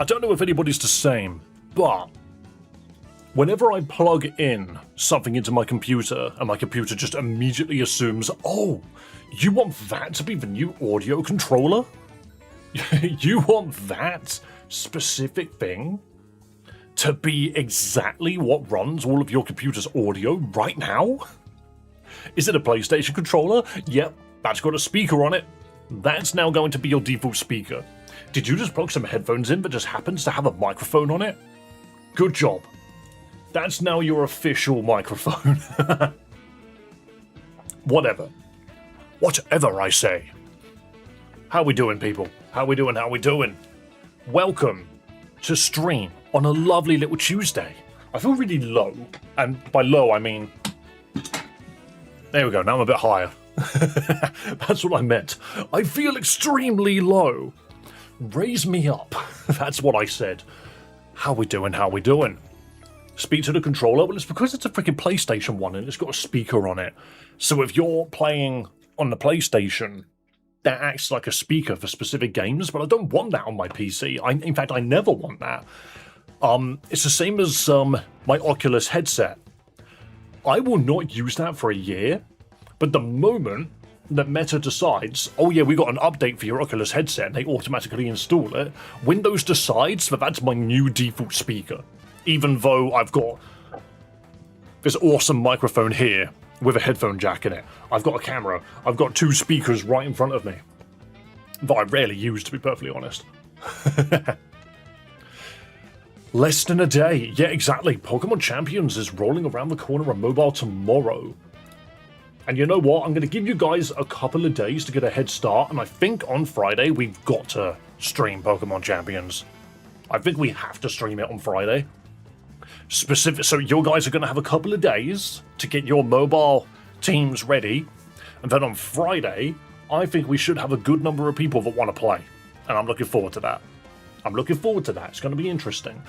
I don't know if anybody's the same, but whenever I plug in something into my computer and my computer just immediately assumes, oh, you want that to be the new audio controller? You want that specific thing to be exactly what runs all of your computer's audio right now? Is it a PlayStation controller? Yep, that's got a speaker on it. That's now going to be your default speaker. Did you just plug some headphones in that just happens to have a microphone on it? Good job. That's now your official microphone. Whatever. Whatever I say. How we doing, people? How we doing? How we doing? Welcome to stream on a lovely little Tuesday. I feel really low, and by low I mean... There we go, now I'm a bit higher. That's what I meant. I feel extremely low. Raise me up. That's what I said. How we doing? How we doing? Speak to the controller? Well, it's because it's a freaking PlayStation 1 and it's got a speaker on it. So if you're playing on the PlayStation, that acts like a speaker for specific games, but I don't want that on my PC. In fact, I never want that. It's the same as my Oculus headset. I will not use that for a year, but the moment that Meta decides, oh yeah, we got an update for your Oculus headset, and they automatically install it, Windows decides that that's my new default speaker. Even though I've got this awesome microphone here with a headphone jack in it. I've got a camera. I've got two speakers right in front of me that I rarely use, to be perfectly honest. Less than a day. Yeah, exactly. Pokemon Champions is rolling around the corner on mobile tomorrow. And you know what? I'm going to give you guys a couple of days to get a head start, and I think on Friday we've got to stream Pokemon Champions. I think we have to stream it on Friday. So you guys are going to have a couple of days to get your mobile teams ready, and then on Friday, I think we should have a good number of people that want to play, and I'm looking forward to that. It's going to be interesting.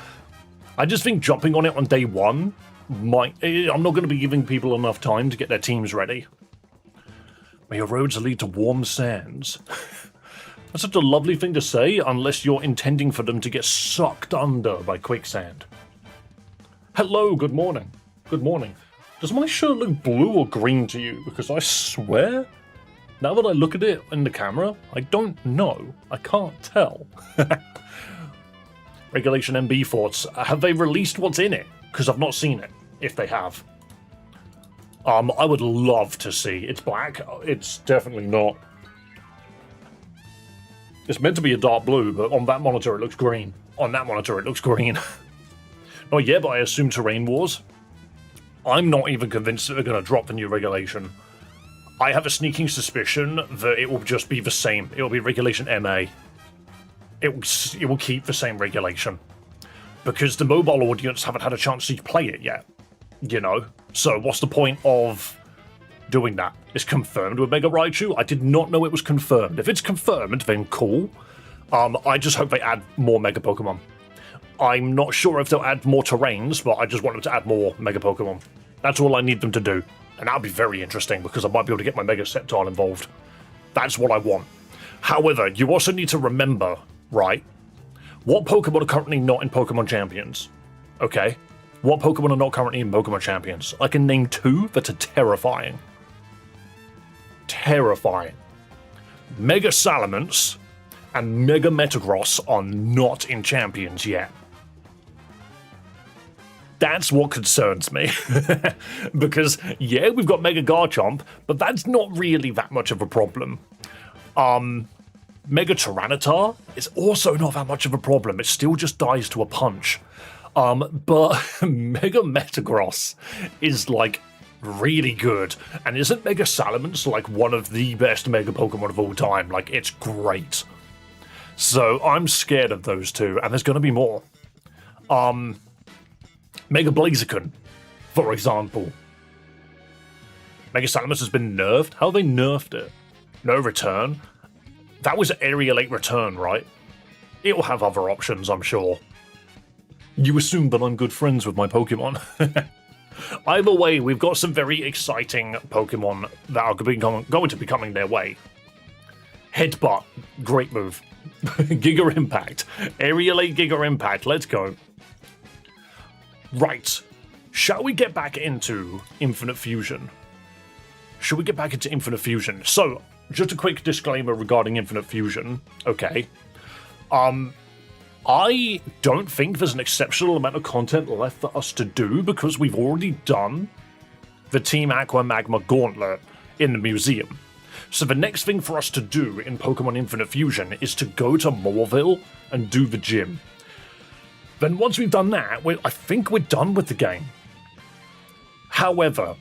I just think jumping on it on day one I'm not going to be giving people enough time to get their teams ready. May your roads lead to warm sands. That's such a lovely thing to say, unless you're intending for them to get sucked under by quicksand. Hello, good morning. Good morning. Does my shirt look blue or green to you? Because I swear, now that I look at it in the camera, I don't know. I can't tell. Regulation MB thoughts. Have they released what's in it? Because I've not seen it, if they have. I would love to see. It's black. It's definitely not. It's meant to be a dark blue, but on that monitor it looks green. On that monitor it looks green. Oh yeah, but I assume Terrain Wars. I'm not even convinced that they're going to drop the new regulation. I have a sneaking suspicion that it will just be the same. It will be Regulation MA. It will keep the same regulation. Because the mobile audience haven't had a chance to play it yet. You know? So what's the point of doing that? It's confirmed with Mega Raichu? I did not know it was confirmed. If it's confirmed, then cool. I just hope they add more Mega Pokemon. I'm not sure if they'll add more terrains, but I just want them to add more Mega Pokemon. That's all I need them to do. And that'll be very interesting, because I might be able to get my Mega Sceptile involved. That's what I want. However, you also need to remember, right, what Pokemon are currently not in Pokemon Champions? Okay? What Pokemon are not currently in Pokemon Champions? I can name two that are terrifying. Terrifying. Mega Salamence and Mega Metagross are not in Champions yet. That's what concerns me. Because, yeah, we've got Mega Garchomp, but that's not really that much of a problem. Mega Tyranitar is also not that much of a problem. It still just dies to a punch. But Mega Metagross is, like, really good. And isn't Mega Salamence, like, one of the best Mega Pokemon of all time? Like, it's great. So, I'm scared of those two, and there's gonna be more. Mega Blaziken, for example. Mega Salamence has been nerfed? How have they nerfed it? No return? That was Area Lake Return, right? It'll have other options, I'm sure. You assume that I'm good friends with my Pokemon. Either way, we've got some very exciting Pokemon that are going to be coming their way. Headbutt. Great move. Giga Impact. Aerialate Giga Impact. Let's go. Right. Shall we get back into Infinite Fusion? Should we get back into Infinite Fusion? So, just a quick disclaimer regarding Infinite Fusion. Okay. I don't think there's an exceptional amount of content left for us to do because we've already done the Team Aqua Magma Gauntlet in the museum. So the next thing for us to do in Pokemon Infinite Fusion is to go to Moorville and do the gym. Then once we've done that, I think we're done with the game. However,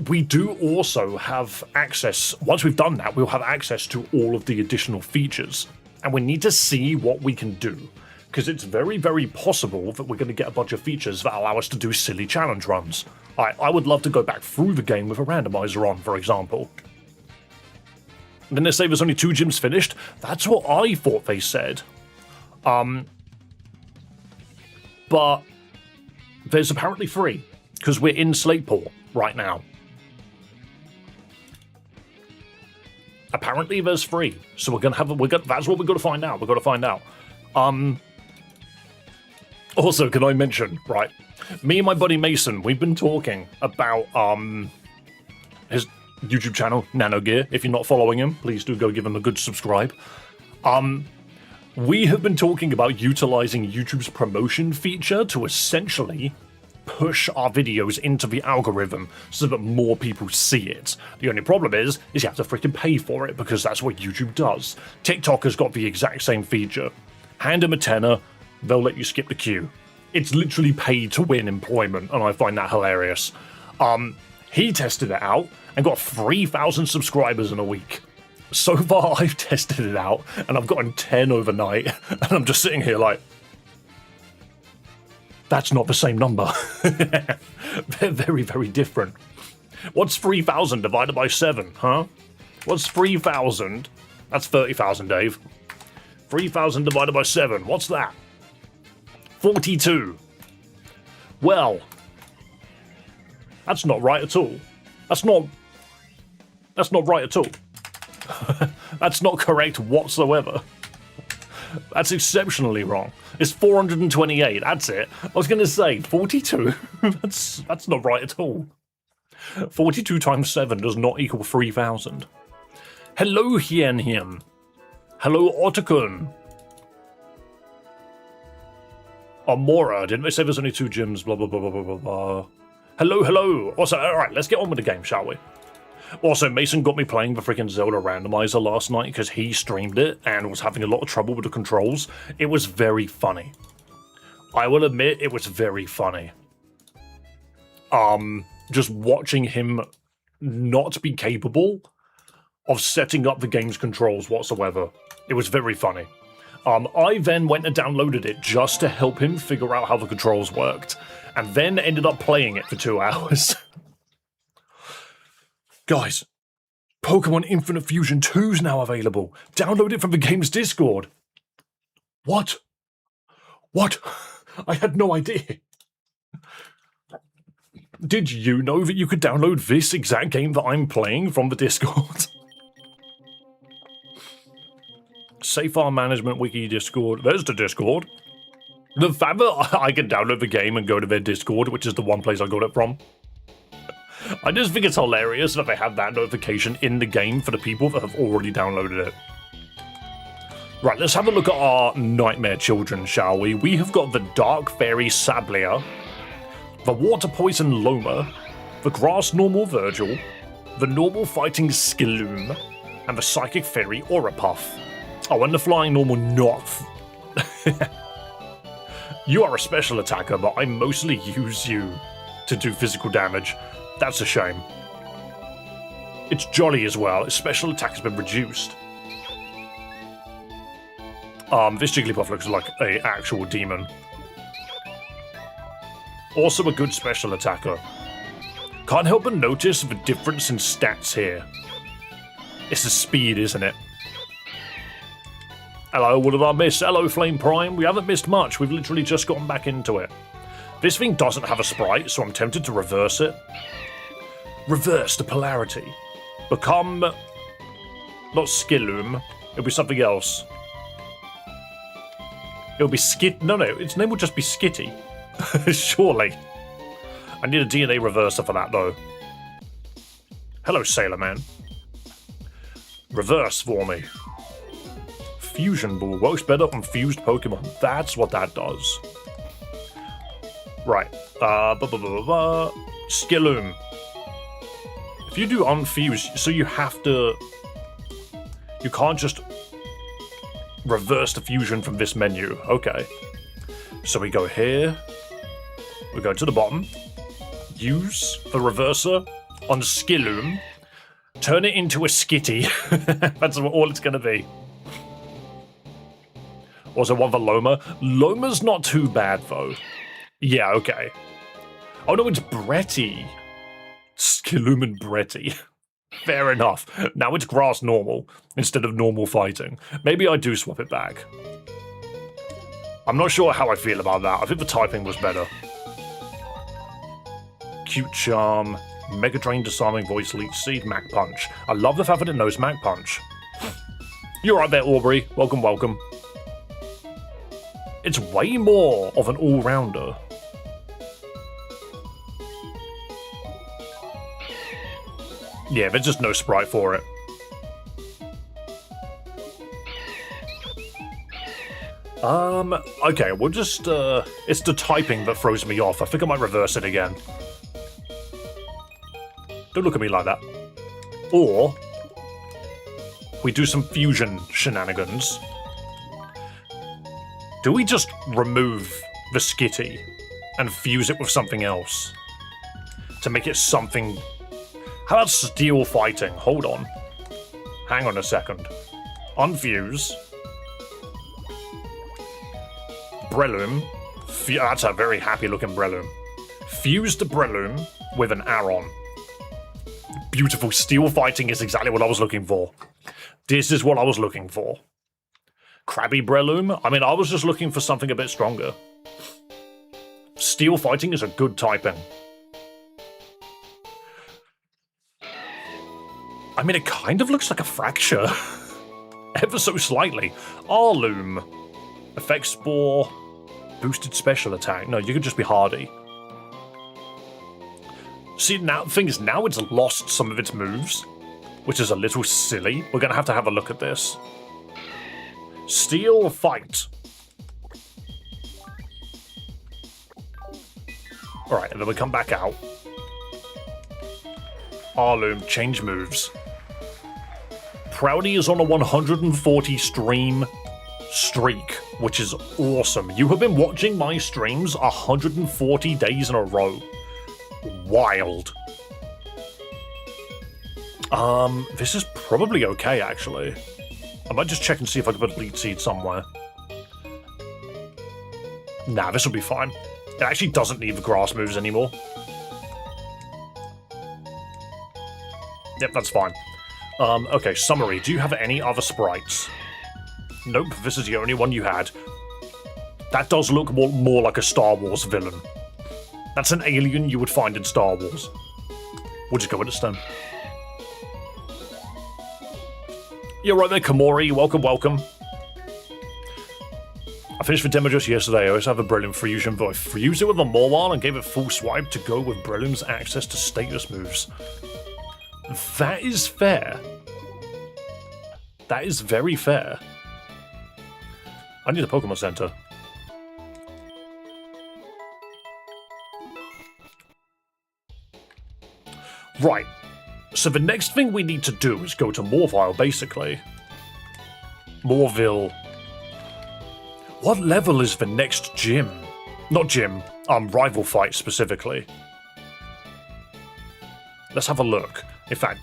we do also have access, once we've done that, we'll have access to all of the additional features. And we need to see what we can do. Because it's very, very possible that we're going to get a bunch of features that allow us to do silly challenge runs. I would love to go back through the game with a randomizer on, for example. Then they say there's only 2 gyms finished. That's what I thought they said. But there's apparently 3, because we're in Slateport right now. Apparently there's 3, so we're gonna have. That's what we've got to find out. We've got to find out. Also, can I mention, right? Me and my buddy Mason, we've been talking about his YouTube channel, Nano Gear. If you're not following him, please do go give him a good subscribe. We have been talking about utilizing YouTube's promotion feature to essentially push our videos into the algorithm so that more people see it. The only problem is you have to freaking pay for it because that's what YouTube does. TikTok has got the exact same feature. Hand them a tenner, they'll let you skip the queue. It's literally paid to win employment, and I find that hilarious. He tested it out and got 3,000 subscribers in a week. So far, I've tested it out, and I've gotten 10 overnight, and I'm just sitting here like, that's not the same number. They're very, very different. What's 3,000 divided by 7, huh? What's 3,000? That's 30,000, Dave. 3,000 divided by 7, what's that? 42. Well, that's not right at all. That's not right at all. That's not correct whatsoever. That's exceptionally wrong. It's 428, that's it. I was going to say, 42? That's not right at all. 42 times 7 does not equal 3,000. Hello, Hien. Hello, Otacon. Amora, didn't they say there's only 2 gyms? Blah, blah, blah, blah, blah, blah. Hello. Also, alright, let's get on with the game, shall we? Also, Mason got me playing the freaking Zelda randomizer last night because he streamed it and was having a lot of trouble with the controls. It was very funny. I will admit, it was very funny. Just watching him not be capable of setting up the game's controls whatsoever. It was very funny. I then went and downloaded it just to help him figure out how the controls worked, and then ended up playing it for 2 hours. Guys, Pokemon Infinite Fusion 2 is now available. Download it from the game's Discord. What? I had no idea. Did you know that you could download this exact game that I'm playing from the Discord? Safe Farm Management Wiki Discord. There's the Discord. The fact that I can download the game and go to their Discord, which is the one place I got it from. I just think it's hilarious that they have that notification in the game for the people that have already downloaded it. Right, let's have a look at our Nightmare Children, shall we? We have got the Dark Fairy Sablia, the Water Poison Loma, the Grass Normal Virgil, the Normal Fighting Skilloom, and the Psychic Fairy Aurapuff. Oh, and the Flying Normal Noth. You are a special attacker, but I mostly use you to do physical damage. That's a shame. It's jolly as well. Its special attack has been reduced. This Jigglypuff looks like an actual demon. Also a good special attacker. Can't help but notice the difference in stats here. It's the speed, isn't it? Hello, what did I miss? Hello, Flame Prime. We haven't missed much. We've literally just gotten back into it. This thing doesn't have a sprite, so I'm tempted to reverse it. Reverse the polarity. Become Not Skilloom. It'll be something else. It'll be Skit. No, its name will just be Skitty. Surely. I need a DNA reverser for that, though. Hello, Sailor Man. Reverse for me. Fusion Ball works better on fused Pokemon. That's what that does. Right. Skilloom. If you do unfuse, so you have to... You can't just reverse the fusion from this menu. Okay. So we go here. We go to the bottom. Use the reverser on Skilloom. Turn it into a Skitty. That's all it's going to be. Also one for Loma. Loma's not too bad, though. Yeah, okay. Oh, no, it's Bretty. Skilloom and Bretty. Fair enough. Now it's grass normal instead of normal fighting. Maybe I do swap it back. I'm not sure how I feel about that. I think the typing was better. Cute Charm, Mega Drain, Disarming Voice, Leech Seed, Mac Punch. I love the fact that it knows Mac Punch. You're right there, Aubrey. Welcome, welcome. It's way more of an all-rounder. Yeah, there's just no sprite for it. Okay, we'll just, it's the typing that throws me off. I think I might reverse it again. Don't look at me like that. Or, we do some fusion shenanigans. Do we just remove the Skitty and fuse it with something else? To make it something... How about Steel Fighting? Hold on. Hang on a second. Unfuse. Breloom. That's a very happy looking Breloom. Fuse the Breloom with an Aron. Beautiful. Steel Fighting is exactly what I was looking for. This is what I was looking for. Crabby Breloom? I mean, I was just looking for something a bit stronger. Steel Fighting is a good typing. I mean, it kind of looks like a Fracture. Ever so slightly. Arloom. Effect Spore. Boosted Special Attack. No, you could just be Hardy. See, now the thing is, now it's lost some of its moves, which is a little silly. We're going to have a look at this. Steel Fight. Alright, and then we come back out. Arloom, change moves. Proudy is on a 140 stream streak, which is awesome. You have been watching my streams 140 days in a row. Wild. This is probably okay, actually. I might just check and see if I can put Leech Seed somewhere. Nah, this will be fine. It actually doesn't need the grass moves anymore. Yep, that's fine. Okay, summary. Do you have any other sprites? Nope, this is the only one you had. That does look more like a Star Wars villain. That's an alien you would find in Star Wars. We'll just go with it, Stone. You're right there, Komori. Welcome, welcome. I finished the demo just yesterday. I also have a Breloom fusion, but I fused it with a Morwhile and gave it full swipe to go with Breloom's access to status moves. That is fair. That is very fair. I need a Pokemon Center. Right. So the next thing we need to do is go to Morville, basically. Morville. What level is the next gym? Not gym, rival fight specifically. Let's have a look. In fact,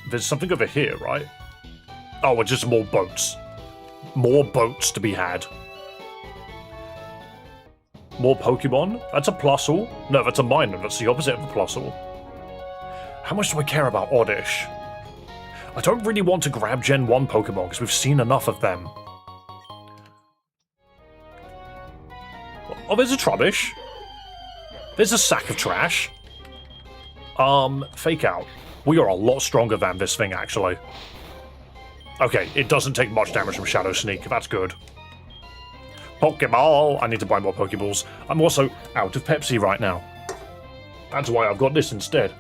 there's something over here, right? Oh, it's just more boats. More boats to be had. More Pokemon? That's a Plusle. No, that's a Minor. That's the opposite of a Plusle. How much do I care about Oddish? I don't really want to grab Gen 1 Pokemon because we've seen enough of them. Oh, there's a Trubbish. There's a sack of trash. Fake out. We are a lot stronger than this thing, actually. Okay, it doesn't take much damage from Shadow Sneak. That's good. Pokeball! I need to buy more Pokeballs. I'm also out of Pepsi right now. That's why I've got this instead.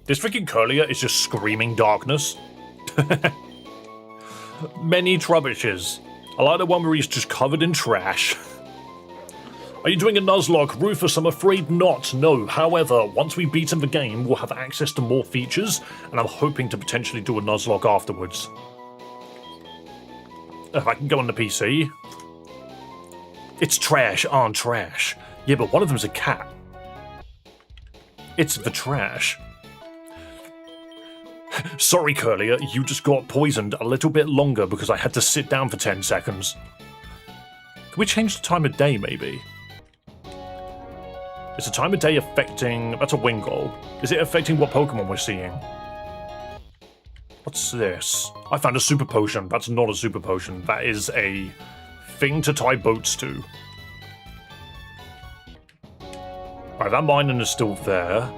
This freaking Curlier is just screaming darkness. Many Trubbishes. I like the one where he's just covered in trash. Are you doing a Nuzlocke? Rufus, I'm afraid not, no. However, once we've beaten the game, we'll have access to more features, and I'm hoping to potentially do a Nuzlocke afterwards. If I can go on the PC. It's trash on trash. Yeah, but one of them's a cat. It's the trash. Sorry, Curlier, you just got poisoned a little bit longer because I had to sit down for 10 seconds. Can we change the time of day, maybe? Is the time of day affecting... That's a Wingull. Is it affecting what Pokemon we're seeing? What's this? I found a Super Potion. That's not a Super Potion. That is a thing to tie boats to. Alright, that Minun is still there.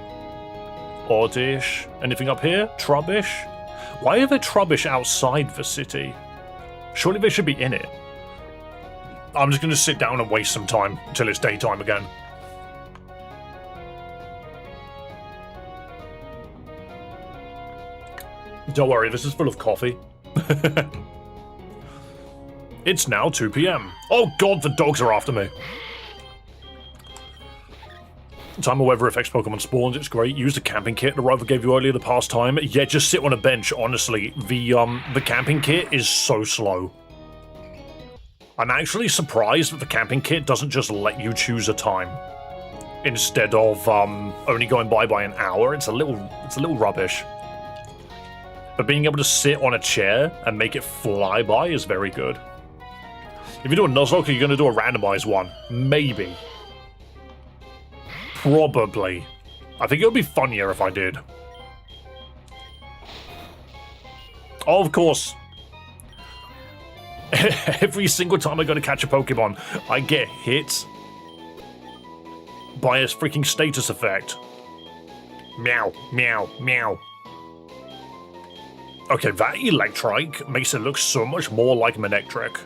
Oddish. Anything up here? Trubbish? Why are there Trubbish outside the city? Surely they should be in it. I'm just going to sit down and waste some time until it's daytime again. Don't worry, this is full of coffee. It's now 2 PM. Oh god, the dogs are after me. Time of weather affects Pokemon spawns, it's great. Use the camping kit the rival gave you earlier the past time. Yeah, just sit on a bench, honestly. The camping kit is so slow. I'm actually surprised that the camping kit doesn't just let you choose a time. Instead of only going by an hour. It's a little rubbish. But being able to sit on a chair and make it fly by is very good. If you do a Nuzlocke, are you going to do a randomized one? Maybe. Probably. I think it would be funnier if I did. Oh, of course. Every single time I go to catch a Pokemon, I get hit by a freaking status effect. Meow, meow, meow. Okay, that Electrike makes it look so much more like Manectric.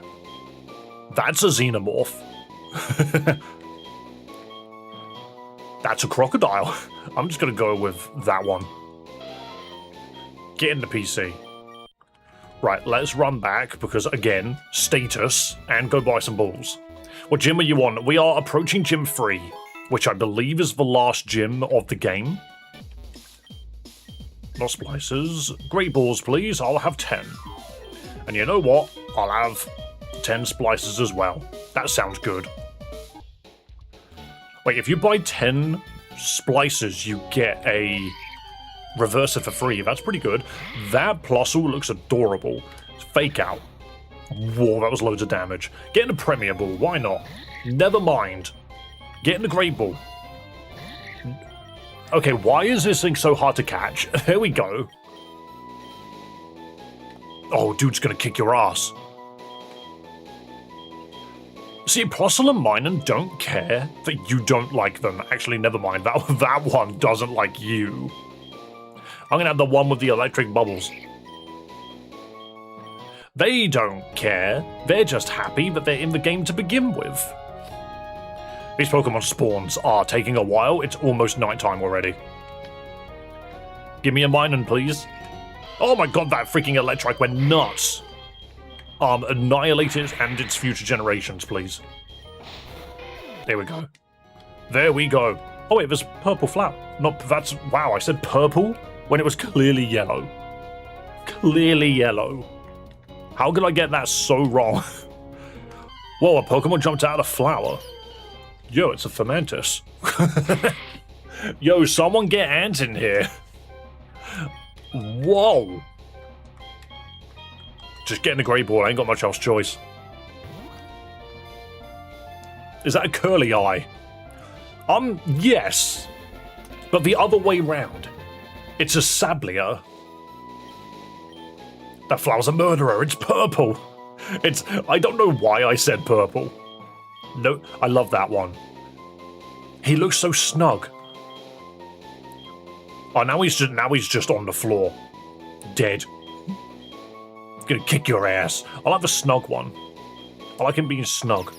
That's a Xenomorph. That's a Crocodile. I'm just gonna go with that one. Get in the PC. Right, let's run back, because again, status, and go buy some balls. What gym are you on? We are approaching Gym 3, which I believe is the last gym of the game. No splices. Great balls, please. I'll have 10. And you know what? I'll have 10 splices as well. That sounds good. Wait, if you buy 10 splices, you get a reverser for free. That's pretty good. That Plusle looks adorable. It's Fake Out. Whoa, that was loads of damage. Get in a Premier Ball. Why not? Never mind. Get in the Great Ball. Okay, why is this thing so hard to catch? There we go. Oh, dude's gonna kick your ass. See, Plusle and Minun don't care that you don't like them. Actually, never mind. That one doesn't like you. I'm gonna have the one with the electric bubbles. They don't care. They're just happy that they're in the game to begin with. These Pokemon spawns are taking a while. It's almost nighttime already. Give me a Minun, please. Oh my god, that freaking Electrike went nuts. Annihilate it and its future generations, please. There we go. There we go. Oh wait, there's purple flower. Not that's wow, I said purple when it was clearly yellow. Clearly yellow. How could I get that so wrong? Whoa, a Pokemon jumped out of the flower. Yo, it's a Fermentus. Yo, someone get ants in here. Whoa. Just getting a Great Ball, I ain't got much else choice. Is that a Curly Eye? Yes. But the other way round. It's a Sablia. That flower's a murderer, it's purple. I don't know why I said purple. No, I love that one. He looks so snug. Oh, now he's just on the floor. Dead. Gonna kick your ass. I'll have a snug one. I like him being snug.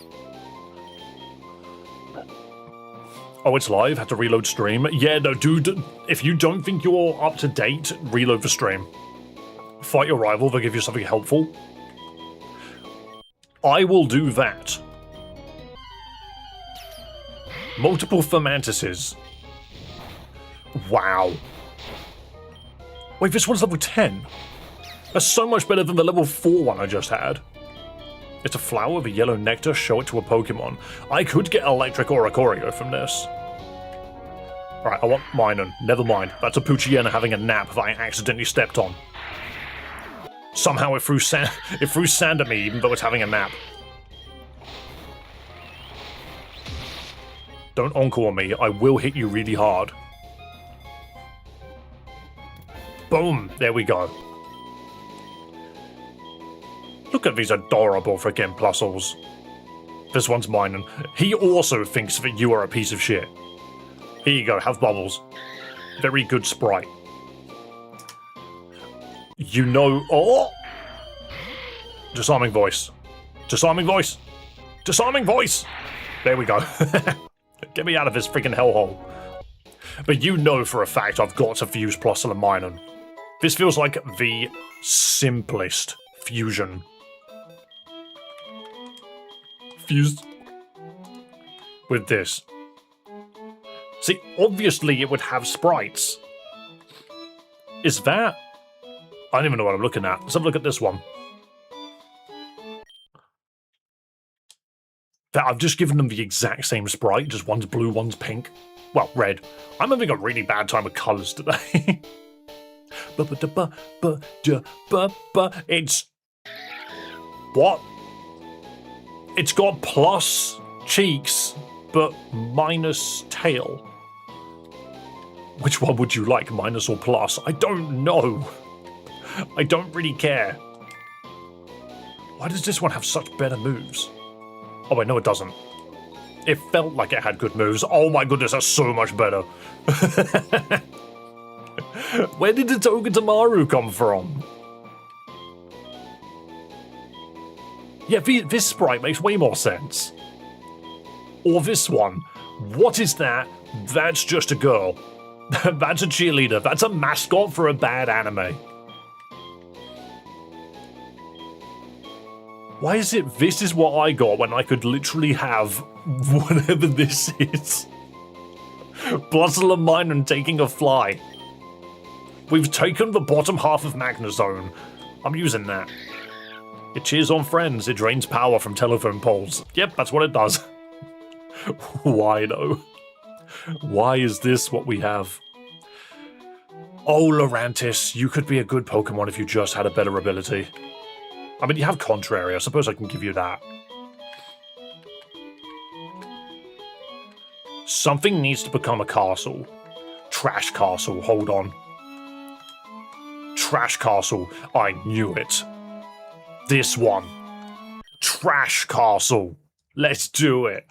Oh, it's live? Had to reload stream? Yeah, no, dude, if you don't think you're up to date, reload the stream. Fight your rival, they'll give you something helpful. I will do that. Multiple Fermantises. Wow. Wait, this one's level 10. That's so much better than the level 4 one I just had. It's a flower with a yellow nectar, show it to a Pokemon. I could get Electric or Oricorio from this. Alright, I want Minun. Never mind. That's a Poochyena having a nap that I accidentally stepped on. Somehow it threw sand at me even though it's having a nap. Don't encore me, I will hit you really hard. Boom! There we go. Look at these adorable freaking Plusles. This one's mine, and he also thinks that you are a piece of shit. Here you go, have bubbles. Very good sprite. You know... Oh! Disarming voice. Disarming voice! Disarming voice! There we go. Get me out of this freaking hellhole. But you know for a fact I've got to fuse Plusle and Minun. This feels like the simplest fusion. Fused with this. See, obviously it would have sprites. Is that... I don't even know what I'm looking at. Let's have a look at this one. That I've just given them the exact same sprite, just one's blue, one's pink. Well, red. I'm having a really bad time with colours today. It's... What? It's got plus cheeks, but minus tail. Which one would you like, minus or plus? I don't know. I don't really care. Why does this one have such better moves? Oh wait, no it doesn't. It felt like it had good moves. Oh my goodness, that's so much better. Where did the Togedemaru come from? Yeah, this sprite makes way more sense. Or this one. What is that? That's just a girl. That's a cheerleader. That's a mascot for a bad anime. Why is it this is what I got when I could literally have whatever this is? Plusle and Minun taking a fly. We've taken the bottom half of Magnezone. I'm using that. It cheers on friends. It drains power from telephone poles. Yep, that's what it does. Why though? Why is this what we have? Oh, Lurantis, you could be a good Pokemon if you just had a better ability. I mean, you have Contrary. I suppose I can give you that. Something needs to become a castle. Trash Castle, hold on. Trash Castle, I knew it. This one. Trash Castle. Let's do it.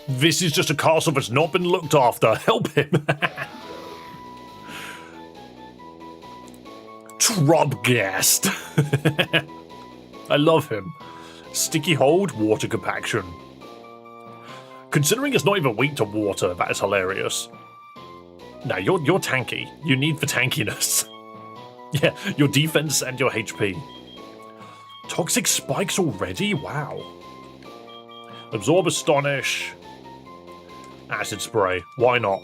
This is just a castle that's not been looked after. Help him. Trubgast. I love him. Sticky Hold, Water Compaction. Considering it's not even weak to water, that is hilarious. No, you're tanky. You need the tankiness. Yeah, your defense and your HP. Toxic Spikes already? Wow. Absorb, Astonish. Acid Spray. Why not?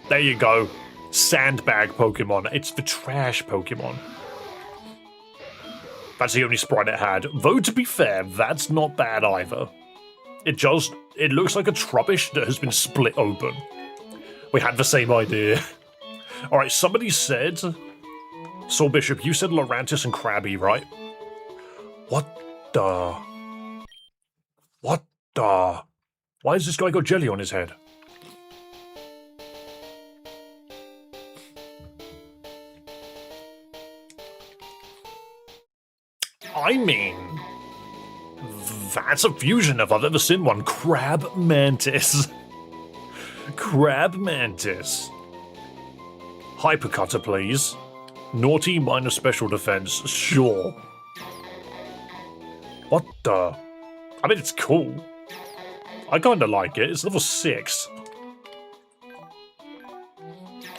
There you go. Sandbag Pokemon. It's the trash Pokemon. That's the only sprite it had. Though, to be fair, that's not bad either. It looks like a Trubbish that has been split open. We had the same idea. Alright, somebody said... Soul Bishop, you said Lurantis and Krabby, right? What the... What the... Why has this guy got jelly on his head? I mean... That's a fusion if I've ever seen one. Crab Mantis. Crab Mantis. Hypercutter, please. Naughty minus special defense. Sure. What the? I mean, it's cool. I kind of like it. It's level 6.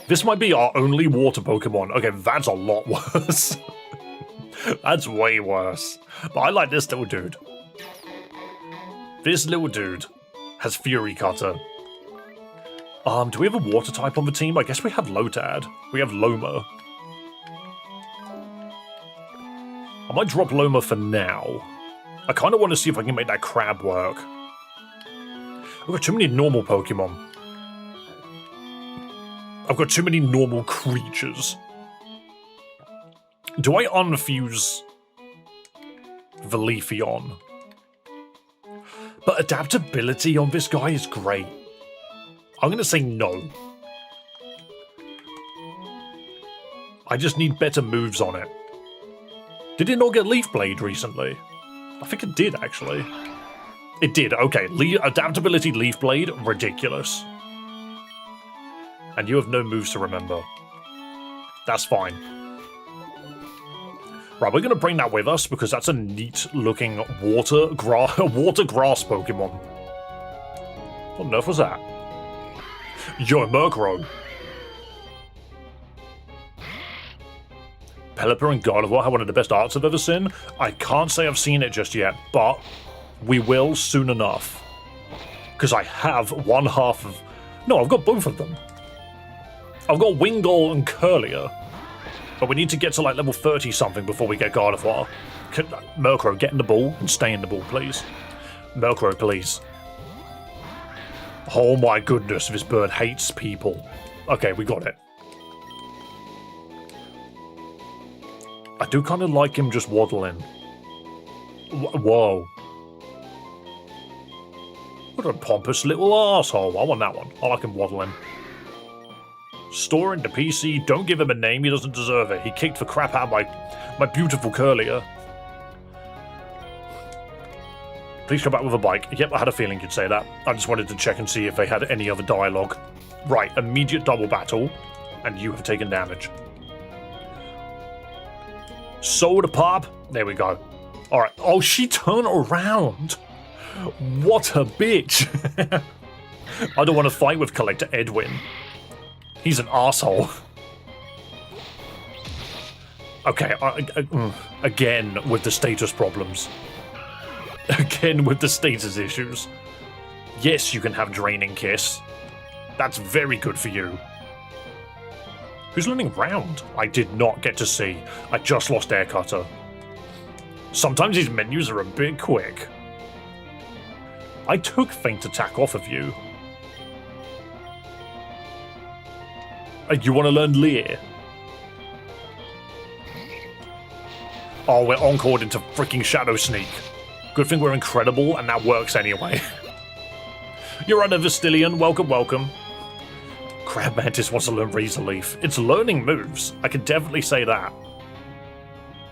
This might be our only water Pokemon. Okay, that's a lot worse. That's way worse. But I like this little dude. This little dude has Fury Cutter. Do we have a water type on the team? I guess we have Lotad. We have Loma. I might drop Loma for now. I kind of want to see if I can make that crab work. I've got too many normal Pokemon. I've got too many normal creatures. Do I unfuse the Leafeon? But adaptability on this guy is great. I'm going to say no. I just need better moves on it. Did it not get Leaf Blade recently? I think it did, actually. It did, okay. Adaptability Leaf Blade, ridiculous. And you have no moves to remember. That's fine. Right, we're going to bring that with us because that's a neat-looking water grass Pokemon. What on earth was that? Yo, Murkrow. Pelipper and Gardevoir have one of the best arts I've ever seen. I can't say I've seen it just yet, but we will soon enough. Because I have one half of... No, I've got both of them. I've got Wingull and Curlier. But we need to get to like level 30 something before we get Gardevoir. Murkrow, get in the ball and stay in the ball, please. Murkrow, please. Oh my goodness, this bird hates people. Okay, we got it. I do kind of like him just waddling. Whoa. What a pompous little asshole. I want that one. I like him waddling. Store into PC. Don't give him a name. He doesn't deserve it. He kicked the crap out of my beautiful Curlier. Please come back with a bike. Yep, I had a feeling you'd say that. I just wanted to check and see if they had any other dialogue. Right, immediate double battle. And you have taken damage. Soda pop. There we go. Alright. Oh, she turned around. What a bitch. I don't want to fight with Collector Edwin. He's an asshole. Okay, again with the status problems. Again with the status issues. Yes, you can have Draining Kiss. That's very good for you. Who's learning round? I did not get to see. I just lost Air Cutter. Sometimes these menus are a bit quick. I took Feint Attack off of you. You want to learn Leer? Oh, we're encored into freaking Shadow Sneak. Good thing we're incredible, and that works anyway. You're on a Vestilian. Welcome, welcome. Crab Mantis wants to learn Razor Leaf. It's learning moves. I can definitely say that.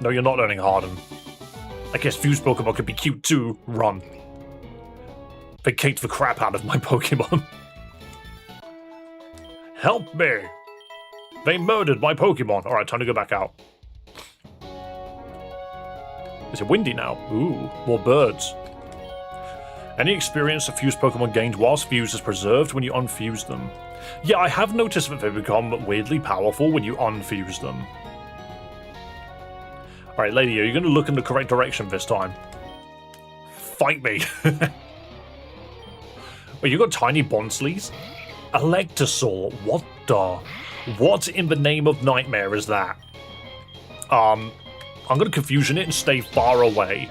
No, you're not learning Harden. I guess Fuse Pokemon could be cute too. Run. They kicked the crap out of my Pokemon. Help me! They murdered my Pokemon. Alright, time to go back out. Is it windy now? Ooh, more birds. Any experience a fused Pokemon gained whilst Fuse is preserved when you unfuse them. Yeah, I have noticed that they become weirdly powerful when you unfuse them. Alright, lady, are you going to look in the correct direction this time? Fight me! Wait, you got tiny Bonsleys? Electosaur, what the... What in the name of nightmare is that? I'm gonna confusion it and stay far away.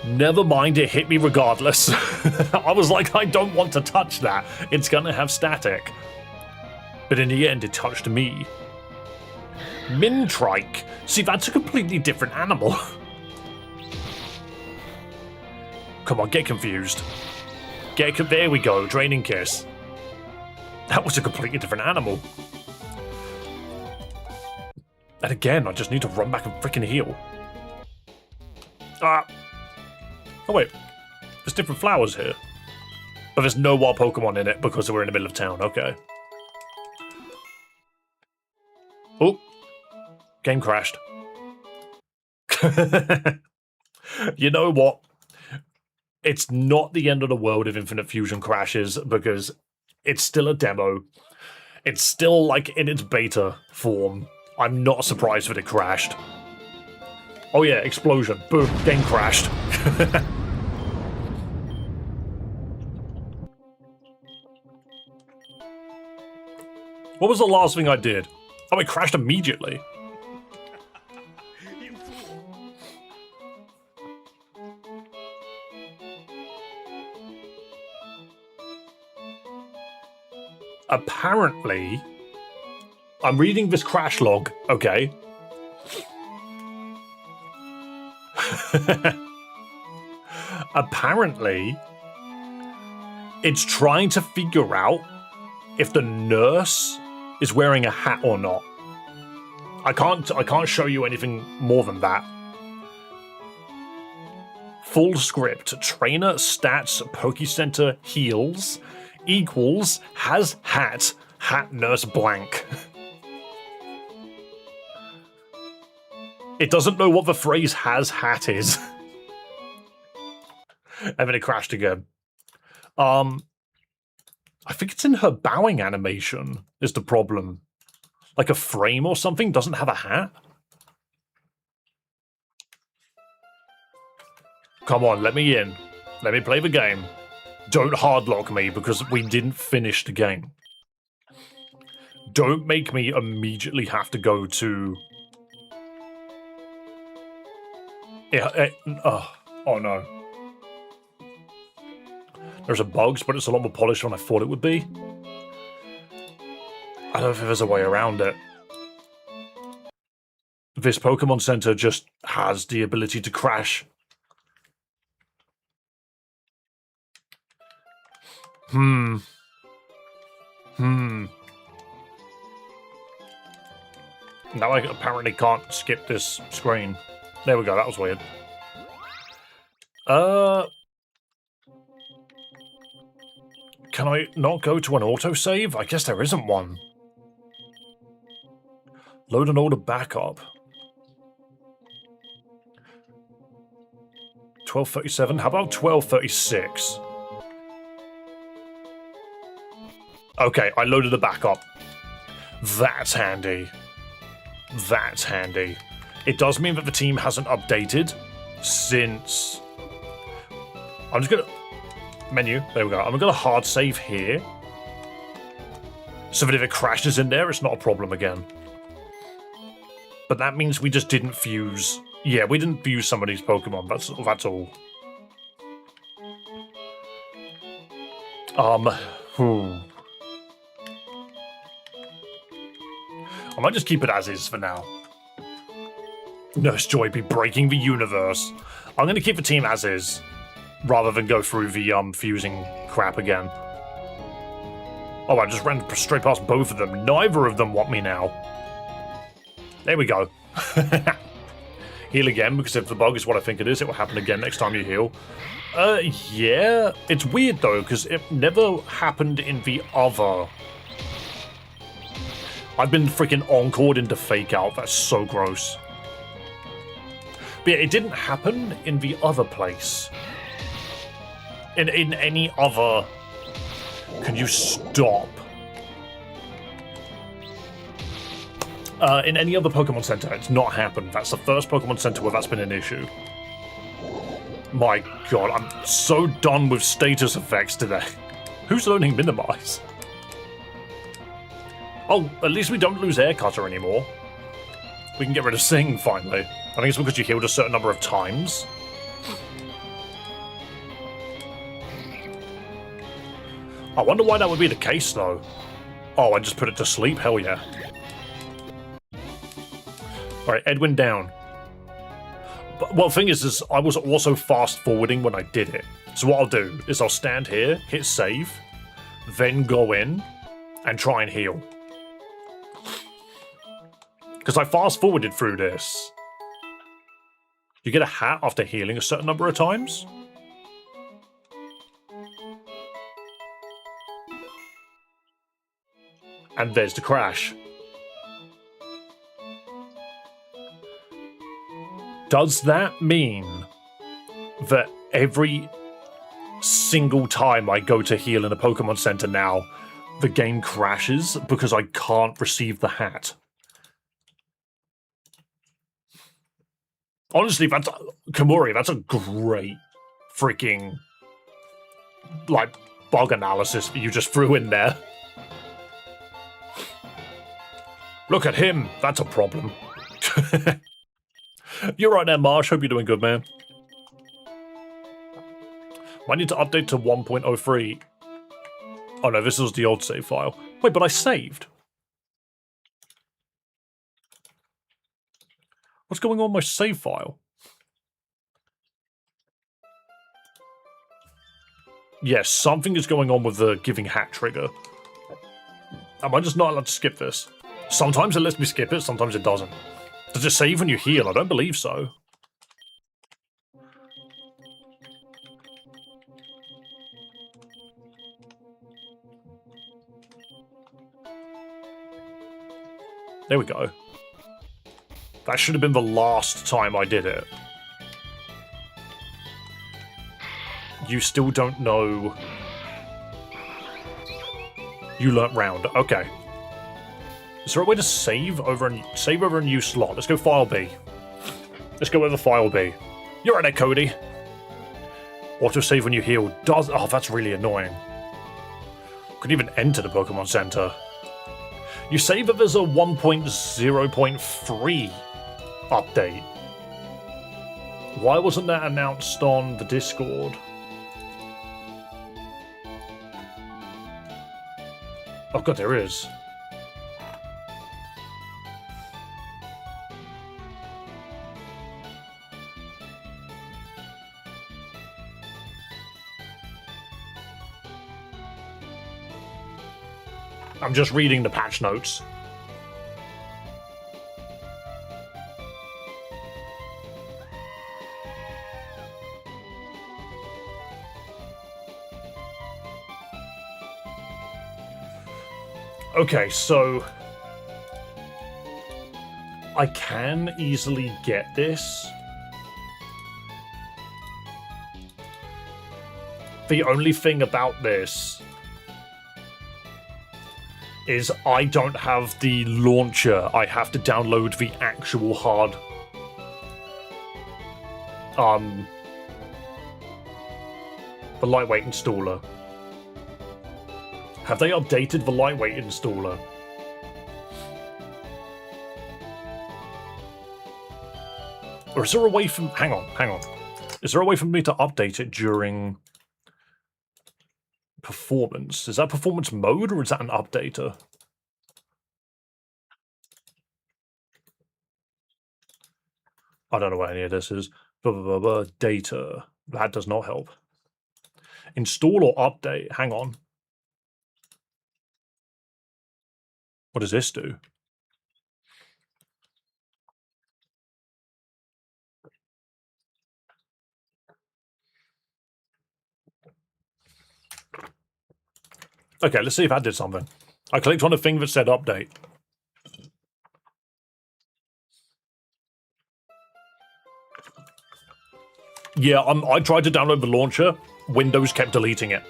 Never mind, it hit me regardless. I was like, I don't want to touch that. It's gonna have static. But in the end, it touched me. Mintrike. See, that's a completely different animal. Come on, get confused. There we go, Draining Kiss. That was a completely different animal. And again, I just need to run back and freaking heal. Oh wait, there's different flowers here. But there's no wild Pokemon in it because we're in the middle of town, okay. Oh, game crashed. You know what? It's not the end of the world if Infinite Fusion crashes because it's still a demo. It's still like in its beta form. I'm not surprised that it crashed. Oh yeah, explosion. Boom, game crashed. What was the last thing I did? Oh, it crashed immediately. Apparently, I'm reading this crash log, okay? Apparently, it's trying to figure out if the nurse is wearing a hat or not. I can't show you anything more than that. Full script. Trainer stats Pokecenter heals equals has hat nurse blank. It doesn't know what the phrase has hat is. And then it crashed again. I think it's in her bowing animation is the problem. Like a frame or something doesn't have a hat. Come on, let me in. Let me play the game. Don't hardlock me because we didn't finish the game. Don't make me immediately have to go to... oh no. There's a bugs, but it's a lot more polished than I thought it would be. I don't think there's a way around it. This Pokemon Center just has the ability to crash. Now I apparently can't skip this screen. There we go, that was weird. Can I not go to an autosave? I guess there isn't one. Load an order backup. 12:37. How about 12:36? Okay, I loaded the backup. That's handy. That's handy. It does mean that the team hasn't updated since... I'm just gonna... Menu, there we go. I'm gonna hard save here. So that if it crashes in there, it's not a problem again. But that means we just didn't fuse... Yeah, we didn't fuse some of these Pokemon, that's all. I might just keep it as is for now. Nurse Joy be breaking the universe. I'm going to keep the team as is, rather than go through the fusing crap again. Oh, I just ran straight past both of them. Neither of them want me now. There we go. Heal again, because if the bug is what I think it is, it will happen again next time you heal. Yeah. It's weird, though, because it never happened in the other... I've been freaking encored into Fake Out. That's so gross. But yeah, it didn't happen in the other place. In any other... Can you stop? In any other Pokemon Center, it's not happened. That's the first Pokemon Center where that's been an issue. My god, I'm so done with status effects today. Who's learning Minimize? Oh, at least we don't lose Air Cutter anymore. We can get rid of Sing, finally. I think it's because you healed a certain number of times. I wonder why that would be the case, though. Oh, I just put it to sleep? Hell yeah. Alright, Edwin down. But, well, the thing is I was also fast-forwarding when I did it. So what I'll do is I'll stand here, hit save, then go in, and try and heal. Because I fast-forwarded through this. You get a hat after healing a certain number of times? And there's the crash. Does that mean that every single time I go to heal in a Pokemon Center now, the game crashes because I can't receive the hat? Honestly, Kamori, that's a great freaking, like, bug analysis that you just threw in there. Look at him, that's a problem. You're right there, Marsh, hope you're doing good, man. I need to update to 1.03. Oh no, this was the old save file. Wait, but I saved. What's going on with my save file? Yes, something is going on with the giving hat trigger. Am I just not allowed to skip this? Sometimes it lets me skip it, sometimes it doesn't. Does it save when you heal? I don't believe so. There we go. That should have been the last time I did it. You still don't know. You learnt round. Okay. Is there a way to save over a new slot? Let's go file B. Let's go over file B. You're right there, Cody. Autosave when you heal does. Oh, that's really annoying. Couldn't even enter the Pokemon Center. You say that there's a 1.0.3 update. Why wasn't that announced on the Discord? Oh god, there is. I'm just reading the patch notes. Okay, so I can easily get this. The only thing about this is I don't have the launcher. I have to download the actual hard the lightweight installer. Have they updated the lightweight installer? Or is there a way from... Hang on. Is there a way for me to update it during performance? Is that performance mode or is that an updater? I don't know what any of this is. Data. That does not help. Install or update? Hang on. What does this do? Okay, let's see if that did something. I clicked on a thing that said update. Yeah, I tried to download the launcher. Windows kept deleting it.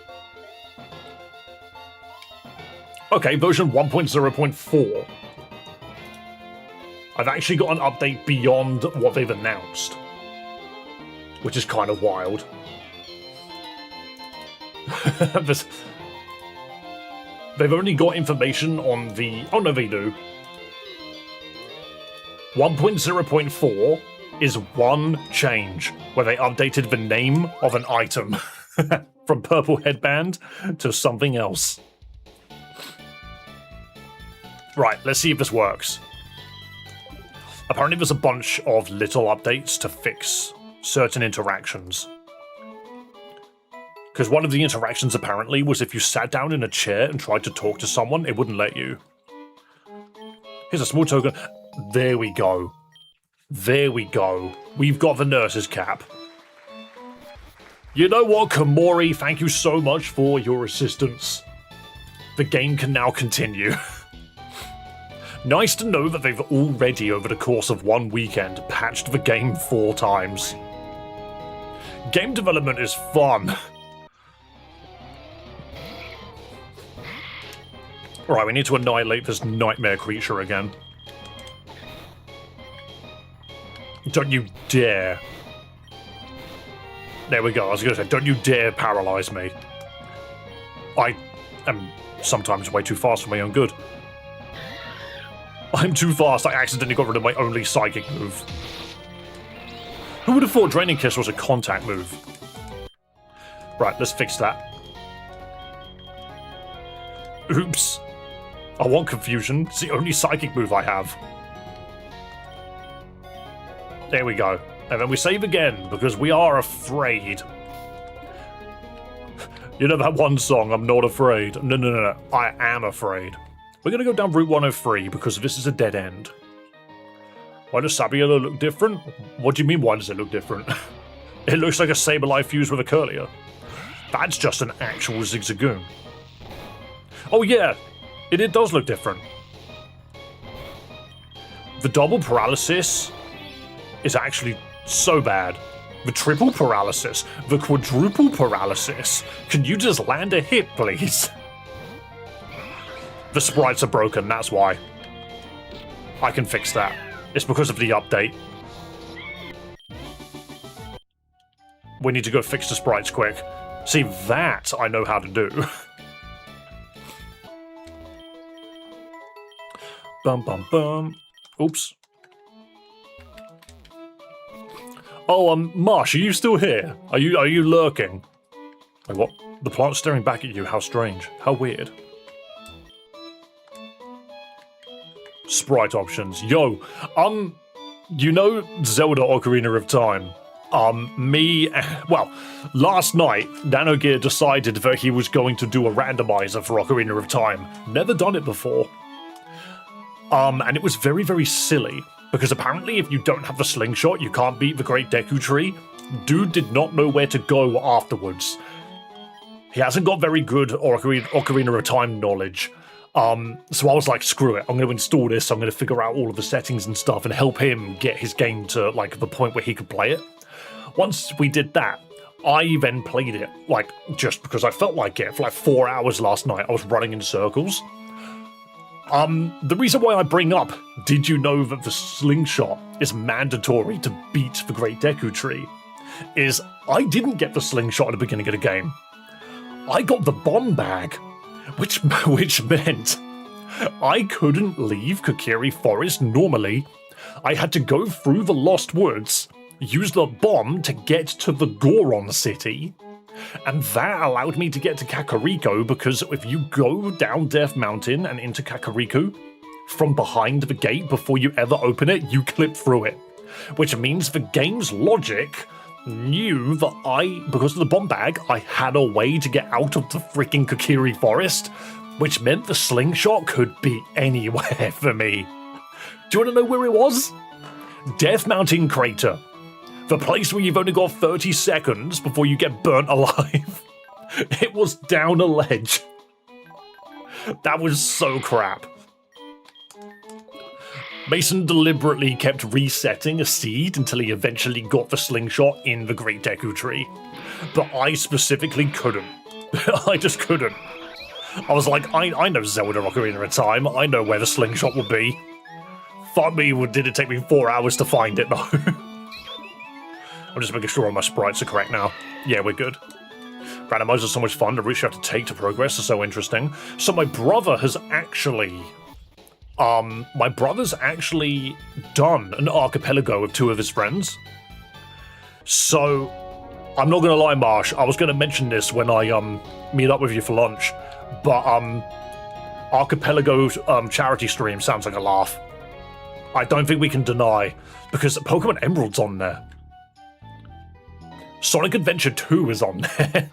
Okay, version 1.0.4. I've actually got an update beyond what they've announced, which is kind of wild. They've only got information on the... Oh, no, they do. 1.0.4 is one change, where they updated the name of an item from Purple Headband to something else. Right, let's see if this works. Apparently there's a bunch of little updates to fix certain interactions. Because one of the interactions apparently was if you sat down in a chair and tried to talk to someone, it wouldn't let you. Here's a small token. There we go. There we go. We've got the nurse's cap. You know what, Kamori? Thank you so much for your assistance. The game can now continue. Nice to know that they've already, over the course of one weekend, patched the game 4 times. Game development is fun. Alright, we need to annihilate this nightmare creature again. Don't you dare. There we go, I was going to say, don't you dare paralyze me. I am sometimes way too fast for my own good. I'm too fast, I accidentally got rid of my only psychic move. Who would have thought Draining Kiss was a contact move? Right, let's fix that. Oops. I want confusion, it's the only psychic move I have. There we go. And then we save again, because we are afraid. You know that one song, I'm not afraid. No, I am afraid. We're going to go down Route 103 because this is a dead end. Why does Sabiella look different? What do you mean, why does it look different? It looks like a Sableye fused with a Curlier. That's just an actual Zigzagoon. Oh yeah, it does look different. The double paralysis is actually so bad. The triple paralysis, the quadruple paralysis. Can you just land a hit, please? The sprites are broken, that's why. I can fix that. It's because of the update. We need to go fix the sprites quick. See, that I know how to do. Bum bum bum. Oops. Oh, Marsh, are you still here? Are you lurking? Like what? The plant's staring back at you, how strange. How weird. Sprite options. Yo, you know Zelda Ocarina of Time? Last night, Nanogear decided that he was going to do a randomizer for Ocarina of Time. Never done it before. And it was very, very silly, because apparently if you don't have the slingshot, you can't beat the Great Deku Tree. Dude did not know where to go afterwards. He hasn't got very good Ocarina of Time knowledge. So I was like, screw it, I'm going to install this, I'm going to figure out all of the settings and stuff and help him get his game to, like, the point where he could play it. Once we did that, I then played it, like, just because I felt like it, for like 4 hours last night. I was running in circles. The reason why I bring up, did you know that the slingshot is mandatory to beat the Great Deku Tree, is I didn't get the slingshot at the beginning of the game. I got the bomb bag. Which meant I couldn't leave Kokiri Forest normally. I had to go through the Lost Woods, use the bomb to get to the Goron City, and that allowed me to get to Kakariko, because if you go down Death Mountain and into Kakariko, from behind the gate before you ever open it, you clip through it. Which means the game's logic knew that because of the bomb bag, I had a way to get out of the freaking Kokiri Forest, which meant the slingshot could be anywhere for me. Do you want to know where it was? Death Mountain Crater. The place where you've only got 30 seconds before you get burnt alive. It was down a ledge. That was so crap. Mason deliberately kept resetting a seed until he eventually got the slingshot in the Great Deku Tree. But I specifically couldn't. I just couldn't. I was like, I know Zelda Ocarina of Time, I know where the slingshot will be. Fuck me, did it take me 4 hours to find it though? I'm just making sure all my sprites are correct now. Yeah, we're good. Randomizers are so much fun, the routes you have to take to progress are so interesting. So my brother has actually... my brother's actually done an archipelago with 2 of his friends. So, I'm not gonna lie, Marsh, I was gonna mention this when I meet up with you for lunch, but archipelago charity stream sounds like a laugh. I don't think we can deny, because Pokemon Emerald's on there. Sonic Adventure 2 is on there.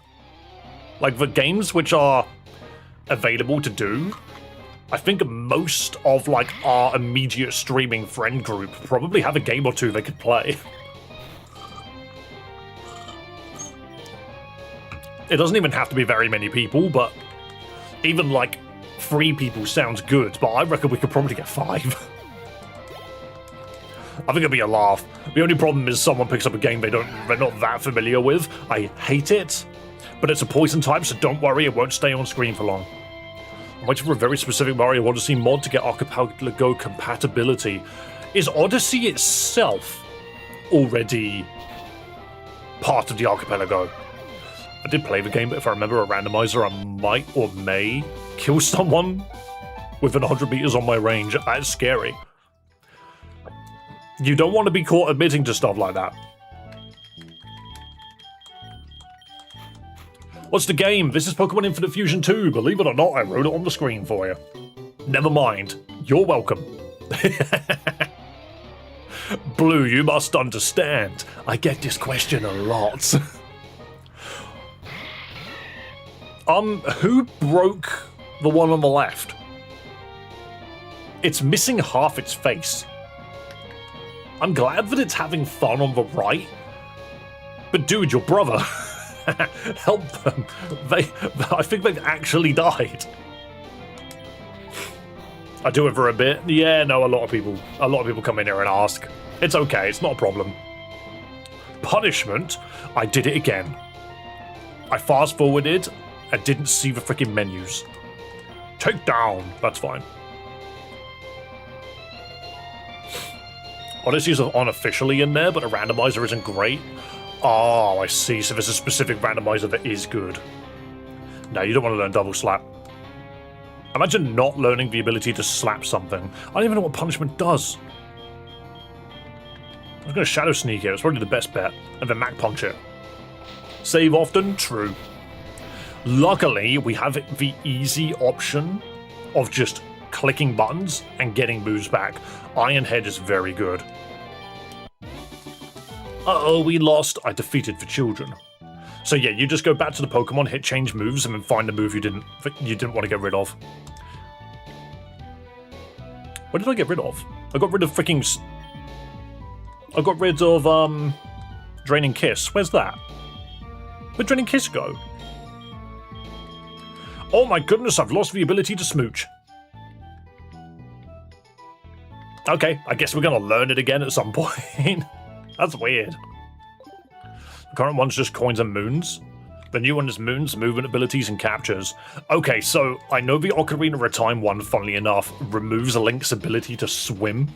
Like, the games which are available to do, I think most of, like, our immediate streaming friend group probably have a game or 2 they could play. It doesn't even have to be very many people, but even, like, 3 people sounds good, but I reckon we could probably get 5. I think it'd be a laugh. The only problem is someone picks up a game they're not that familiar with. I hate it, but it's a poison type, so don't worry, it won't stay on screen for long. I'm waiting for a very specific Mario Odyssey mod to get Archipelago compatibility. Is Odyssey itself already part of the Archipelago? I did play the game, but if I remember a randomizer, I might or may kill someone within 100 meters on my range. That's scary. You don't want to be caught admitting to stuff like that. What's the game? This is Pokemon Infinite Fusion 2. Believe it or not, I wrote it on the screen for you. Never mind. You're welcome. Blue, you must understand. I get this question a lot. Who broke the one on the left? It's missing half its face. I'm glad that it's having fun on the right. But dude, your brother. Help them. I think they've actually died. I do it for a bit. Yeah, no, a lot of people come in here and ask. It's okay, it's not a problem. Punishment? I did it again. I fast forwarded and didn't see the freaking menus. Take down. That's fine. Odyssey's unofficially in there, but a randomizer isn't great. Oh, I see. So there's a specific randomizer that is good. No, you don't want to learn double slap. Imagine not learning the ability to slap something. I don't even know what punishment does. I was going to shadow sneak it. It's probably the best bet. And then Mac punch it. Save often? True. Luckily, we have the easy option of just clicking buttons and getting moves back. Iron Head is very good. Uh-oh, we lost. I defeated the children. So yeah, you just go back to the Pokemon, hit change moves, and then find the move you didn't want to get rid of. What did I get rid of? I got rid of freaking... I got rid of, Draining Kiss. Where's that? Where'd Draining Kiss go? Oh my goodness, I've lost the ability to smooch. Okay, I guess we're gonna learn it again at some point. That's weird. The current one's just coins and moons. The new one is moons, movement abilities, and captures. Okay, so I know the Ocarina of Time one, funnily enough, removes Link's ability to swim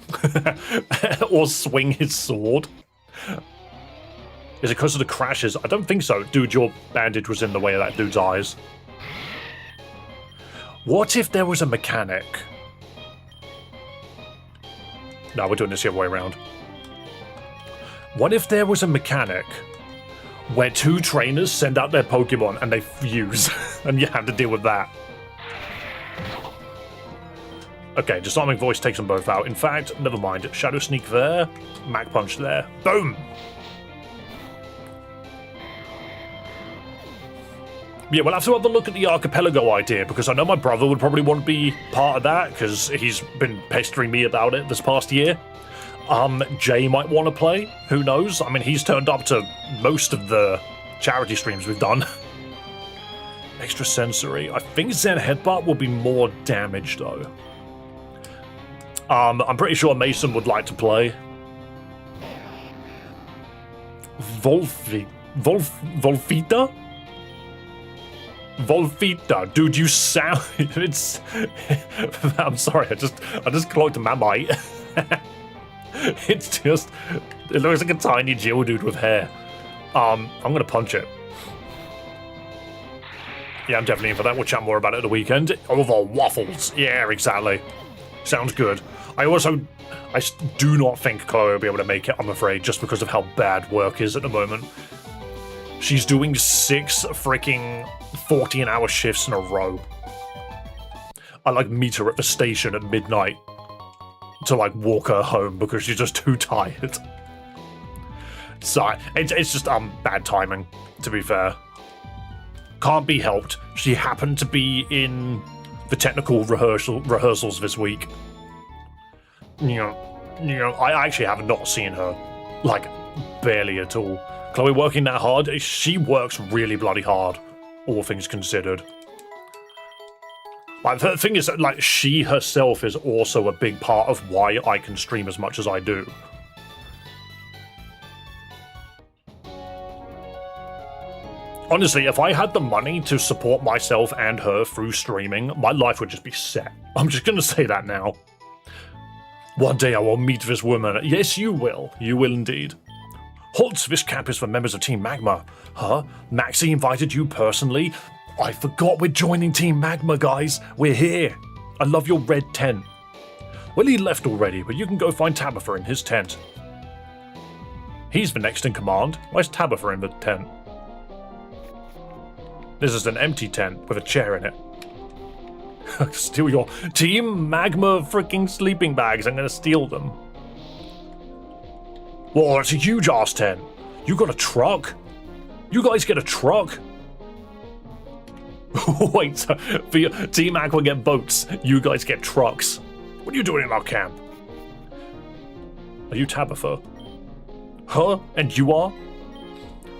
or swing his sword. Is it because of the crashes? I don't think so. Dude, your bandage was in the way of that dude's eyes. What if there was a mechanic? No, we're doing this the other way around. What if there was a mechanic where 2 trainers send out their Pokemon and they fuse, and you have to deal with that? Okay, disarming voice takes them both out. In fact, never mind. Shadow Sneak there, Mac Punch there. Boom! Yeah, we'll have to have a look at the Archipelago idea, because I know my brother would probably want to be part of that, because he's been pestering me about it this past year. Jay might want to play, who knows? I mean, he's turned up to most of the charity streams we've done. Extra sensory. I think Zen Headbutt will be more damage, though. I'm pretty sure Mason would like to play. Volfita? Volfita, dude, you sound... It's... I'm sorry, I just clocked Mamite. It's just... It looks like a tiny Geodude with hair. I'm gonna punch it. Yeah, I'm definitely in for that. We'll chat more about it at the weekend. Over waffles. Yeah, exactly. Sounds good. I do not think Chloe will be able to make it, I'm afraid, just because of how bad work is at the moment. She's doing 6 freaking 14-hour shifts in a row. I meet her at the station at midnight to walk her home because she's just too tired. So it's just bad timing, to be fair. Can't be helped. She happened to be in the technical rehearsals this week. I actually have not seen her, barely at all. Chloe working that hard? She works really bloody hard, all things considered. Like, the thing is that, like, she herself is also a big part of why I can stream as much as I do. Honestly, if I had the money to support myself and her through streaming, my life would just be set. I'm just gonna say that now. One day I will meet this woman. Yes, you will. You will indeed. Halt, this camp is for members of Team Magma. Huh? Maxie invited you personally? I forgot we're joining Team Magma, guys. We're here. I love your red tent. Well, he left already, but you can go find Tabitha in his tent. He's the next in command. Where's Tabitha in the tent? This is an empty tent with a chair in it. Steal your Team Magma freaking sleeping bags. I'm gonna steal them. Whoa, it's a huge ass tent. You got a truck? You guys get a truck? Wait, so for your Team Aqua get boats, you guys get trucks. What are you doing in our camp? Are you Tabitha? Huh? And you are?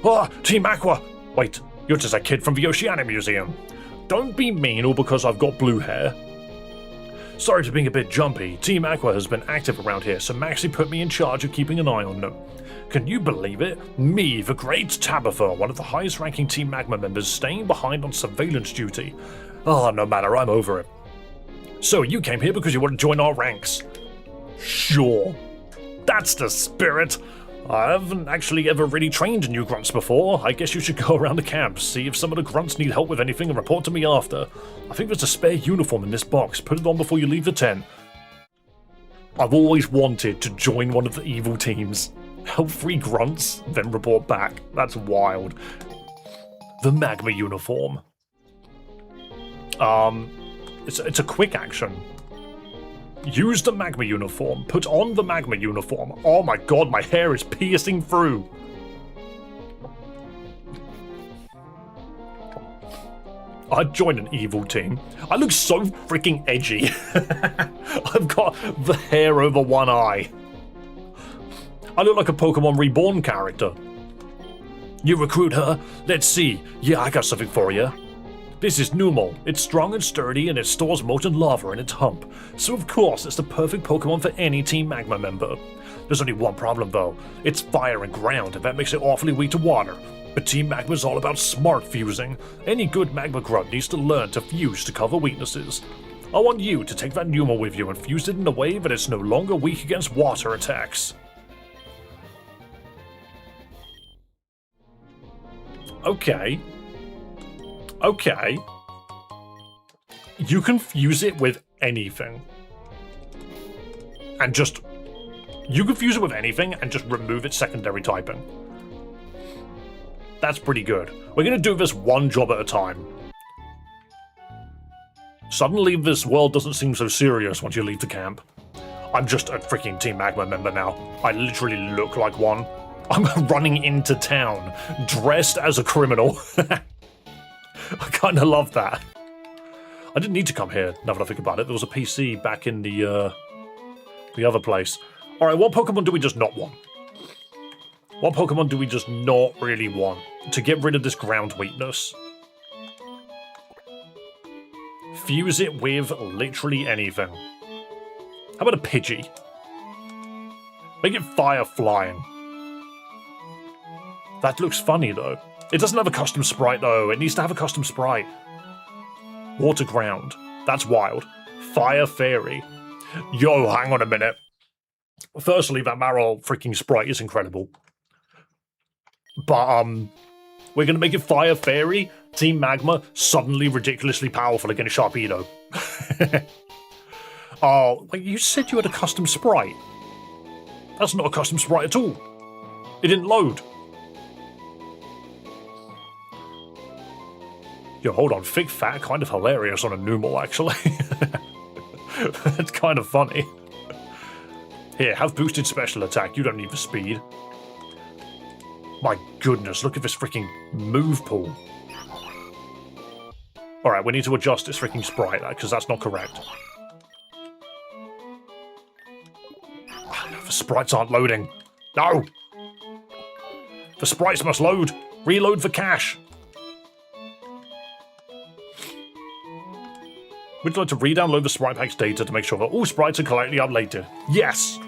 Ah, Team Aqua! Wait, you're just a kid from the Oceanic Museum. Don't be mean all because I've got blue hair. Sorry for being a bit jumpy. Team Aqua has been active around here, so Maxie put me in charge of keeping an eye on them. Can you believe it? Me, the great Tabitha, one of the highest ranking Team Magma members, staying behind on surveillance duty. Oh, no matter, I'm over it. So you came here because you want to join our ranks? Sure. That's the spirit. I haven't actually ever really trained new grunts before. I guess you should go around the camp, see if some of the grunts need help with anything and report to me after. I think there's a spare uniform in this box. Put it on before you leave the tent. I've always wanted to join one of the evil teams. Help 3 grunts, then report back. That's wild. The Magma uniform. It's a quick action. Use the Magma uniform. Put on the Magma uniform. Oh my god, my hair is piercing through. I'd join an evil team. I look so freaking edgy. I've got the hair over one eye. I look like a Pokemon Reborn character. You recruit her? Let's see. Yeah, I got something for you. This is Numel. It's strong and sturdy, and it stores molten lava in its hump. So of course, it's the perfect Pokemon for any Team Magma member. There's only one problem though. It's fire and ground, and that makes it awfully weak to water. But Team Magma is all about smart fusing. Any good Magma grunt needs to learn to fuse to cover weaknesses. I want you to take that Numel with you and fuse it in a way that it's no longer weak against water attacks. Okay. Okay. You can fuse it with anything. And just... You can fuse it with anything and just remove its secondary typing. That's pretty good. We're gonna do this one job at a time. Suddenly this world doesn't seem so serious once you leave the camp. I'm just a freaking Team Magma member now. I literally look like one. I'm running into town, dressed as a criminal. I kinda love that. I didn't need to come here, now that I think about it. There was a PC back in the other place. Alright, what Pokemon do we just not want? What Pokemon do we just not really want? To get rid of this ground weakness. Fuse it with literally anything. How about a Pidgey? Make it fire flying. That looks funny though. It doesn't have a custom sprite though. It needs to have a custom sprite. Water ground. That's wild. Fire fairy. Yo, hang on a minute. Firstly, that Marrow freaking sprite is incredible. But, we're gonna make it Fire Fairy, Team Magma, suddenly ridiculously powerful against Sharpedo. Oh, wait, you said you had a custom sprite? That's not a custom sprite at all. It didn't load. Yo, hold on, Thick Fat, kind of hilarious on a Numel, actually. That's kind of funny. Here, have boosted special attack, you don't need the speed. My goodness, look at this freaking move pool. Alright, we need to adjust this freaking sprite, because that's not correct. Oh, no, the sprites aren't loading. No! The sprites must load! Reload for cash! Would you like to re-download the sprite pack's data to make sure that all sprites are correctly updated? Yes!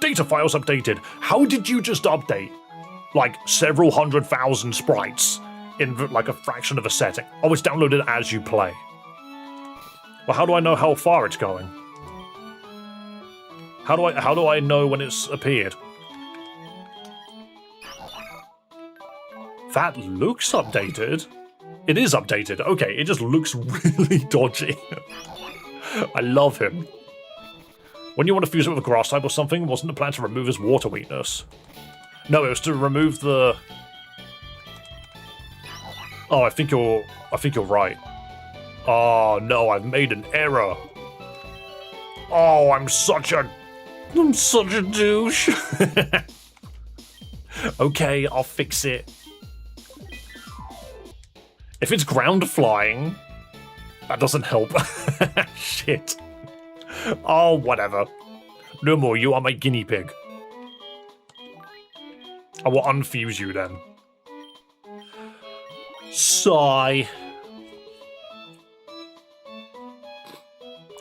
Data files updated. How did you just update? Like several 100,000 sprites in like a fraction of a setting. Oh, it's downloaded as you play. Well, how do I know how far it's going? How do I know when it's appeared? That looks updated. It is updated. Okay, it just looks really dodgy. I love him. When you want to fuse it with a grass type or something, wasn't the plan to remove his water weakness? No, it was to remove the... Oh, I think you're right. Oh no, I've made an error. Oh, I'm such a douche. Okay, I'll fix it. If it's ground flying, that doesn't help. Shit. Oh, whatever. No more, you are my guinea pig. I will unfuse you then. Sigh.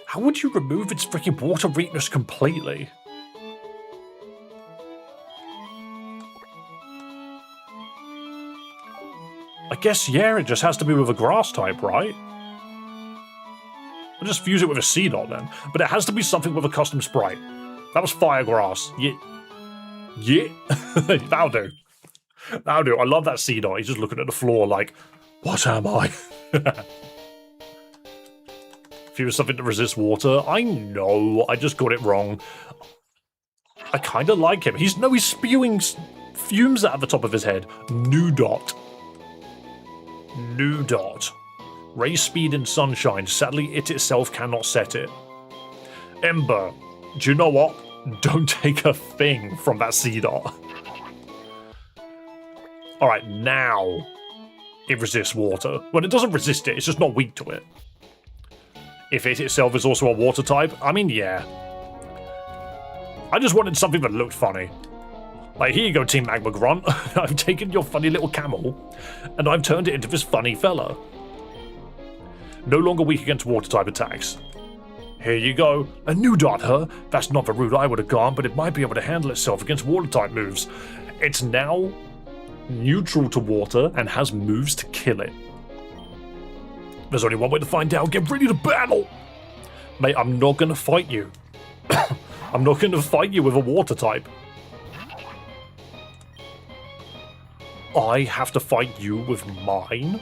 How would you remove its freaking water weakness completely? I guess, yeah, it just has to be with a grass type, right? I'll just fuse it with a sea dot then. But it has to be something with a custom sprite. That was fire grass. Yeah. Yeah. That'll do. That'll do. I love that sea dot. He's just looking at the floor like, what am I? Fuse something to resist water. I know. I just got it wrong. I kind of like him. He's spewing fumes out of the top of his head. New dot. New dot. Ray speed in sunshine. Sadly, it itself cannot set it. Ember. Do you know what? Don't take a thing from that sea dot. Alright, now it resists water. Well, it doesn't resist it. It's just not weak to it. If it itself is also a water type, I mean, yeah. I just wanted something that looked funny. Like, here you go, Team Magma Grunt. I've taken your funny little camel, and I've turned it into this funny fella. No longer weak against water-type attacks. Here you go. A new dot, huh? That's not the route I would have gone, but it might be able to handle itself against water-type moves. It's now neutral to water and has moves to kill it. There's only one way to find out. Get ready to battle! Mate, I'm not going to fight you. I'm not going to fight you with a water type. I have to fight you with mine?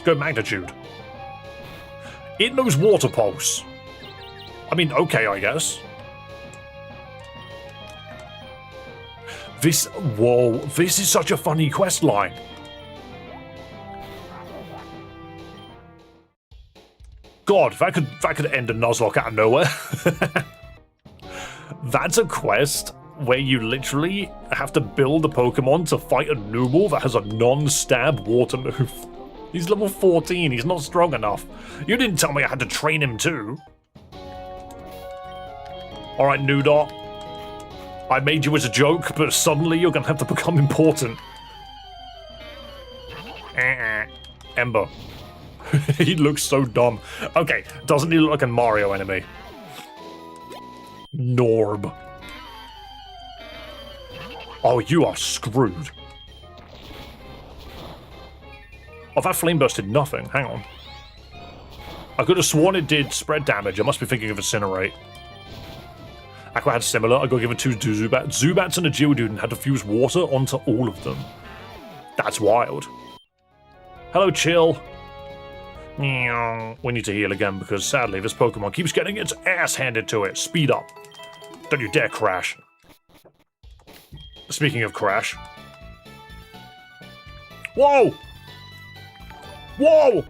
Go magnitude. It knows water pulse. I mean, okay, I guess. Whoa, this is such a funny quest line. God, that could end a Nuzlocke out of nowhere. That's a quest where you literally have to build a Pokemon to fight a Numel that has a non-stab water move. He's level 14, he's not strong enough. You didn't tell me I had to train him too. Alright, Nudot. I made you as a joke, but suddenly you're gonna have to become important. Ember. He looks so dumb. Okay, doesn't he look like a Mario enemy? Norb. Oh, you are screwed. Oh, that flame burst did nothing. Hang on. I could have sworn it did spread damage. I must be thinking of Incinerate. Aqua had similar. I got given 2 Zubats. Zubats and a Geodude and had to fuse water onto all of them. That's wild. Hello, Chill. We need to heal again because sadly this Pokemon keeps getting its ass handed to it. Speed up. Don't you dare crash. Speaking of crash. Whoa! Whoa!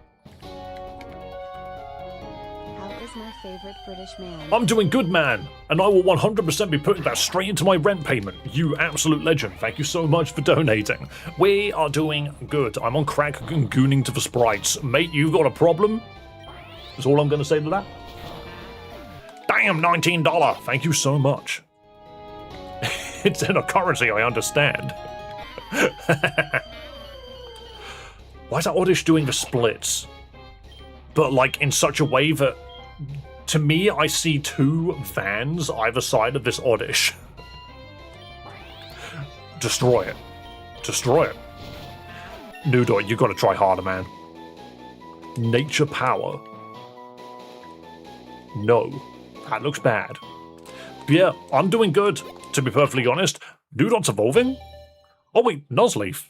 How is my favorite British man? I'm doing good, man. And I will 100% be putting that straight into my rent payment. You absolute legend. Thank you so much for donating. We are doing good. I'm on crack and gooning to the sprites. Mate, you got a problem? That's all I'm going to say to that. Damn, $19. Thank you so much. It's in a currency I understand. Why is that Oddish doing the splits? but like in such a way that, to me, I see two vans either side of this oddish. Destroy it. Destroy it. Noodle, you gotta try harder, man. Nature power. No. That looks bad. But yeah, I'm doing good, to be perfectly honest. Noodle's evolving? Oh wait, Nuzleaf.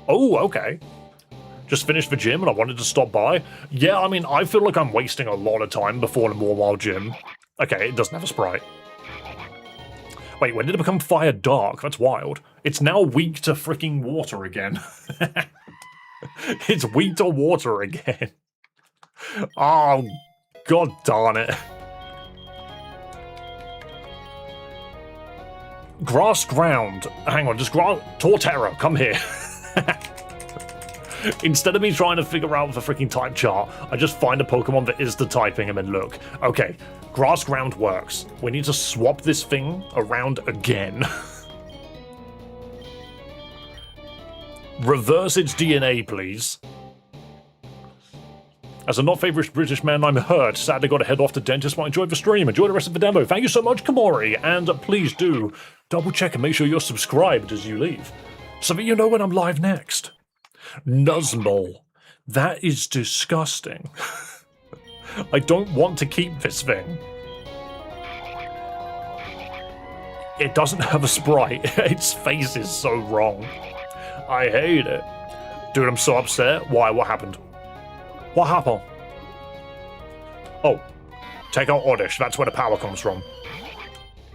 Oh, okay. Just finished the gym and I wanted to stop by. Yeah, I mean, I feel like I'm wasting a lot of time before the Morwild gym. Okay, it doesn't have a sprite. Wait, when did it become Fire Dark? That's wild. It's now weak to freaking water again. It's weak to water again. Oh, god darn it. Grass ground. Hang on, just Torterra, come here. Instead of me trying to figure out the freaking type chart, I just find a Pokemon that is the typing and then look. Okay, grass ground works. We need to swap this thing around again. Reverse its DNA, please. As a not favorite British man, I'm hurt. Sadly got to head off to dentist, but enjoy the stream. Enjoy the rest of the demo. Thank you so much, Kamori. And please do double check and make sure you're subscribed as you leave, so that you know when I'm live next. Nuzmole. That is disgusting. I don't want to keep this thing. It doesn't have a sprite. Its face is so wrong. I hate it. Dude, I'm so upset. Why? What happened? What happened? Oh. Take out Oddish. That's where the power comes from.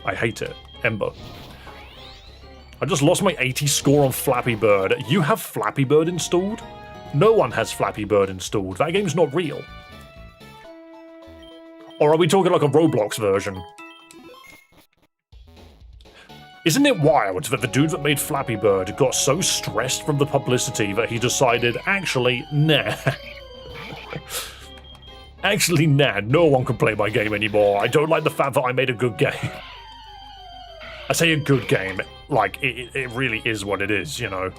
I hate it. Ember. I just lost my 80 score on Flappy Bird. You have Flappy Bird installed? No one has Flappy Bird installed. That game's not real. Or are we talking like a Roblox version? Isn't it wild that the dude that made Flappy Bird got so stressed from the publicity that he decided, actually, nah. Actually, nah, no one can play my game anymore. I don't like the fact that I made a good game. I say a good game, like, it really is what it is, you know.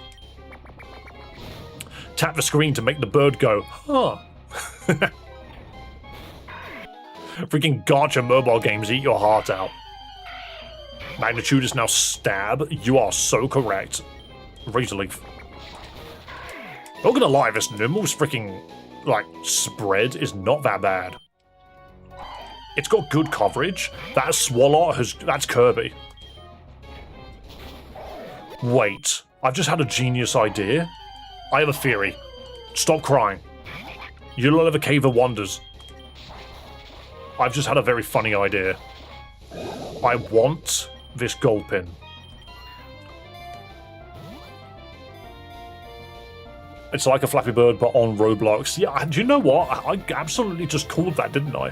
Tap the screen to make the bird go, huh. Freaking gacha mobile games eat your heart out. Magnitude is now stab. You are so correct. Razor Leaf. Not gonna lie, this Nimble's freaking, like, spread is not that bad. It's got good coverage. That Swallow that's Kirby. Wait, I've just had a genius idea. I have a theory. Stop crying. You don't have a Cave of Wonders. I've just had a very funny idea. I want this Gulpin. It's like a Flappy Bird, but on Roblox. Yeah, do you know what? I absolutely just called that, didn't I?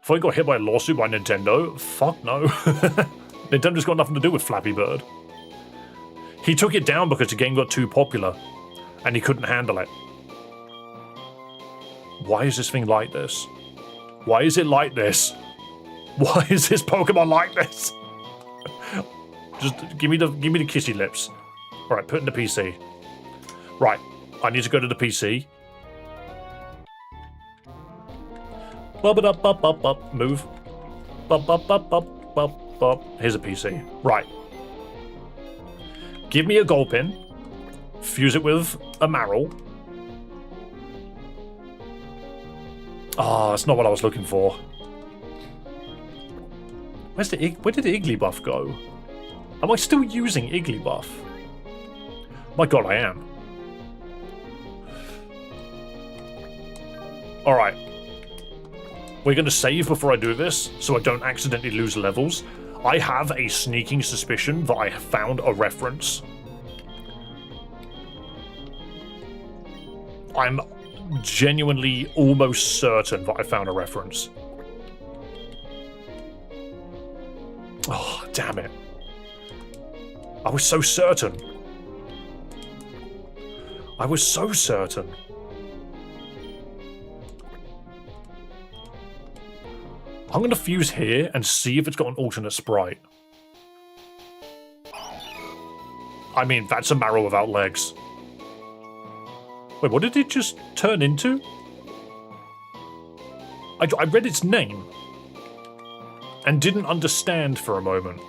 If I got hit by a lawsuit by Nintendo, fuck no. Nintendo's got nothing to do with Flappy Bird. He took it down because the game got too popular, and he couldn't handle it. Why is this thing like this? Why is it like this? Why is this Pokemon like this? Just give me the kissy lips. Alright, put in the PC. Right, I need to go to the PC. Bub it up, move. Here's a PC. Right. Give me a Gulpin. Fuse it with a Marrow. Ah, that's not what I was looking for. Where did the Igglybuff go? Am I still using Igglybuff? My god, I am. Alright. We're going to save before I do this, so I don't accidentally lose levels. I have a sneaking suspicion that I have found a reference. I'm genuinely almost certain that I found a reference. Oh, damn it. I was so certain. I was so certain. I'm going to fuse here and see if it's got an alternate sprite. I mean, that's a Marrow without legs. Wait, what did it just turn into? I read its name and didn't understand for a moment.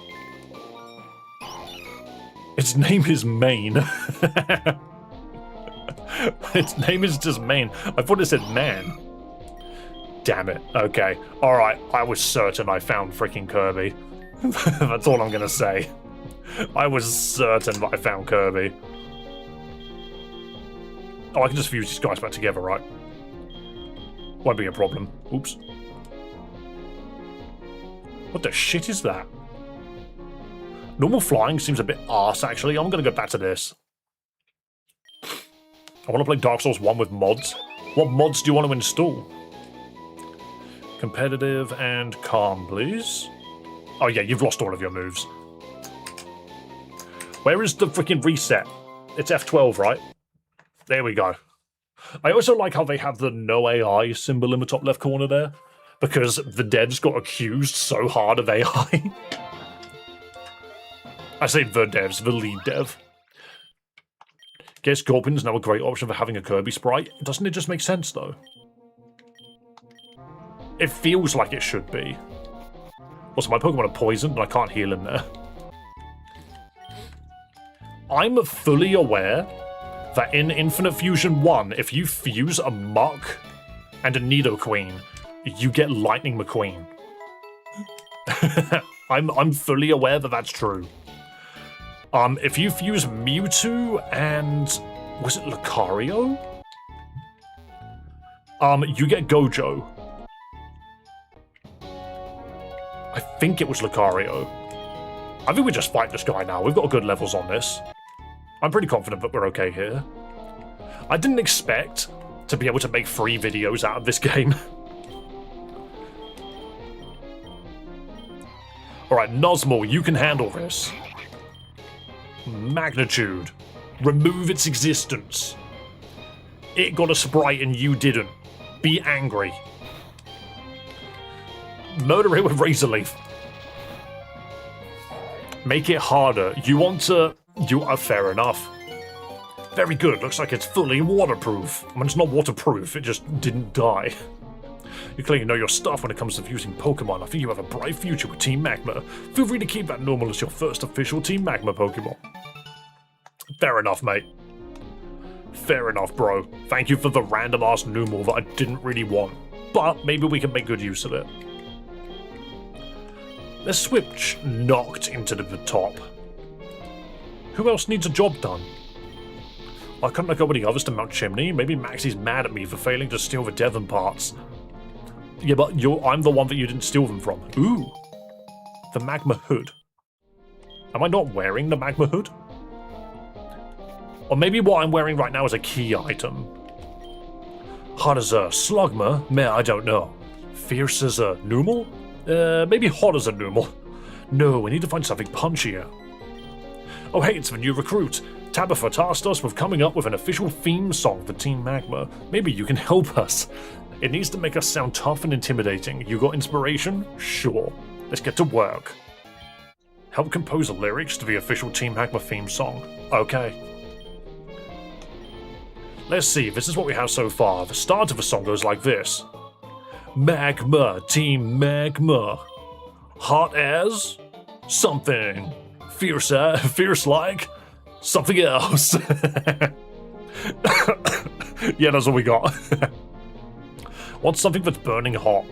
Its name is Maine. Its name is just Maine. I thought it said man. Damn it. Okay. Alright, I was certain I found freaking Kirby. That's all I'm gonna say. I was certain that I found Kirby. Oh, I can just fuse these guys back together, right? Won't be a problem. Oops. What the shit is that? Normal flying seems a bit arse, actually. I'm gonna go back to this. I want to play Dark Souls 1 with mods. What mods do you want to install? Competitive and calm, please. Oh yeah, you've lost all of your moves. Where is the freaking reset? It's F12, right? There we go. I also like how they have the no AI symbol in the top left corner there, because the devs got accused so hard of AI. I say the devs, the lead dev. Guess Scorpion's now a great option for having a Kirby sprite. Doesn't it just make sense, though? It feels like it should be. Also, my Pokemon are poisoned, and I can't heal in there. I'm fully aware that in Infinite Fusion 1, if you fuse a Muck and a Nidoqueen, you get Lightning McQueen. I'm fully aware that that's true. If you fuse Mewtwo and... was it Lucario? You get Gojo. I think it was Lucario. I think we just fight this guy now. We've got good levels on this. I'm pretty confident that we're okay here. I didn't expect to be able to make 3 videos out of this game. Alright, Nuzmul, you can handle this. Magnitude. Remove its existence. It got a sprite and you didn't. Be angry. Murder it with Razor Leaf. Make it harder. You want to... You are fair enough. Very good. Looks like it's fully waterproof. I mean, it's not waterproof. It just didn't die. You clearly know your stuff when it comes to fusing Pokemon. I think you have a bright future with Team Magma. Feel free to keep that normal as your first official Team Magma Pokemon. Fair enough, mate. Fair enough, bro. Thank you for the random-ass Numel that I didn't really want. But maybe we can make good use of it. Let's switch Knocked into the top. Who else needs a job done? Why couldn't I go with the others to Mount Chimney? Maybe Maxie's mad at me for failing to steal the Devon parts. Yeah, but I'm the one that you didn't steal them from. Ooh. The Magma Hood. Am I not wearing the Magma Hood? Or maybe what I'm wearing right now is a key item. Hot as a Slugma? Meh, I don't know. Fierce as a Numel? Maybe hot as a Numel. No, we need to find something punchier. Oh hey, it's the new recruit. Tabitha tasked us with coming up with an official theme song for Team Magma. Maybe you can help us. It needs to make us sound tough and intimidating. You got inspiration? Sure. Let's get to work. Help compose the lyrics to the official Team Magma theme song. Okay. Let's see, this is what we have so far. The start of the song goes like this. Magma, Team Magma. Hot as something. Fierce like something else. Yeah, that's what we got. Want something that's burning hot.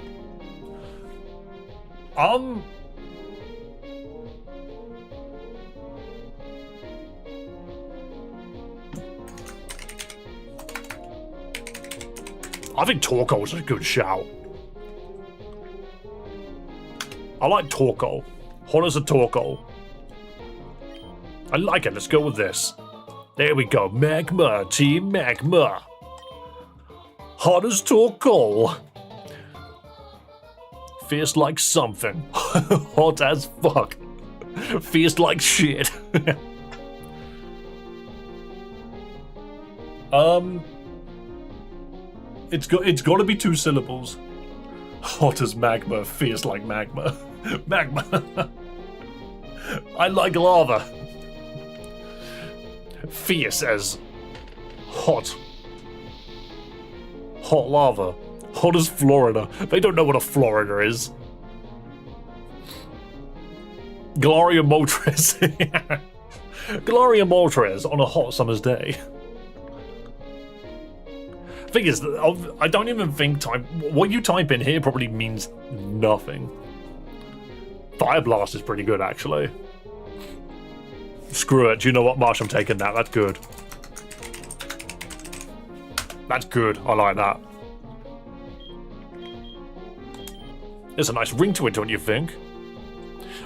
I think Torkoal's a good shout. I like Torkoal. Hot as a Torkoal. I like it. Let's go with this. There we go. Magma, Team Magma. Hot as Torkoal. Fierce like something. Hot as fuck. Fierce like shit. It's got to be 2 syllables. Hot as magma, fierce like magma. Magma. I like lava. Fierce as hot. Hot lava. Hot as Florida. They don't know what a Florida is. Gloria Moltres. Gloria Moltres on a hot summer's day. Thing is, I don't even think what you type in here probably means nothing. Fire Blast is pretty good, actually. Screw it. Do you know what, Marsh? I'm taking that. That's good. That's good. I like that. There's a nice ring to it, don't you think?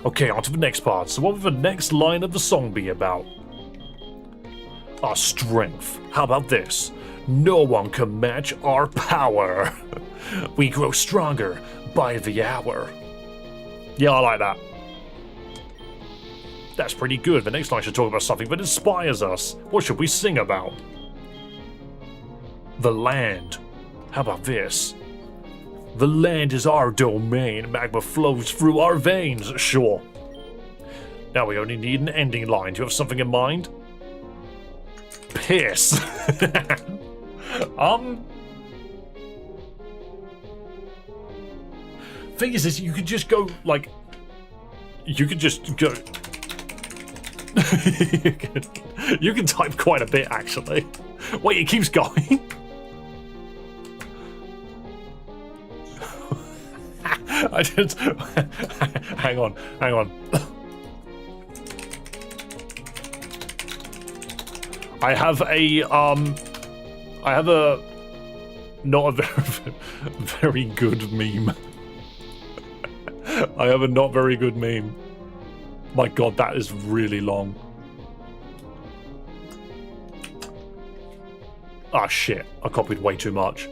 Okay, on to the next part. So what will the next line of the song be about? Our strength. How about this? No one can match our power. We grow stronger by the hour. Yeah, I like that. That's pretty good. The next line should talk about something that inspires us. What should we sing about? The land. How about this? The land is our domain. Magma flows through our veins. Sure. Now we only need an ending line. Do you have something in mind? Piss. Thing is, you could just go, like... You could just go... you can type quite a bit, actually. Wait, it keeps going? I just... hang on. I have a not a very good meme. I have a not very good meme. My god, that is really long. Ah, shit. I copied way too much.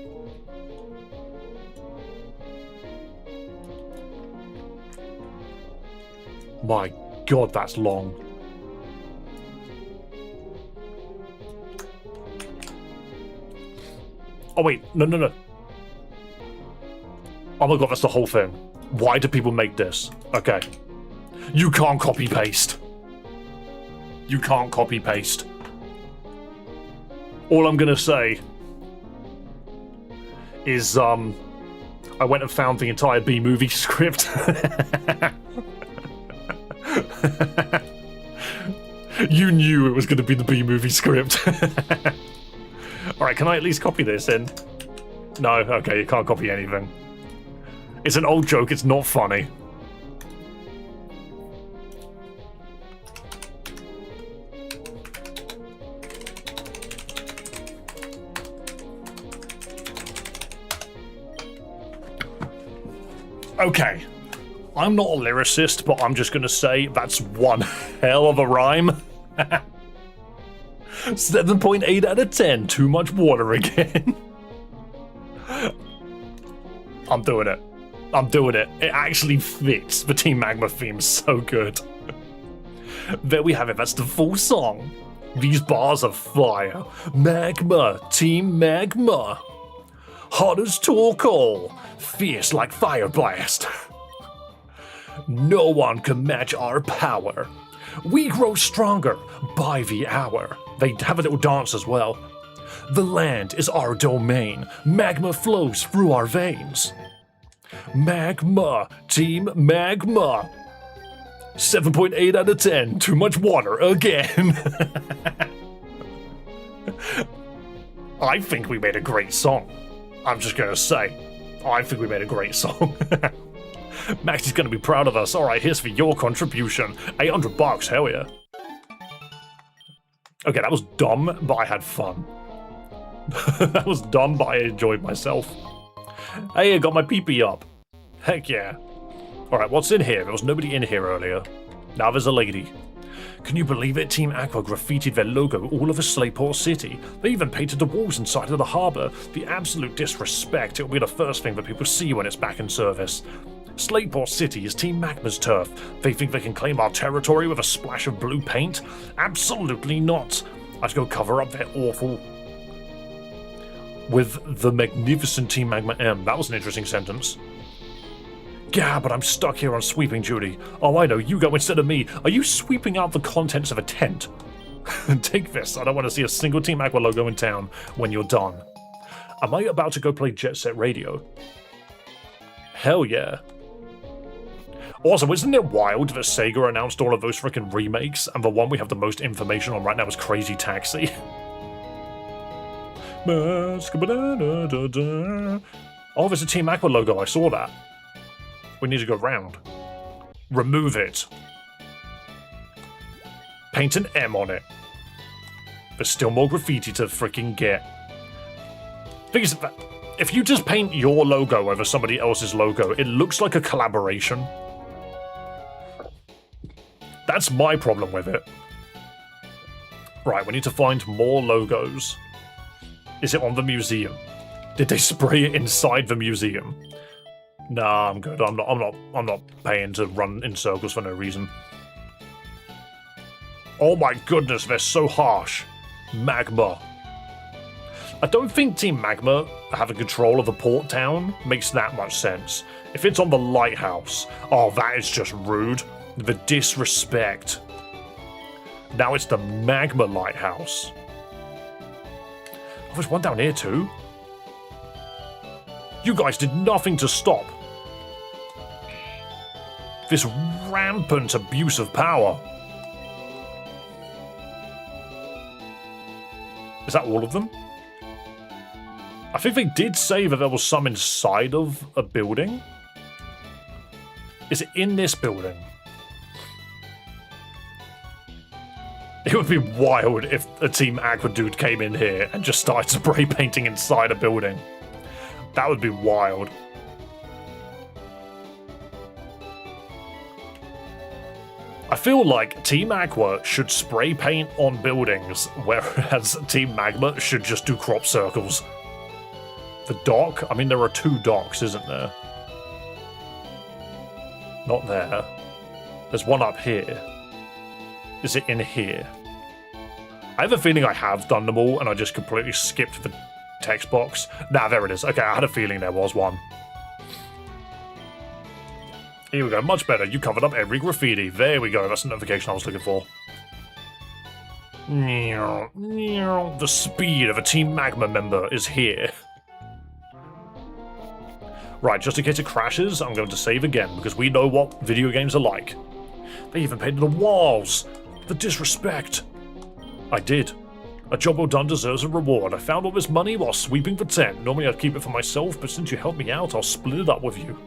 My god, that's long. Oh, wait. No. Oh my god, that's the whole thing. Why do people make this? Okay. You can't copy-paste. You can't copy-paste. All I'm gonna say is, I went and found the entire B-movie script. You knew it was gonna be the B-movie script. Alright, can I at least copy this in? No, okay, you can't copy anything. It's an old joke, it's not funny. Okay, I'm not a lyricist, but I'm just gonna say that's one hell of a rhyme. 7.8 out of 10, too much water again. I'm doing it. It actually fits the Team Magma theme so good. There we have it, that's the full song. These bars are fire. Magma, Team Magma. Hot as tall coal, fierce like fire blast. No one can match our power. We grow stronger by the hour. They have a little dance as well. The land is our domain. Magma flows through our veins. Magma, Team Magma. 7.8 out of 10. Too much water again. I think we made a great song. I'm just gonna say, I think we made a great song. Max is gonna be proud of us. Alright, here's for your contribution. $800, hell yeah. Okay, that was dumb, but I had fun. That was dumb, but I enjoyed myself. Hey, I got my pee-pee up. Heck yeah. Alright, what's in here? There was nobody in here earlier. Now there's a lady. Can you believe it? Team Aqua graffitied their logo all over Slateport City. They even painted the walls inside of the harbour. The absolute disrespect. It'll be the first thing that people see when it's back in service. Slateport City is Team Magma's turf. They think they can claim our territory with a splash of blue paint? Absolutely not. I'd go cover up their awful... with the magnificent Team Magma M. That was an interesting sentence. Yeah, but I'm stuck here on sweeping duty. Oh, I know, you go instead of me. Are you sweeping out the contents of a tent? Take this, I don't want to see a single Team Aqua logo in town when you're done. Am I about to go play Jet Set Radio? Hell yeah. Also, isn't it wild that Sega announced all of those freaking remakes, and the one we have the most information on right now is Crazy Taxi? Oh, there's a Team Aqua logo, I saw that. We need to go round. Remove it. Paint an M on it. There's still more graffiti to freaking get. Thing is, if you just paint your logo over somebody else's logo, it looks like a collaboration. That's my problem with it. Right, we need to find more logos. Is it on the museum? Did they spray it inside the museum? Nah, I'm good. I'm not paying to run in circles for no reason. Oh my goodness, they're so harsh. Magma. I don't think Team Magma having control of the port town makes that much sense. If it's on the lighthouse, oh, that is just rude. The disrespect. Now it's the Magma Lighthouse. Oh, there's one down here too. You guys did nothing to stop this rampant abuse of power. Is that all of them? I think they did say that there was some inside of a building. Is it in this building? It would be wild if a Team Aqua dude came in here and just started spray painting inside a building. That would be wild. I feel like Team Aqua should spray paint on buildings, whereas Team Magma should just do crop circles. The dock? I mean, there are 2 docks, isn't there? Not there. There's one up here. Is it in here? I have a feeling I have done them all and I just completely skipped the text box. Nah, there it is. Okay, I had a feeling there was one. Here we go, much better. You covered up every graffiti. There we go, that's the notification I was looking for. The speed of a Team Magma member is here. Right, just in case it crashes, I'm going to save again, because we know what video games are like. They even painted the walls! The disrespect! I did. A job well done deserves a reward. I found all this money while sweeping the tent. Normally I'd keep it for myself, but since you helped me out, I'll split it up with you.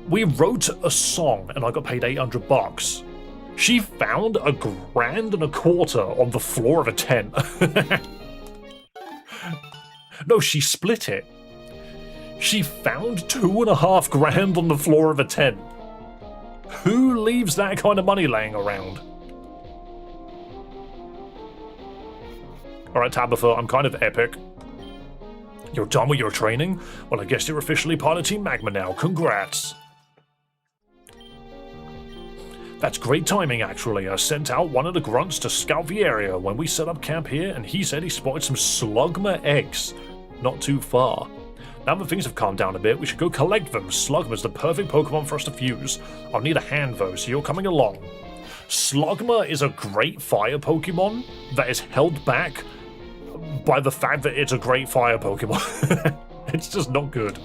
We wrote a song, and I got paid $800. She found $1,250 on the floor of a tent. No, she split it. She found $2,500 on the floor of a tent. Who leaves that kind of money laying around? Alright, Tabitha, I'm kind of epic. You're done with your training? Well, I guess you're officially part of Team Magma now. Congrats. That's great timing, actually. I sent out one of the grunts to scout the area when we set up camp here, and he said he spotted some Slugma eggs. Not too far. Now that things have calmed down a bit, we should go collect them. Slugma's the perfect Pokemon for us to fuse. I'll need a hand though, so you're coming along. Slugma is a great fire Pokemon that is held back by the fact that it's a great fire Pokemon. It's just not good.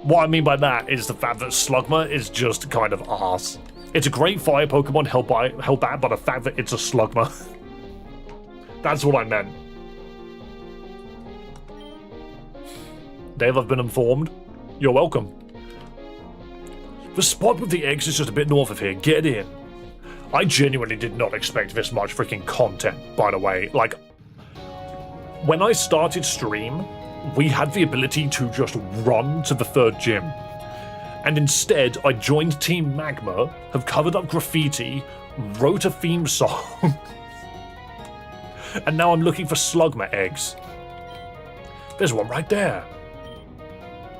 What I mean by that is the fact that Slugma is just kind of arse. It's a great fire Pokemon held back by the fact that it's a Slugma. That's what I meant. Dave, I've been informed. You're welcome. The spot with the eggs is just a bit north of here. Get in. I genuinely did not expect this much freaking content, by the way. Like, when I started stream, we had the ability to just run to the 3rd gym. And instead, I joined Team Magma, have covered up graffiti, wrote a theme song, and now I'm looking for Slugma eggs. There's one right there.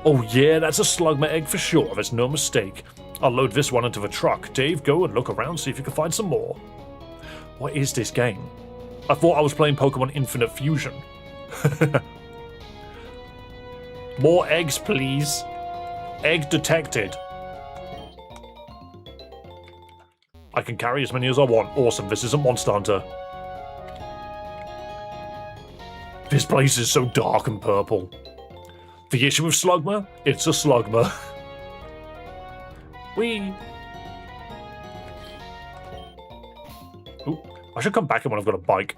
Oh yeah, that's a Slugma egg for sure, there's no mistake. I'll load this one into the truck. Dave, go and look around, see if you can find some more. What is this game? I thought I was playing Pokemon Infinite Fusion. More eggs, please. Egg detected. I can carry as many as I want. Awesome, this is a Monster Hunter. This place is so dark and purple. The issue with Slugma? It's a Slugma. Whee! Ooh, I should come back in when I've got a bike.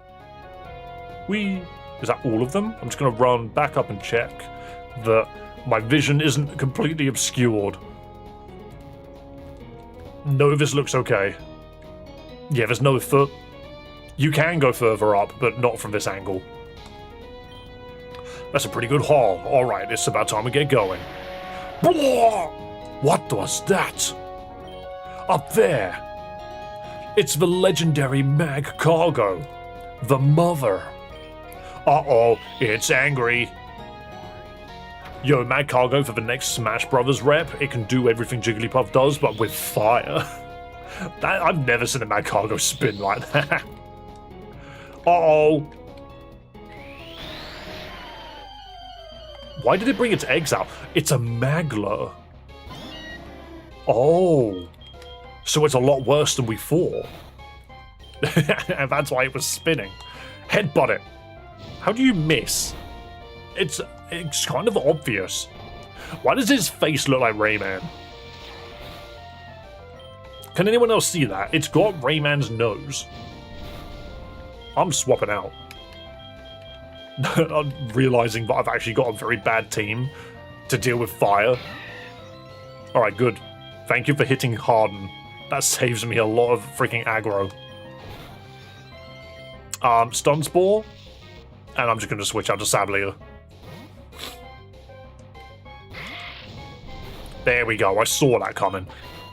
Whee! Is that all of them? I'm just going to run back up and check that my vision isn't completely obscured. No, this looks okay. Yeah, there's no foot. You can go further up, but not from this angle. That's a pretty good haul. Alright, it's about time we get going. Blah! What was that? Up there. It's the legendary mag cargo. The mother. Uh-oh, it's angry. Yo, mag cargo for the next Smash Brothers rep. It can do everything Jigglypuff does, but with fire. I've never seen a mag cargo spin like that. Uh-oh. Why did it bring its eggs out? It's a Magler. Oh. So it's a lot worse than we thought. And that's why it was spinning. Headbutt it. How do you miss? It's kind of obvious. Why does his face look like Rayman? Can anyone else see that? It's got Rayman's nose. I'm swapping out. I'm realizing that I've actually got a very bad team to deal with fire. Alright, good. Thank you for hitting Harden. That saves me a lot of freaking aggro. Stun Spore. And I'm just going to switch out to Sablier. There we go. I saw that coming.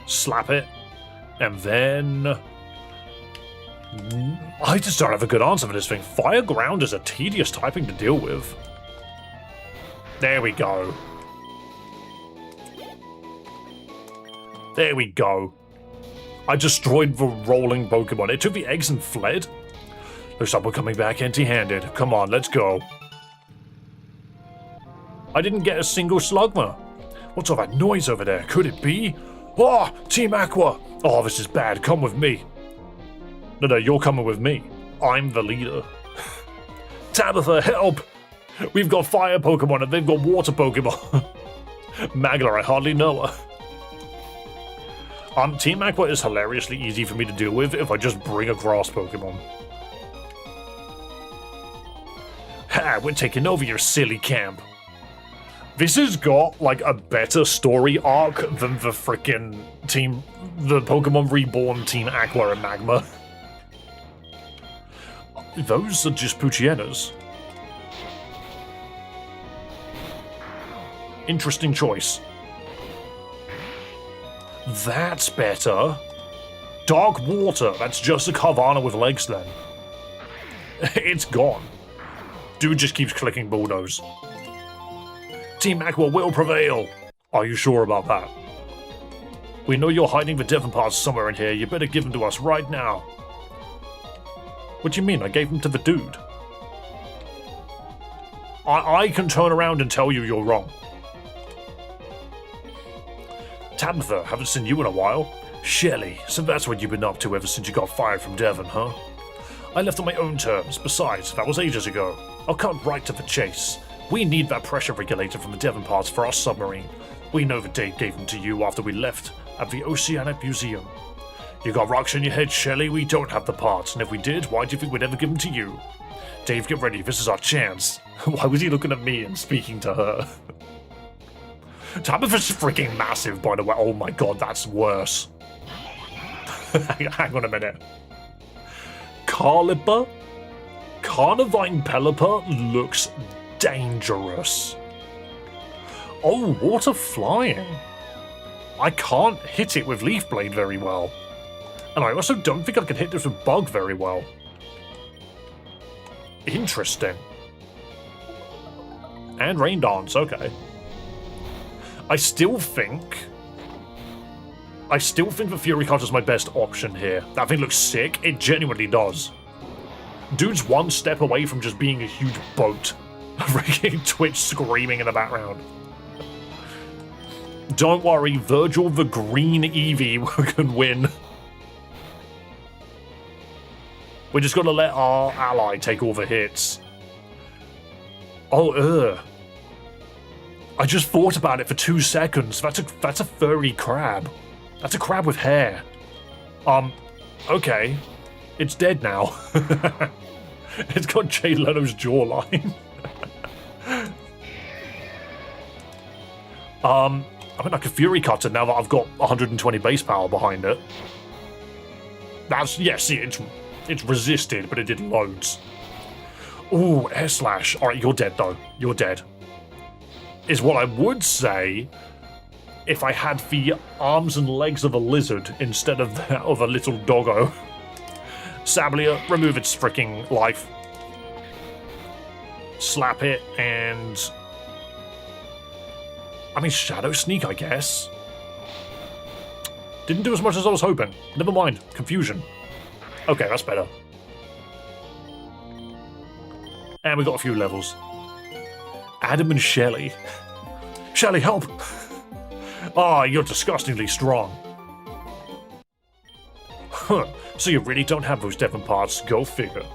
Slap it. And then... I just don't have a good answer for this thing. Fire Ground is a tedious typing to deal with. There we go. There we go. I destroyed the rolling Pokemon. It took the eggs and fled. Looks like we're coming back empty-handed. Come on, let's go. I didn't get a single Slugma. What's all that noise over there? Could it be? Oh, Team Aqua! Oh, this is bad. Come with me. No, you're coming with me. I'm the leader. Tabitha, help! We've got fire Pokemon and they've got water Pokemon. Magler, I hardly know her. Team Aqua is hilariously easy for me to deal with if I just bring a grass Pokemon. Ha, we're taking over your silly camp. This has got, like, a better story arc than the frickin' the Pokemon Reborn Team Aqua and Magma. Those are just Poochienas. Interesting choice. That's better. Dark Water. That's just a Carvana with legs then. It's gone. Dude just keeps clicking Bullnose. Team Aqua will prevail. Are you sure about that? We know you're hiding the Devon parts somewhere in here. You better give them to us right now. What do you mean? I gave them to the dude. I can turn around and tell you you're wrong. Tabitha, haven't seen you in a while. Shelly, so that's what you've been up to ever since you got fired from Devon, huh? I left on my own terms. Besides, that was ages ago. I'll cut right to the chase. We need that pressure regulator from the Devon parts for our submarine. We know that Dave gave them to you after we left at the Oceanic Museum. You got rocks in your head, Shelley. We don't have the parts, and if we did, why do you think we'd ever give them to you? Dave, get ready. This is our chance. Why was he looking at me and speaking to her? Tabitha's freaking massive, by the way. Oh my god, that's worse. Hang on a minute. Carlipa? Carnivine Pelipper looks dangerous. Oh, water flying. I can't hit it with Leaf Blade very well. And I also don't think I can hit this with Bug very well. Interesting. And Rain Dance, okay. I still think the Fury Card is my best option here. That thing looks sick. It genuinely does. Dude's one step away from just being a huge boat. Freaking Twitch screaming in the background. Don't worry, Virgil the Green Eevee can win. We're just gonna let our ally take all the hits. Oh, I just thought about it for 2 seconds. That's a furry crab. That's a crab with hair. Okay. It's dead now. It's got Jay Leno's jawline. I mean, I could Fury Cutter now that I've got 120 base power behind it. That's, yeah, see, it's resisted, but it did loads. Ooh, air slash. Alright, you're dead, though. You're dead. Is what I would say if I had the arms and legs of a lizard instead of that of a little doggo. Sablia, remove its freaking life. Slap it, and... I mean, Shadow Sneak, I guess. Didn't do as much as I was hoping. Never mind. Confusion. Okay, that's better. And we got a few levels. Adam and Shelley. Shelley, help! Ah, you're disgustingly strong. Huh, so you really don't have those Devon parts. Go figure.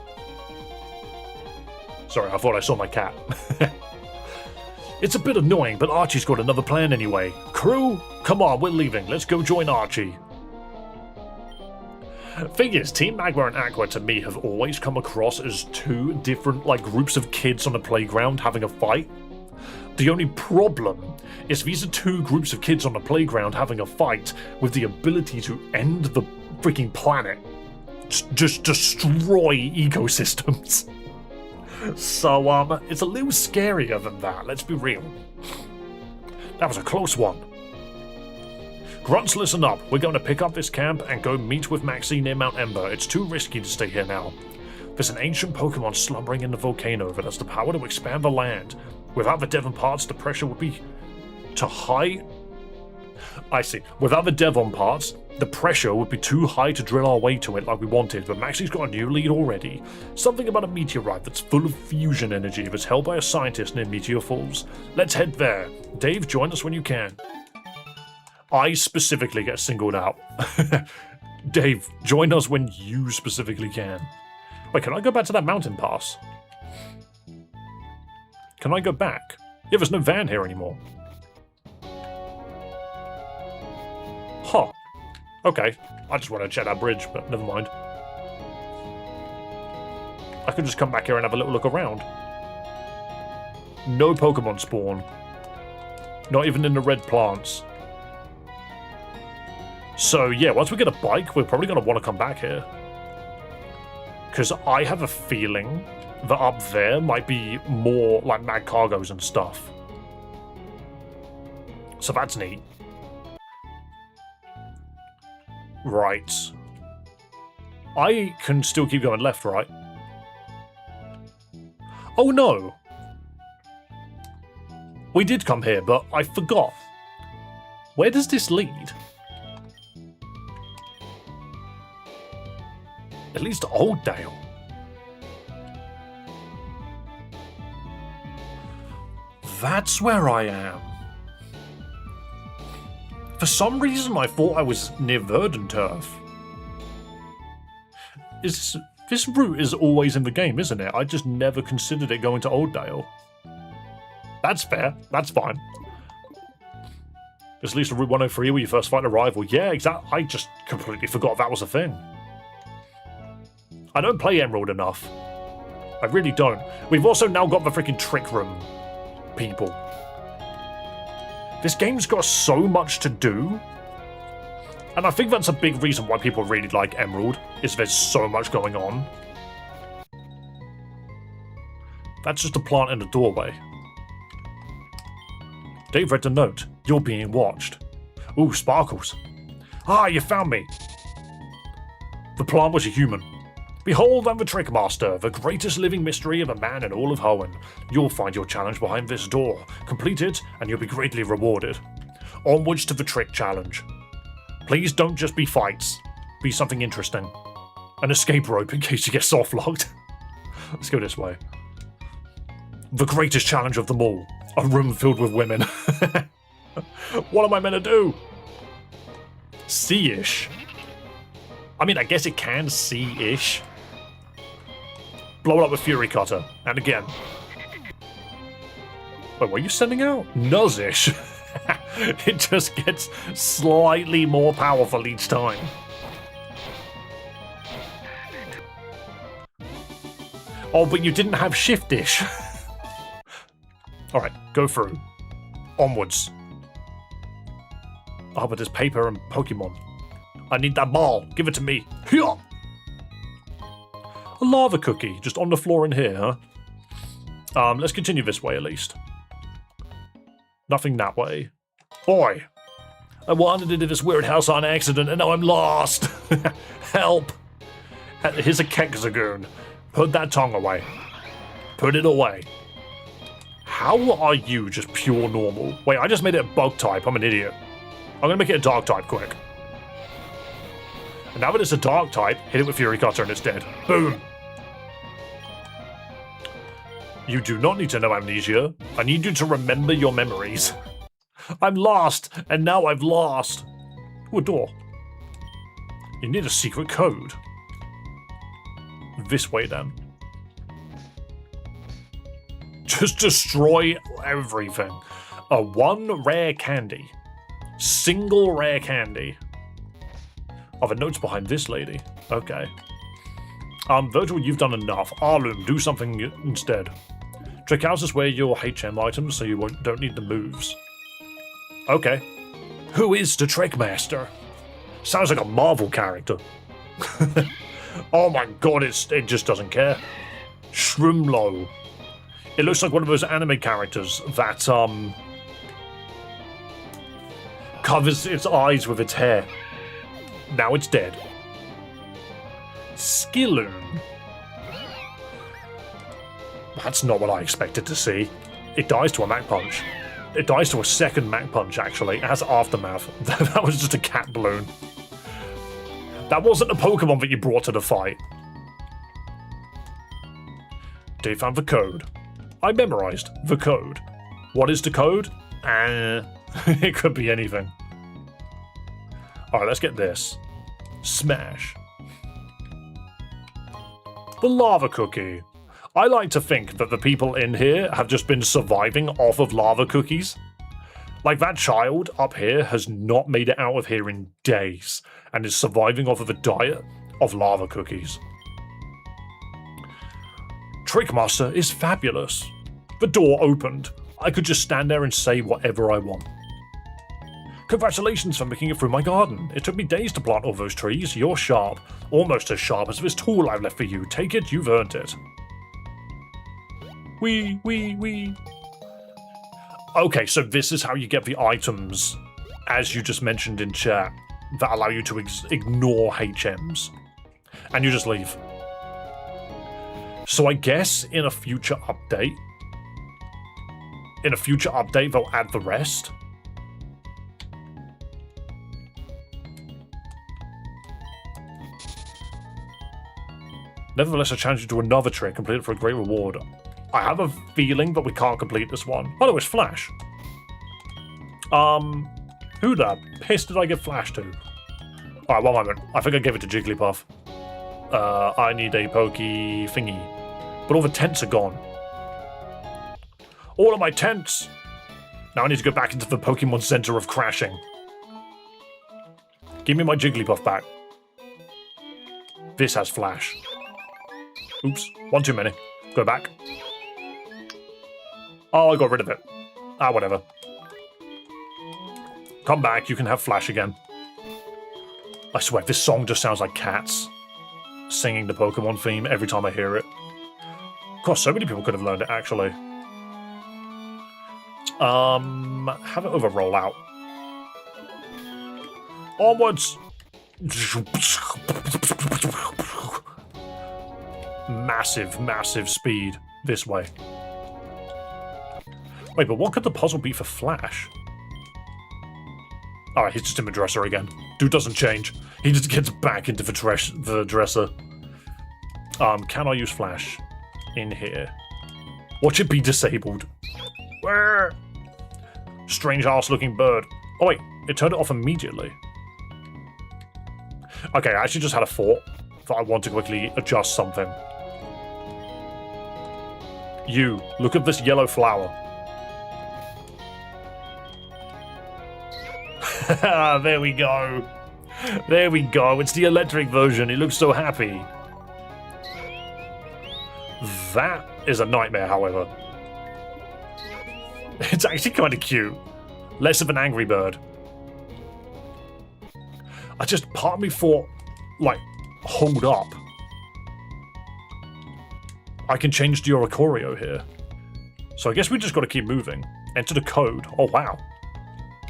Sorry, I thought I saw my cat. It's a bit annoying, but Archie's got another plan anyway. Crew, come on, we're leaving. Let's go join Archie. Thing is, Team Magma and Aqua to me have always come across as 2 different groups of kids on a playground having a fight. The only problem is these are 2 groups of kids on a playground having a fight with the ability to end the freaking planet. Just destroy ecosystems. So, it's a little scarier than that, let's be real. That was a close one. Grunts, listen up. We're going to pick up this camp and go meet with Maxie near Mount Ember. It's too risky to stay here now. There's an ancient Pokemon slumbering in the volcano that has the power to expand the land. Without the Devon parts, the pressure would be too high. I see. Without the Devon parts, the pressure would be too high to drill our way to it like we wanted, but Maxie's got a new lead already. Something about a meteorite that's full of fusion energy that's held by a scientist near Meteor Falls. Let's head there. Dave, join us when you can. I specifically get singled out. Dave, join us when you specifically can. Wait, can I go back to that mountain pass? Can I go back? Yeah, there's no van here anymore. Huh. Okay. I just want to check that bridge, but never mind. I could just come back here and have a little look around. No Pokemon spawn. Not even in the red plants. So yeah, once we get a bike, we're probably going to want to come back here. Because I have a feeling that up there might be more like mad cargos and stuff. So that's neat. Right. I can still keep going left, right? Oh no! We did come here, but I forgot. Where does this lead? At least to Oldale. That's where I am. For some reason, I thought I was near Verdanturf. This route is always in the game, isn't it? I just never considered it going to Oldale. That's fair. That's fine. There's at least a Route 103 where you first fight a rival. Yeah, exactly. I just completely forgot that was a thing. I don't play Emerald enough. I really don't. We've also now got the freaking Trick Room people. This game's got so much to do. And I think that's a big reason why people really like Emerald, is there's so much going on. That's just a plant in the doorway. Dave read the note. You're being watched. Ooh, sparkles. Ah, you found me. The plant was a human. Behold, I'm the Trickmaster, the greatest living mystery of a man in all of Hoenn. You'll find your challenge behind this door. Complete it, and you'll be greatly rewarded. Onwards to the Trick Challenge. Please don't just be fights. Be something interesting. An escape rope in case you get soft-locked. Let's go this way. The greatest challenge of them all. A room filled with women. What am I meant to do? See-ish. I mean, I guess it can see-ish. Blow it up with Fury Cutter. And again. Wait, what are you sending out? Nuzzish. It just gets slightly more powerful each time. Oh, but you didn't have Shiftish. Alright, go through. Onwards. Oh, but there's paper and Pokemon. I need that ball. Give it to me. Here. A lava cookie, just on the floor in here, huh? Let's continue this way at least. Nothing that way. Boy, I wandered into this weird house on accident and now I'm lost. Help. Here's a Kexagoon. Put that tongue away. Put it away. How are you just pure normal? Wait, I just made it a bug type. I'm an idiot. I'm gonna make it a dark type quick. And now that it's a dark type, hit it with Fury Cutter and it's dead. Boom. You do not need to know amnesia. I need you to remember your memories. I'm lost, and now I've lost. Ooh, a door. You need a secret code. This way, then. Just destroy everything. A one rare candy. Single rare candy. Oh, the note's behind this lady. Okay. Virgil, you've done enough. Arloom, do something instead. Trick House is where your HM items, so you don't need the moves. Okay. Who is the Trick Master? Sounds like a Marvel character. Oh my god, it just doesn't care. Shroomlo. It looks like one of those anime characters that, covers its eyes with its hair. Now it's dead. Skilloon. That's not what I expected to see. It dies to a Mach Punch. It dies to a second Mach Punch, actually. It has Aftermath. That was just a cat balloon. That wasn't a Pokemon that you brought to the fight. They found the code. I memorized the code. What is the code? It could be anything. Alright, let's get this. Smash. The lava cookie. I like to think that the people in here have just been surviving off of lava cookies. Like, that child up here has not made it out of here in days and is surviving off of a diet of lava cookies. Trickmaster is fabulous. The door opened. I could just stand there and say whatever I want. Congratulations for making it through my garden. It took me days to plant all those trees. You're sharp. Almost as sharp as this tool I've left for you. Take it, you've earned it. Wee. Okay, so this is how you get the items, as you just mentioned in chat, that allow you to ignore HMs. And you just leave. So I guess in a future update, they'll add the rest. Nevertheless, I challenge you to another trick, complete it for a great reward. I have a feeling that we can't complete this one. Oh no, it's Flash. Who the piss did I give Flash to? Alright, one moment. I think I gave it to Jigglypuff. I need a pokey thingy. But all the tents are gone. All of my tents! Now I need to go back into the Pokemon Center of Crashing. Give me my Jigglypuff back. This has Flash. Oops, one too many. Go back. Oh, I got rid of it. Ah, whatever. Come back, you can have Flash again. I swear, this song just sounds like cats singing the Pokemon theme every time I hear it. Of course, so many people could have learned it, actually. Have it over rollout. Onwards! Massive speed this way. Wait, but what could the puzzle be for Flash? Alright, he's just in the dresser again. Dude doesn't change. He just gets back into the dresser. Can I use Flash in here? Watch it be disabled. Where? Strange ass looking bird. Oh wait, it turned it off immediately. Okay, I actually just had a thought that I want to quickly adjust something. You, look at this yellow flower. There we go. There we go. It's the electric version. He looks so happy. That is a nightmare, however. It's actually kind of cute. Less of an Angry Bird. Part of me thought, like, hold up. I can change the choreo here. So I guess we just got to keep moving. Enter the code. Oh, wow.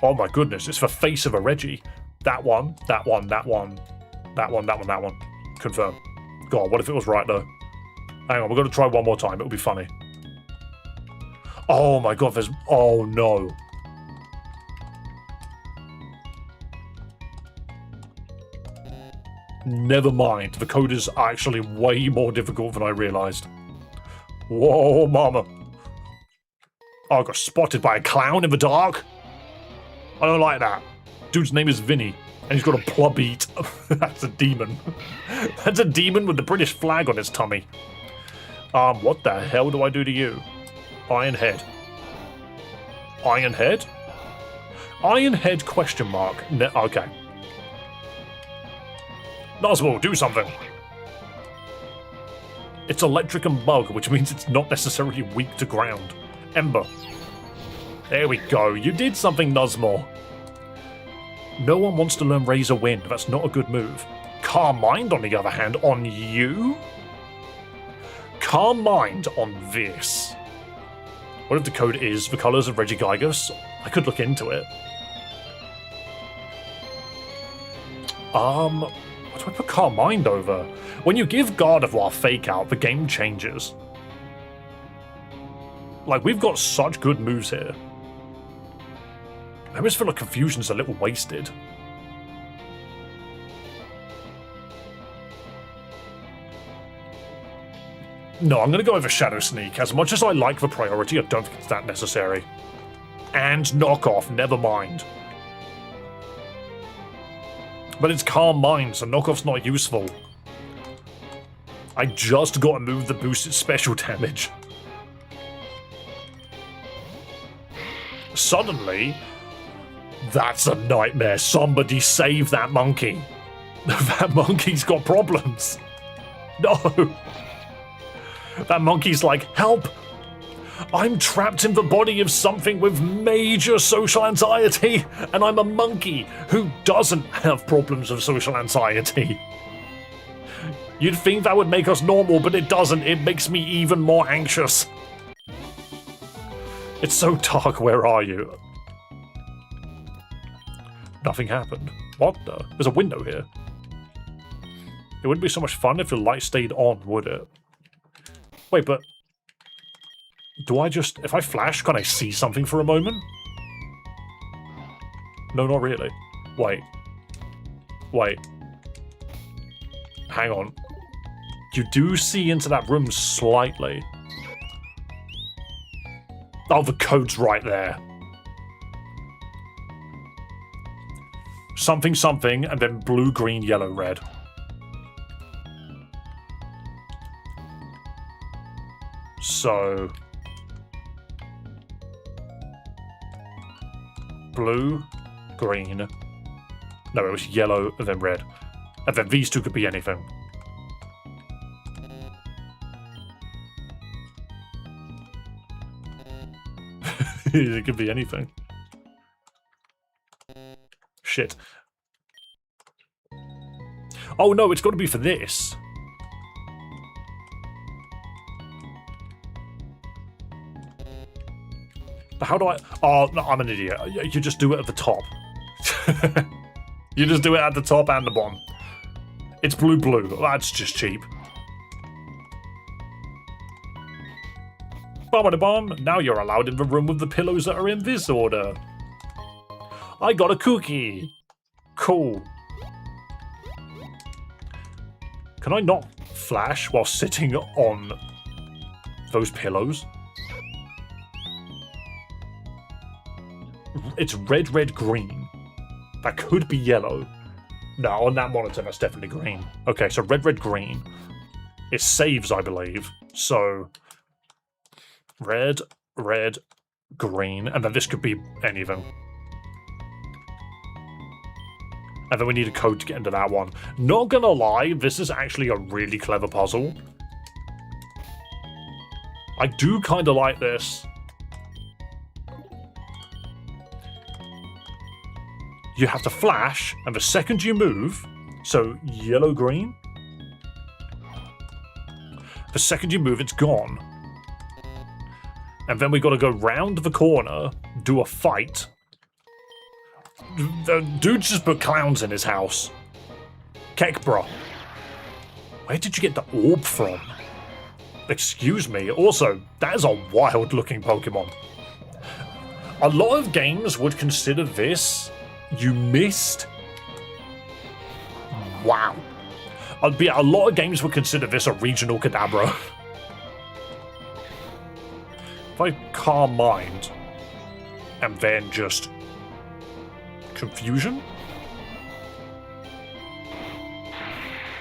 Oh my goodness, it's the face of a Reggie. That one, that one, that one, that one, that one, that one. Confirm. God, what if it was right though? Hang on, we're going to try one more time. It'll be funny. Oh my god, there's... Oh no. Never mind. The code is actually way more difficult than I realized. Whoa, mama. Oh, I got spotted by a clown in the dark? I don't like that. Dude's name is Vinny, and he's got a plub eat. That's a demon. That's a demon with the British flag on his tummy. What the hell do I do to you? Iron head. Iron head? Iron head question mark. Okay. Noswell, do something. It's electric and bug, which means it's not necessarily weak to ground. Ember. There we go. You did something, Nuzmore. No one wants to learn Razor Wind. That's not a good move. Calm Mind, on the other hand, on you? Calm Mind on this. What if the code is the colours of Regigigas? I could look into it. What do I put Calm Mind over? When you give Gardevoir Fake Out, the game changes. Like, we've got such good moves here. I always feel like Confusion's a little wasted. No, I'm going to go over Shadow Sneak. As much as I like the priority, I don't think it's that necessary. And Knockoff, never mind. But it's Calm Mind, so Knockoff's not useful. I just got to move the boosted special damage. Suddenly... That's a nightmare. Somebody save that monkey. That monkey's got problems. No. That monkey's like, help! I'm trapped in the body of something with major social anxiety, and I'm a monkey who doesn't have problems of social anxiety. You'd think that would make us normal, but it doesn't. It makes me even more anxious. It's so dark. Where are you? Nothing happened. What the? There's a window here. It wouldn't be so much fun if the light stayed on, would it? Wait, but... Do I just... If I flash, can I see something for a moment? No, not really. Wait. Wait. Hang on. You do see into that room slightly. Oh, the code's right there. Something, something, and then blue, green, yellow, red. So... Blue, green... No, it was yellow, and then red. And then these two could be anything. It could be anything. Shit. Oh no, it's got to be for this. But how do I... Oh, no, I'm an idiot. You just do it at the top. You just do it at the top and the bottom. It's blue, blue. That's just cheap. Bomb-a-da-bomb. Now you're allowed in the room with the pillows that are in this order. I got a cookie. Cool. Can I not flash while sitting on those pillows? It's red, red, green. That could be yellow. No, on that monitor, that's definitely green. Okay, so red, red, green. It saves, I believe. So, red, red, green, and then this could be anything. And then we need a code to get into that one. Not gonna lie, this is actually a really clever puzzle. I do kind of like this. You have to flash, and the second you move, so yellow-green, the second you move, it's gone. And then we got to go round the corner, do a fight. The dude just put clowns in his house. Kekbra. Where did you get the orb from? Excuse me. Also, that is a wild-looking Pokemon. A lot of games would consider this... You missed? Wow. A lot of games would consider this a regional Kadabra. If I calm mind, and then just... Confusion?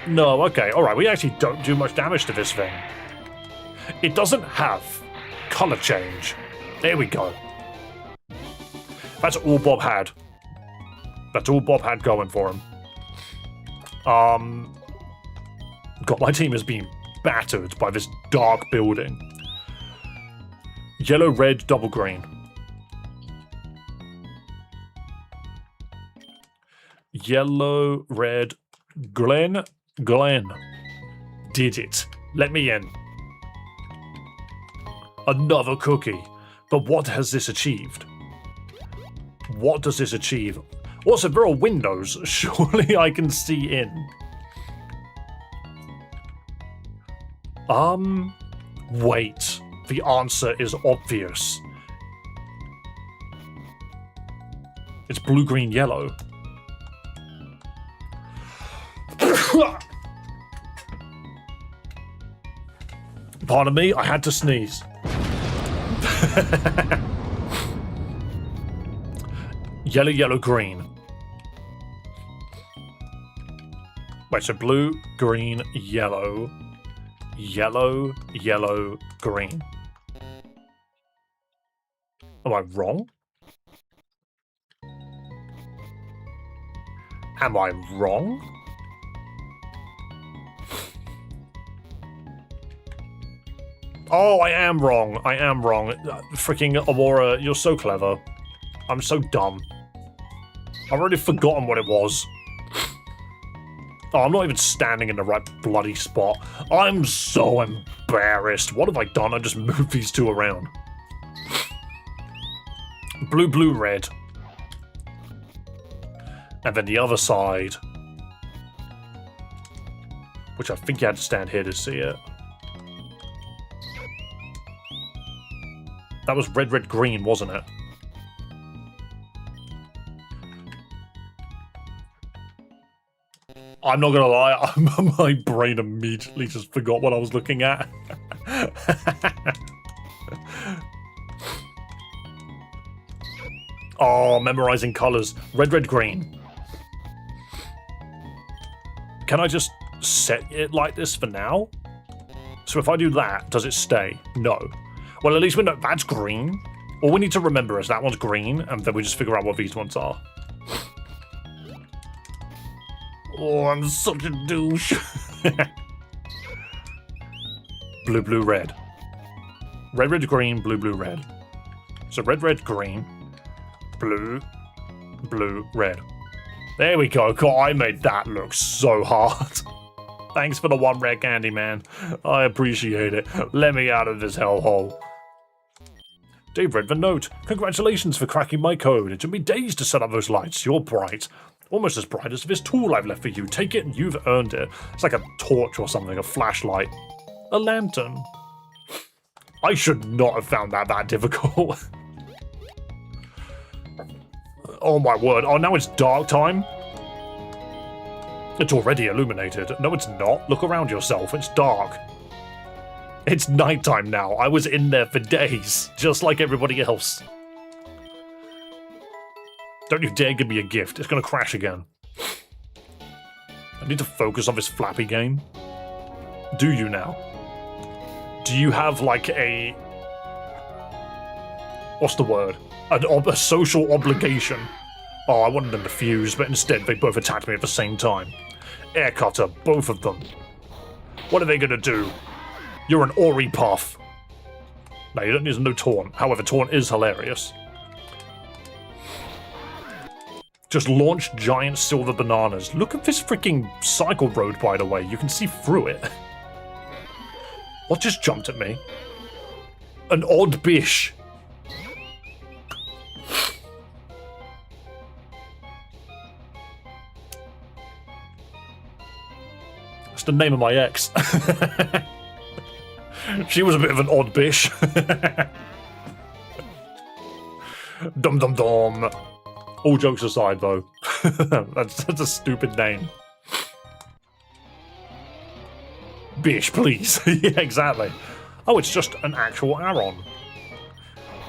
No, okay, alright, we actually don't do much damage to this thing. It doesn't have color change. There we go. That's all Bob had. That's all Bob had going for him. God, my team is being battered by this dark building. Yellow, red, double green. Yellow, red, Glenn. Did it. Let me in. Another cookie. But what has this achieved? What does this achieve? Also, there are windows. Surely I can see in. Wait. The answer is obvious. It's blue, green, yellow. Pardon me, I had to sneeze. Yellow, yellow, green. Wait, so blue, green, yellow. Yellow, yellow, green. Am I wrong? Am I wrong? Oh, I am wrong. I am wrong. Freaking Aurora, you're so clever. I'm so dumb. I've already forgotten what it was. Oh, I'm not even standing in the right bloody spot. I'm so embarrassed. What have I done? I just moved these two around. Blue, blue, red. And then the other side. Which I think you had to stand here to see it. That was red, red, green, wasn't it? I'm not gonna lie, my brain immediately just forgot what I was looking at. Oh, memorizing colors. Red, red, green. Can I just set it like this for now? So if I do that, does it stay? No. Well, at least we know that's green. All we need to remember is that one's green, and then we just figure out what these ones are. Oh, I'm such a douche. Blue, blue, red. Red, red, green, blue, blue, red. So red, red, green, blue, blue, red. There we go. God, I made that look so hard. Thanks for the one rare candy, man. I appreciate it. Let me out of this hellhole. Dave read the note. Congratulations for cracking my code. It took me days to set up those lights. You're bright. Almost as bright as this tool I've left for you. Take it and you've earned it. It's like a torch or something, a flashlight. A lantern. I should not have found that difficult. Oh my word. Oh, now it's dark time? It's already illuminated. No, it's not. Look around yourself. It's dark. It's nighttime now. I was in there for days, just like everybody else. Don't you dare give me a gift. It's going to crash again. I need to focus on this flappy game. Do you now? Do you have, like, a... What's the word? A social obligation Oh, I wanted them to fuse, but instead they both attacked me at the same time. Air cutter, both of them. What are they gonna do? You're an Ori Puff. No, you don't need no taunt. However, taunt is hilarious. Just launch giant silver bananas. Look at this freaking cycle road, by the way. You can see through it. What just jumped at me? An odd bish. That's the name of my ex. She was a bit of an odd bish. Dum dum dum. All jokes aside, though, that's a stupid name. Bish, please. Yeah, exactly. Oh, it's just an actual Aron.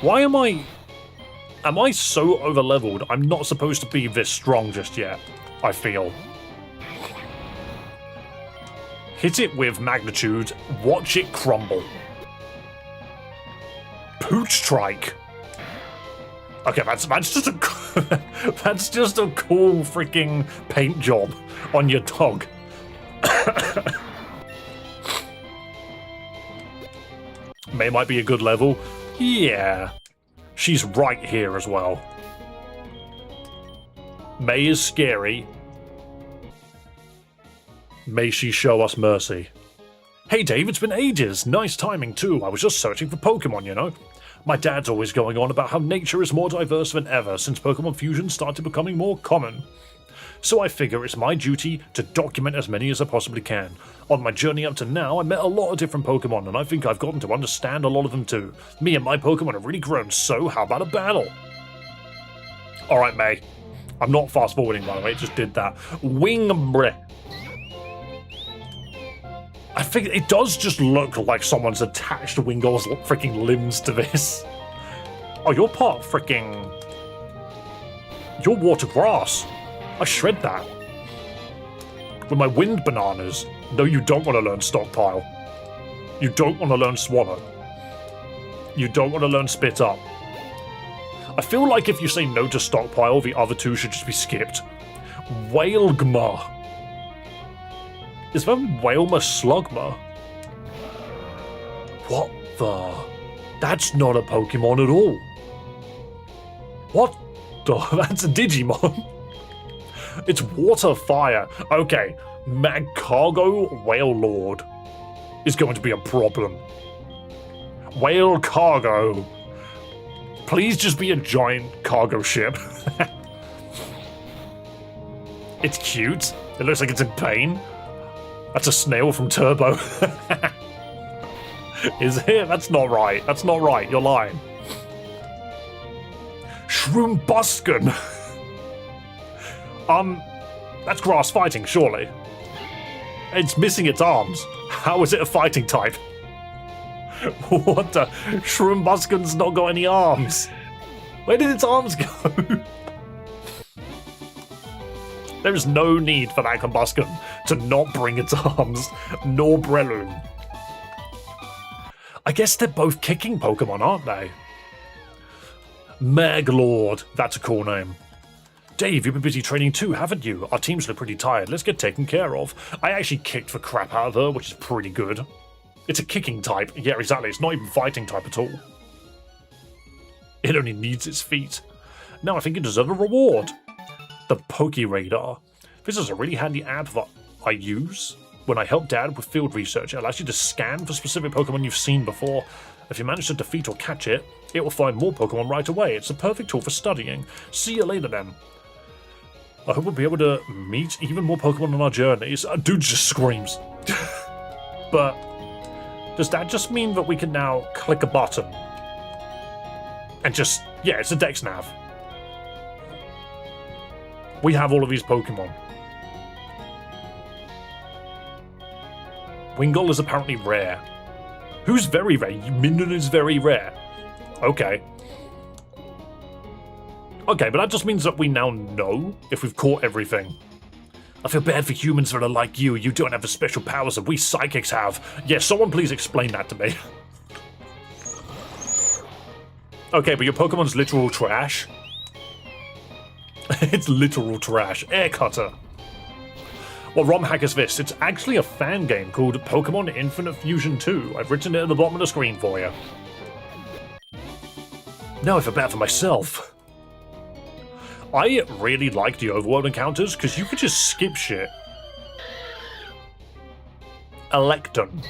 Why am I so over-leveled? I'm not supposed to be this strong just yet, I feel. Hit it with magnitude, watch it crumble. Pooch strike. Okay, that's just a that's just a cool freaking paint job on your dog. May might be a good level. Yeah. She's right here as well. May is scary. May she show us mercy. Hey Dave, it's been ages. Nice timing too. I was just searching for Pokemon, you know. My dad's always going on about how nature is more diverse than ever since Pokemon fusion started becoming more common. So I figure it's my duty to document as many as I possibly can. On my journey up to now, I met a lot of different Pokemon, and I think I've gotten to understand a lot of them too. Me and my Pokemon have really grown, so how about a battle? Alright, May. I'm not fast forwarding, by the way, it just did that. Wingbre. I think it does just look like someone's attached Wingle's freaking limbs to this. Oh, you're part freaking... You're water grass. I shred that. With my wind bananas. No, you don't want to learn stockpile. You don't want to learn swallow. You don't want to learn spit up. I feel like if you say no to stockpile, the other two should just be skipped. Whalegma. Is that Whalema Slugma? What the? That's not a Pokemon at all. What the? That's a Digimon. It's water fire. Okay, Magcargo Whale Lord is going to be a problem. Whale Cargo. Please just be a giant cargo ship. It's cute. It looks like it's in pain. That's a snail from Turbo. Is it? That's not right. That's not right. You're lying. Shroom-Buskin. That's grass fighting, surely. It's missing its arms. How is it a fighting type? What the? Shroom-Buskin's not got any arms. Where did its arms go? There is no need for that Combuskin to not bring its arms, nor Breloom. I guess they're both kicking Pokemon, aren't they? Maglord, that's a cool name. Dave, you've been busy training too, haven't you? Our teams look pretty tired, let's get taken care of. I actually kicked the crap out of her, which is pretty good. It's a kicking type, yeah exactly, it's not even fighting type at all. It only needs its feet. Now I think you deserve a reward. The Poke Radar. This is a really handy app that I use when I help Dad with field research. It allows you to scan for specific Pokemon you've seen before. If you manage to defeat or catch it, it will find more Pokemon right away. It's a perfect tool for studying. See you later then. I hope we'll be able to meet even more Pokemon on our journeys. Dude just screams. But does that just mean that we can now click a button? And just, yeah, it's a Dex Nav. We have all of these Pokemon. Wingull is apparently rare. Who's very rare? Minden is very rare. Okay. Okay, but that just means that we now know if we've caught everything. I feel bad for humans that are like you. You don't have the special powers that we psychics have. Yeah, someone please explain that to me. Okay, but your Pokemon's literal trash. It's literal trash. Air cutter. Well, romhack is this? It's actually a fan game called Pokemon Infinite Fusion 2. I've written it at the bottom of the screen for you. Now I feel bad for myself. I really like the overworld encounters because you could just skip shit. Electon.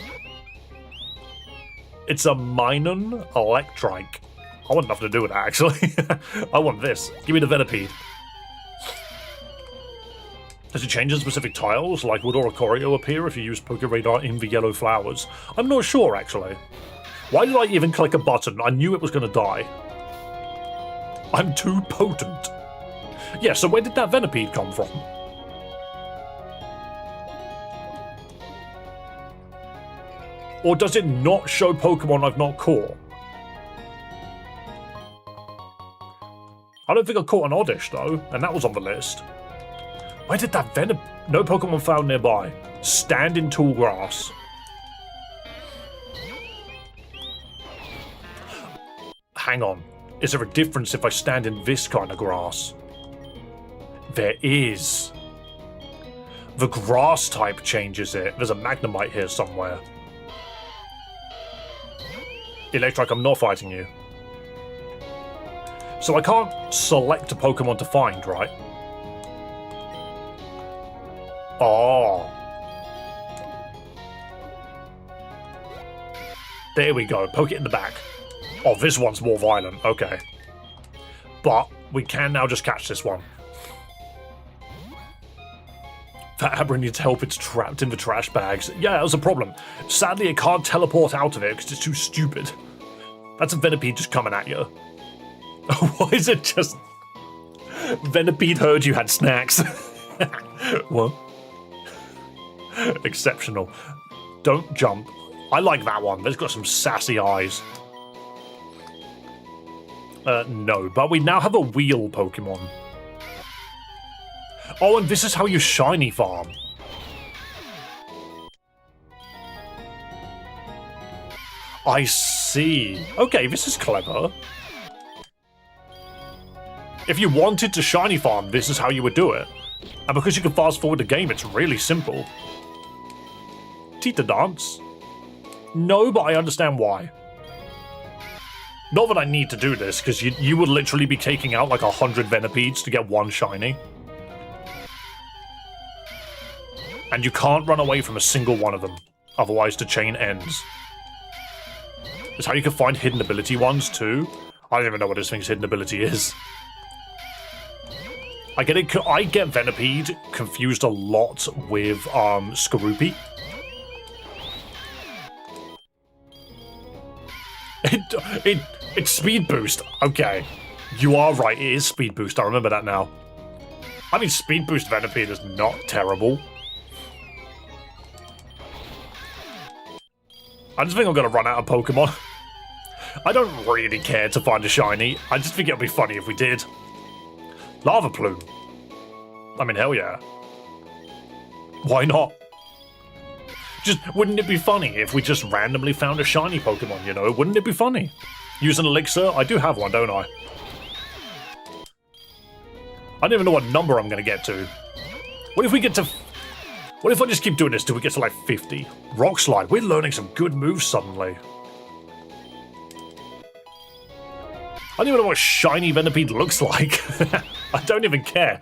It's a Minun Electrike. I want nothing to do with that, actually. I want this. Give me the Venipede. Does it change in specific tiles? Like, would Oricorio appear if you use Pokeradar in the yellow flowers? I'm not sure, actually. Why did I even click a button? I knew it was going to die. I'm too potent. Yeah, so where did that Venipede come from? Or does it not show Pokemon I've not caught? I don't think I caught an Oddish, though, and that was on the list. Where did that No Pokemon found nearby. Stand in tall grass. Hang on. Is there a difference if I stand in this kind of grass? There is. The grass type changes it. There's a Magnemite here somewhere. Electrike, I'm not fighting you. So I can't select a Pokemon to find, right? Oh. There we go. Poke it in the back. Oh, this one's more violent. Okay. But we can now just catch this one. That Abra needs help. It's trapped in the trash bags. Yeah, that was a problem. Sadly, it can't teleport out of it because it's too stupid. That's a Venipede just coming at you. Why is it just... Venipede heard you had snacks. What? Exceptional. Don't jump. I like that one. That's got some sassy eyes. No, but we now have a wheel Pokemon. Oh, and this is how you shiny farm. I see. Okay, this is clever. If you wanted to shiny farm, this is how you would do it. And because you can fast forward the game, it's really simple. Tita dance? No, but I understand why. Not that I need to do this, because you would literally be taking out like 100 Venipedes to get one shiny. And you can't run away from a single one of them, otherwise the chain ends. It's how you can find hidden ability ones too. I don't even know what this thing's hidden ability is. I get Venipede confused a lot with Skorupi. It's speed boost. Okay. You are right, it is speed boost. I remember that now. I mean, speed boost Venipede is not terrible. I just think I'm gonna run out of Pokemon. I don't really care to find a shiny. I just think it'd be funny if we did. Lava Plume. I mean, hell yeah. Why not? Just, wouldn't it be funny if we just randomly found a shiny Pokemon, you know? Wouldn't it be funny? Use an elixir? I do have one, don't I? I don't even know what number I'm gonna get to. What if we get to... What if I just keep doing this till we get to like 50? Rock Slide. We're learning some good moves suddenly. I don't even know what shiny Venipede looks like. I don't even care.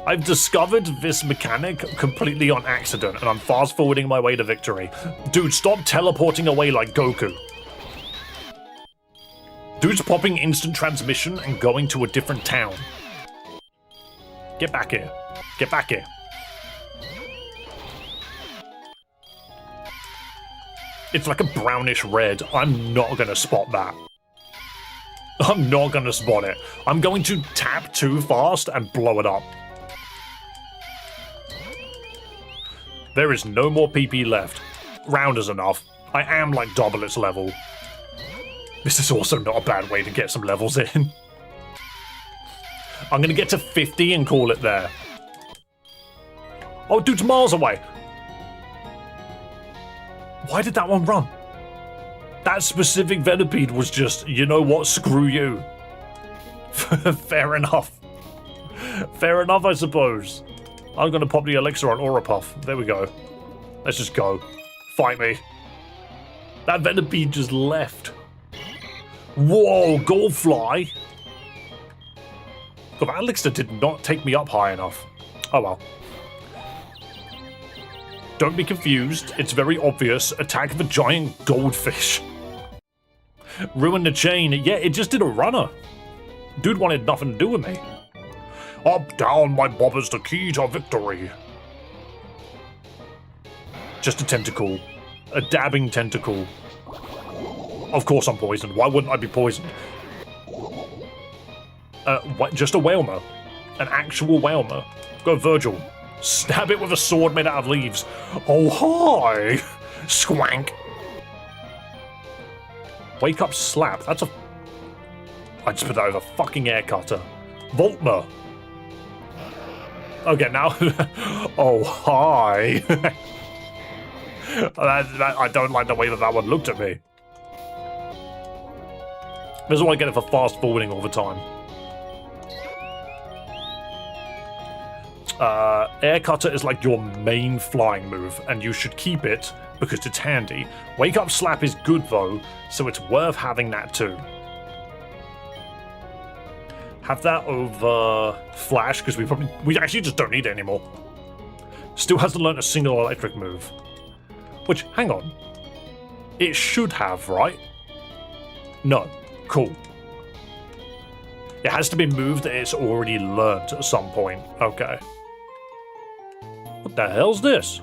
I've discovered this mechanic completely on accident, and I'm fast forwarding my way to victory. Dude, stop teleporting away like Goku. Dude's popping instant transmission and going to a different town. Get back here. Get back here. It's like a brownish red. I'm not gonna spot that. I'm not gonna spot it. I'm going to tap too fast and blow it up. There is no more PP left. Round is enough. I am like double its level. This is also not a bad way to get some levels in. I'm gonna get to 50 and call it there. Oh, dude's miles away. Why did that one run? That specific Venipede was just, you know what, screw you. Fair enough. Fair enough, I suppose. I'm gonna pop the elixir on Aura Puff. There we go. Let's just go. Fight me. That Venipede just left. Whoa, Goldfly. God, that elixir did not take me up high enough. Oh well. Don't be confused. It's very obvious. Attack the giant goldfish. Ruin the chain. Yeah, it just did a runner. Dude wanted nothing to do with me. Up, down, my bob is the key to victory. Just a tentacle. A dabbing tentacle. Of course I'm poisoned. Why wouldn't I be poisoned? What? Just a Whalmer. An actual Whalmer. Go Virgil. Stab it with a sword made out of leaves. Oh, hi! Swank. Wake up slap. That's a... I just put that with a fucking air cutter. Voltmer. Okay, now... oh, hi. I don't like the way that one looked at me. This is what I get for fast forwarding all the time. Air cutter is like your main flying move, and you should keep it because it's handy. Wake up slap is good though, so it's worth having that too. Have that over flash because we actually just don't need it anymore. Still hasn't learned a single electric move. Which, hang on. It should have, right? No. Cool. It has to be moved that it's already learned at some point. Okay. What the hell's this?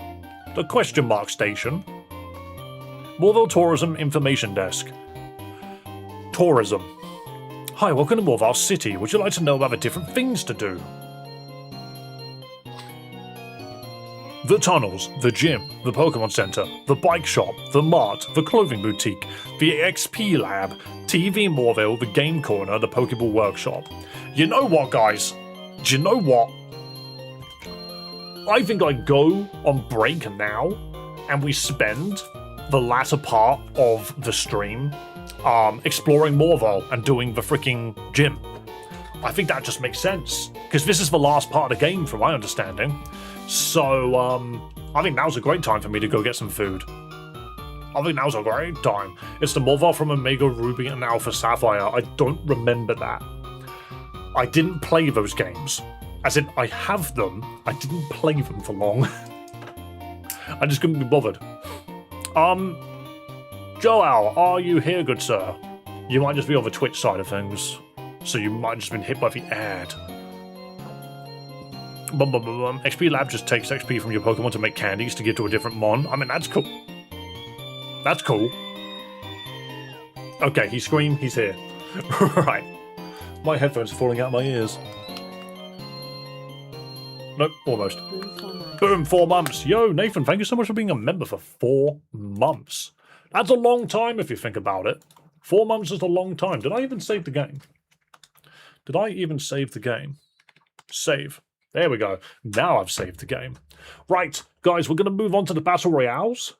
The question mark station. Morville Tourism Information Desk. Tourism. Hi, welcome to Morville City. Would you like to know about the different things to do? The tunnels, the gym, the Pokemon Center, the bike shop, the mart, the clothing boutique, the XP lab, TV Morville, the game corner, the Pokeball workshop. You know what, guys? Do you know what? I think I go on break now, and we spend the latter part of the stream exploring Morville and doing the freaking gym. I think that just makes sense, because this is the last part of the game from my understanding. So, I think now's a great time for me to go get some food. I think now's a great time. It's the Morville from Omega Ruby and Alpha Sapphire. I don't remember that. I didn't play those games. As in, I have them. I didn't play them for long. I just couldn't be bothered. Joel, are you here, good sir? You might just be on the Twitch side of things. So you might have just been hit by the ad. XP Lab just takes XP from your Pokemon to make candies to give to a different Mon. I mean, that's cool. That's cool. Okay, he screamed, he's here. Right. My headphones are falling out of my ears. Nope, almost. Boom, 4 months. Yo, Nathan, thank you so much for being a member for 4 months. That's a long time if you think about it. 4 months is a long time. Did I even save the game? Did I even save the game? Save. There we go. Now I've saved the game. Right, guys, we're going to move on to the Battle Royales.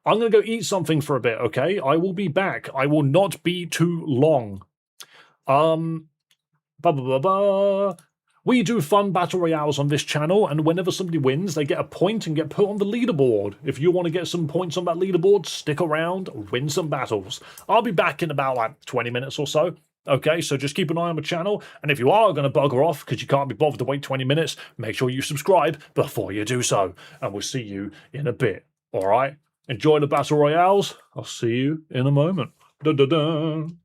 I'm going to go eat something for a bit, okay? I will be back. I will not be too long. We do fun Battle Royales on this channel, and whenever somebody wins, they get a point and get put on the leaderboard. If you want to get some points on that leaderboard, stick around, win some battles. I'll be back in about like 20 minutes or so. Okay, so just keep an eye on the channel, and if you are going to bugger off because you can't be bothered to wait 20 minutes, make sure you subscribe before you do so, and we'll see you in a bit, alright? Enjoy the Battle Royales. I'll see you in a moment. Dun, dun, dun.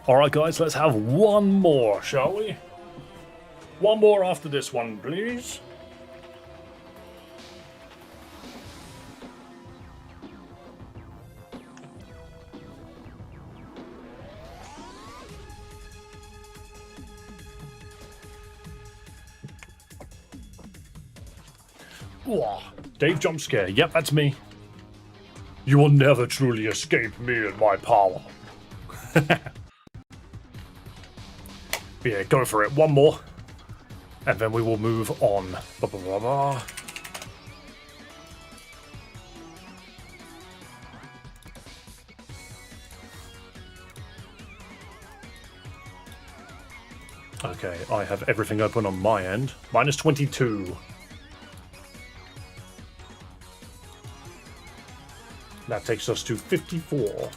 Alright guys, let's have one more, shall we? One more after this one, please. Ooh, Dave Jumpscare. Yep, that's me. You will never truly escape me and my power. Yeah, go for it. One more. And then we will move on. Blah, blah, blah, blah. Okay, I have everything open on my end. Minus 22. That takes us to 54.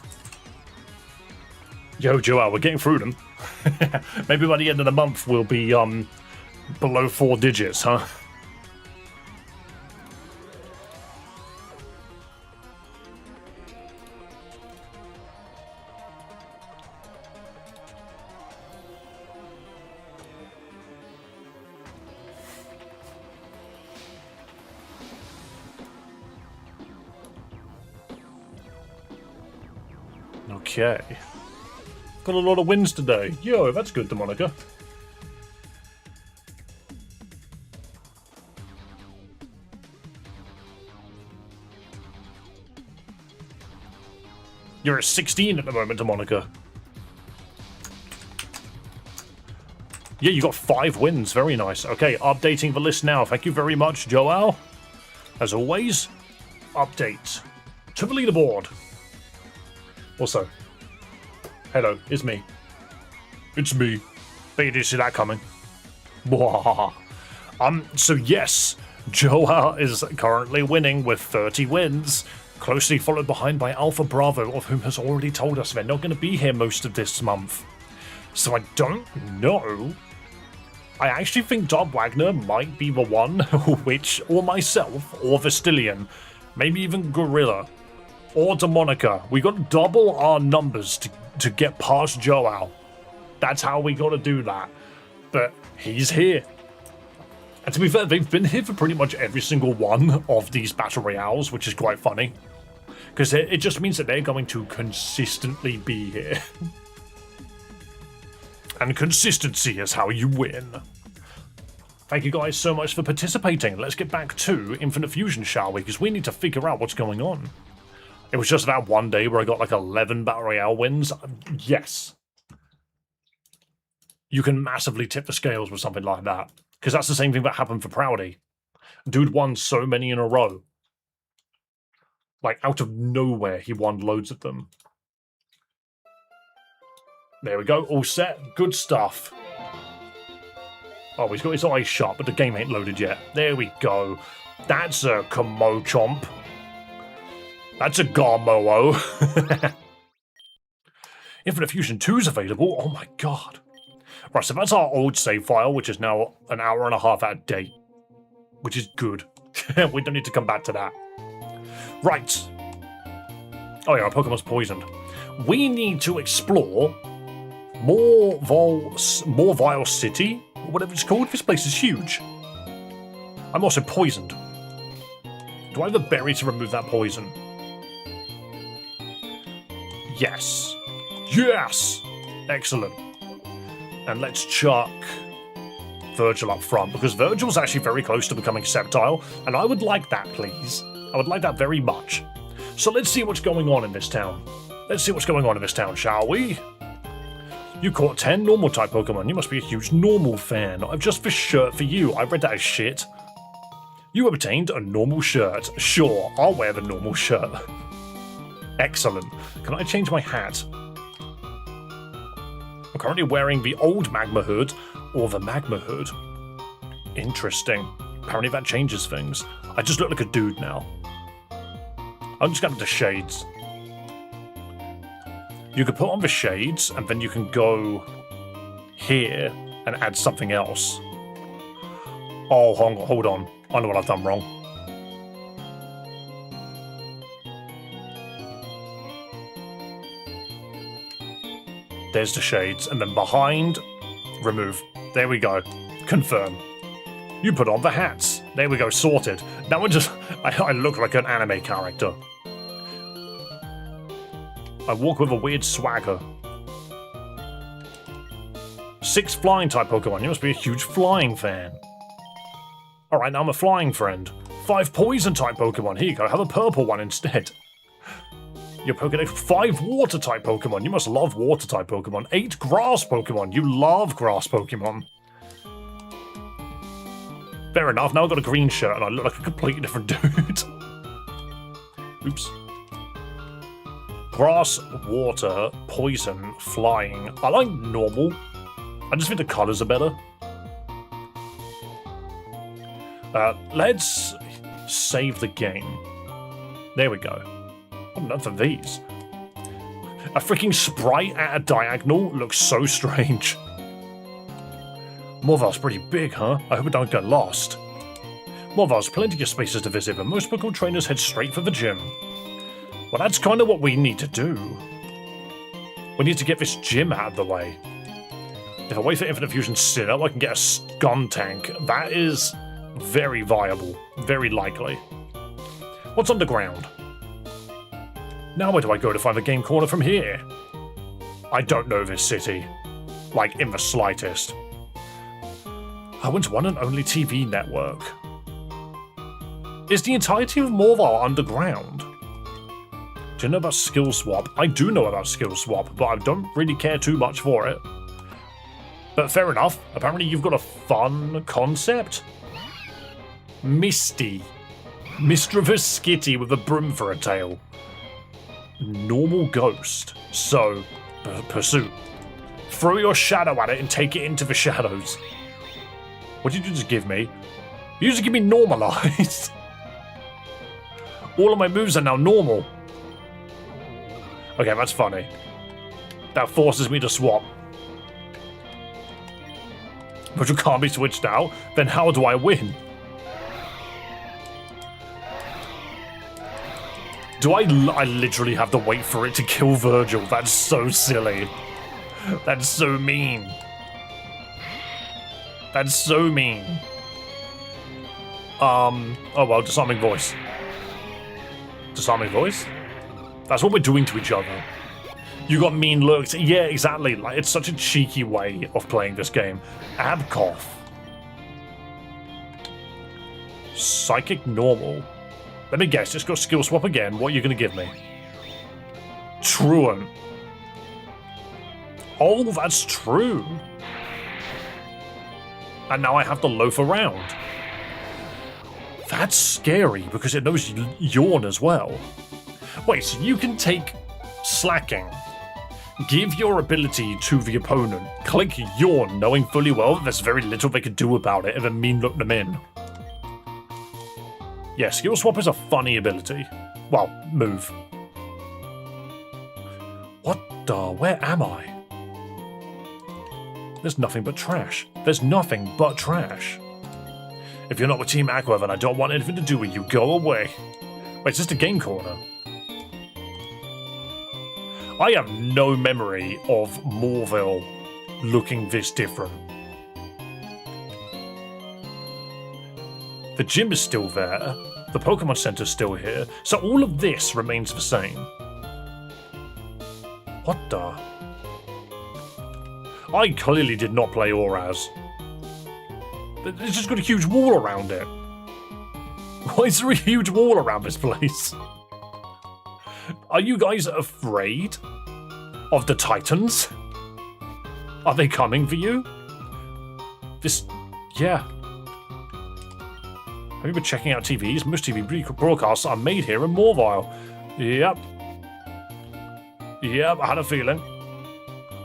Yo, Joel, we're getting through them. Maybe by the end of the month we'll be below 4 digits, huh? Okay. Got a lot of wins today. Yo, that's good, Demonica. You're at 16 at the moment, Demonica. Yeah, you got 5 wins. Very nice. Okay, updating the list now. Thank you very much, Joel. As always, update to the leaderboard. Also, hello, it's me. It's me. Bet you didn't see that coming. So yes, Joel is currently winning with 30 wins, closely followed behind by Alpha Bravo, of whom has already told us they're not going to be here most of this month. So I don't know. I actually think Dob Wagner might be the one which, or myself, or Vestilian, maybe even Gorilla, or Demonica. We got to double our numbers to get past Joel. That's how we got to do that. But he's here. And to be fair, they've been here for pretty much every single one of these battle royales, which is quite funny. Because it just means that they're going to consistently be here. And consistency is how you win. Thank you guys so much for participating. Let's get back to Infinite Fusion, shall we? Because we need to figure out what's going on. It was just that one day where I got like 11 Battle Royale wins. Yes. You can massively tip the scales with something like that. Because that's the same thing that happened for Proudy. Dude won so many in a row. Like, out of nowhere, he won loads of them. There we go, all set. Good stuff. Oh, he's got his eyes shut, but the game ain't loaded yet. There we go. That's a Komo-chomp. That's a Garmoo. Infinite Fusion 2 is available. Oh my god. Right, so that's our old save file, which is now an hour and a half out of date. Which is good. We don't need to come back to that. Right. Oh yeah, our Pokemon's poisoned. We need to explore more Vile City, or whatever it's called. This place is huge. I'm also poisoned. Do I have the berry to remove that poison? Yes. Yes! Excellent. And let's chuck Virgil up front, because Virgil's actually very close to becoming Sceptile, and I would like that, please. I would like that very much. So let's see what's going on in this town. Let's see what's going on in this town, shall we? You caught 10 normal type Pokemon. You must be a huge normal fan. I've just this shirt for you. I read that as shit. You obtained a normal shirt. Sure, I'll wear the normal shirt. Excellent. Can I change my hat? I'm currently wearing the old Magma Hood or the Magma Hood. Interesting. Apparently that changes things. I just look like a dude now. I'm just going to the shades. You could put on the shades, and then you can go here and add something else. Oh, hold on. I know what I've done wrong. There's the shades. And then behind, remove. There we go. Confirm. You put on the hats. There we go, sorted. Now I look like an anime character. I walk with a weird swagger. 6 flying type Pokemon. You must be a huge flying fan. Alright, now I'm a flying friend. 5 poison type Pokemon. Here you go, have a purple one instead. Your Pokedex. 5 water type Pokemon. You must love water type Pokemon. 8 grass Pokemon. You love grass Pokemon. Fair enough, now I've got a green shirt and I look like a completely different dude. Oops. Grass, water, poison, flying. I like normal. I just think the colours are better. Let's save the game. There we go. What enough of these? A freaking sprite at a diagonal looks so strange. Morval's pretty big, huh? I hope I don't get lost. Morval's plenty of spaces to visit, but most Pokemon trainers head straight for the gym. Well, that's kind of what we need to do. We need to get this gym out of the way. If I wait for Infinite Fusion Sinnoh, I can get a Scum Tank. That is very viable. Very likely. What's underground? Now where do I go to find the game corner from here? I don't know this city. Like, in the slightest. I went to one and only TV network. Is the entirety of Morval underground? Do you know about Skill Swap? I do know about Skill Swap, but I don't really care too much for it. But fair enough. Apparently you've got a fun concept. Misty. Mischievous Skitty with a broom for a tail. Normal ghost. So, pursuit. Throw your shadow at it and take it into the shadows. What did you just give me? You just give me normalized. All of my moves are now normal. Okay, that's funny. That forces me to swap. But you can't be switched now. Then how do I win? Do I literally have to wait for it to kill Virgil? That's so silly. That's so mean. That's so mean. Oh well, disarming voice. Disarming voice? That's what we're doing to each other. You got mean looks. Yeah, exactly. Like, it's such a cheeky way of playing this game. Abcough. Psychic normal. Let me guess, just go skill swap again. What are you going to give me? Truant. Oh, that's true. And now I have to loaf around. That's scary because it knows Yawn as well. Wait, so you can take Slacking, give your ability to the opponent, click Yawn, knowing fully well that there's very little they can do about it, and then mean look them in. Yeah, Skill Swap is a funny ability. Well, move. What the? Where am I? There's nothing but trash. There's nothing but trash. If you're not with Team Aqua, then I don't want anything to do with you. Go away. Wait, is this the game corner? I have no memory of Morville looking this different. The gym is still there. The Pokemon Center's still here. So all of this remains the same. What the? I clearly did not play Auraz. It's just got a huge wall around it. Why is there a huge wall around this place? Are you guys afraid of the Titans? Are they coming for you? Yeah. Have you been checking out TVs? Most TV broadcasts are made here in Morville. Yep, I had a feeling.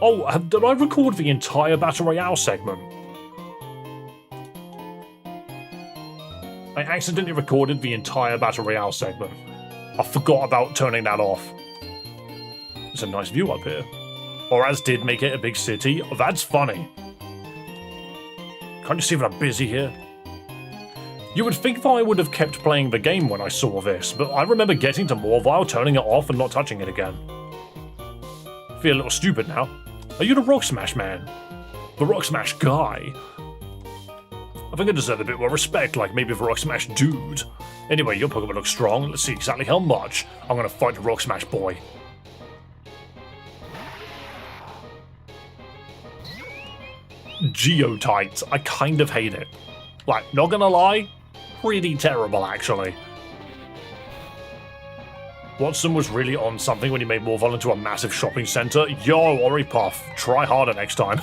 Oh, did I record the entire Battle Royale segment? I accidentally recorded the entire Battle Royale segment. I forgot about turning that off. It's a nice view up here. Auraz did make it a big city. Oh, that's funny. Can't you see that I'm busy here? You would think that I would have kept playing the game when I saw this, but I remember getting to Morville, turning it off and not touching it again. Feel a little stupid now. Are you the Rock Smash man? The Rock Smash guy? I think I deserve a bit more respect, like maybe the Rock Smash dude. Anyway, your Pokemon looks strong. Let's see exactly how much. I'm gonna fight the Rock Smash boy. Geotite. I kind of hate it. Like, not gonna lie, pretty terrible actually. Watson was really on something when he made Morval into a massive shopping centre. Yo, Oripuff, try harder next time.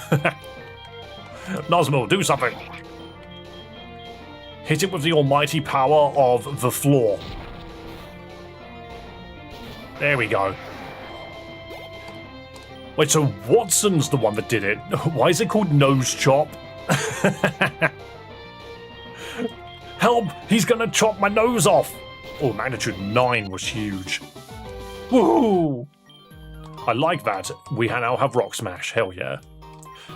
Nuzmul, do something. Hit it with the almighty power of the floor. There we go. Wait, so Watson's the one that did it? Why is it called Nose Chop? Help! He's gonna chop my nose off! Oh, magnitude 9 was huge. Woohoo! I like that. We now have Rock Smash. Hell yeah.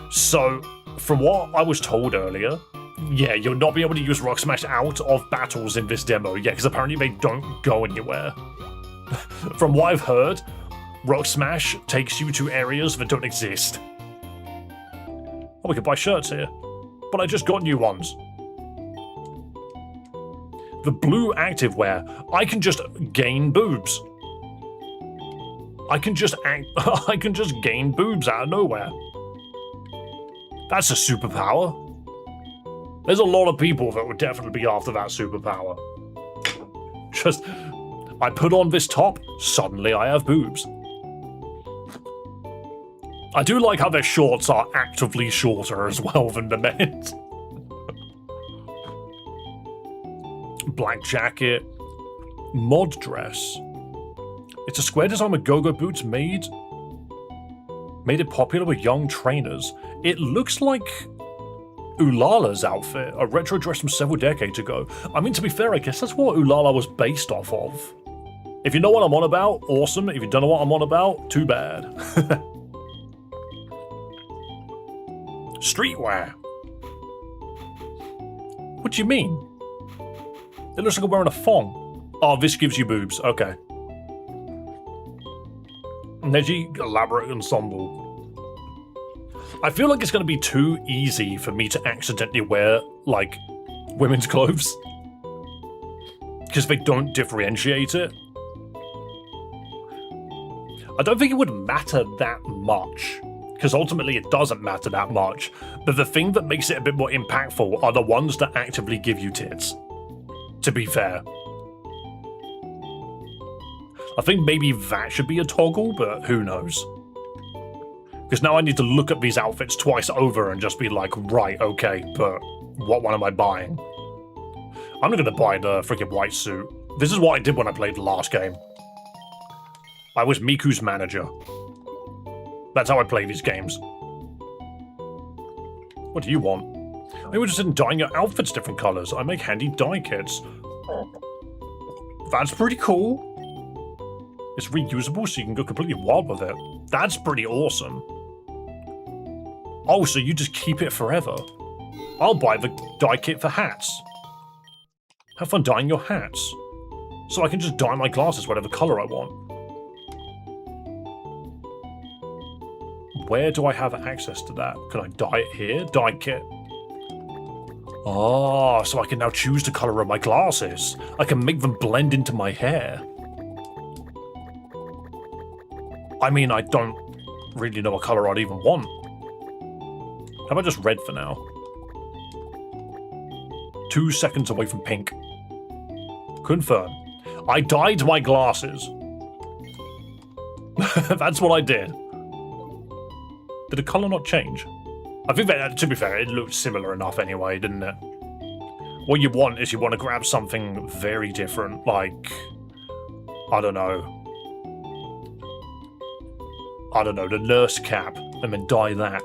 So, from what I was told earlier, yeah, you'll not be able to use Rock Smash out of battles in this demo. Yeah, because apparently they don't go anywhere. From what I've heard, Rock Smash takes you to areas that don't exist. Oh, we could buy shirts here. But I just got new ones. The blue activewear. I can just gain boobs. I can just gain boobs out of nowhere. That's a superpower. There's a lot of people that would definitely be after that superpower. Just, I put on this top, suddenly I have boobs. I do like how their shorts are actively shorter as well than the men's. Black jacket. Mod dress. It's a square design with go-go boots made it popular with young trainers. It looks like Ulala's outfit, a retro dress from several decades ago. I mean, to be fair, I guess that's what Ulala was based off of. If you know what I'm on about, awesome. If you don't know what I'm on about, too bad. Streetwear. What do you mean? It looks like I'm wearing a thong. Oh, this gives you boobs. Okay. Neji elaborate ensemble. I feel like it's going to be too easy for me to accidentally wear, like, women's clothes. Because they don't differentiate it. I don't think it would matter that much. Because ultimately it doesn't matter that much. But the thing that makes it a bit more impactful are the ones that actively give you tits. To be fair. I think maybe that should be a toggle, but who knows. Because now I need to look at these outfits twice over and just be like, right, okay, but what one am I buying? I'm not going to buy the freaking white suit. This is what I did when I played the last game. I was Miku's manager. That's how I play these games. What do you want? I'm interested in dyeing your outfits different colours. I make handy dye kits. That's pretty cool. It's reusable, so you can go completely wild with it. That's pretty awesome. Oh, so you just keep it forever. I'll buy the dye kit for hats. Have fun dyeing your hats. So I can just dye my glasses whatever colour I want. Where do I have access to that? Can I dye it here? Dye kit. Oh, so I can now choose the colour of my glasses. I can make them blend into my hair. I mean, I don't really know what colour I'd even want. How about just red for now? 2 seconds away from pink. Confirm. I dyed my glasses. That's what I did. Did the colour not change? I think that, to be fair, it looked similar enough anyway, didn't it? What you want is you want to grab something very different, like, I don't know, the nurse cap, and then dye that.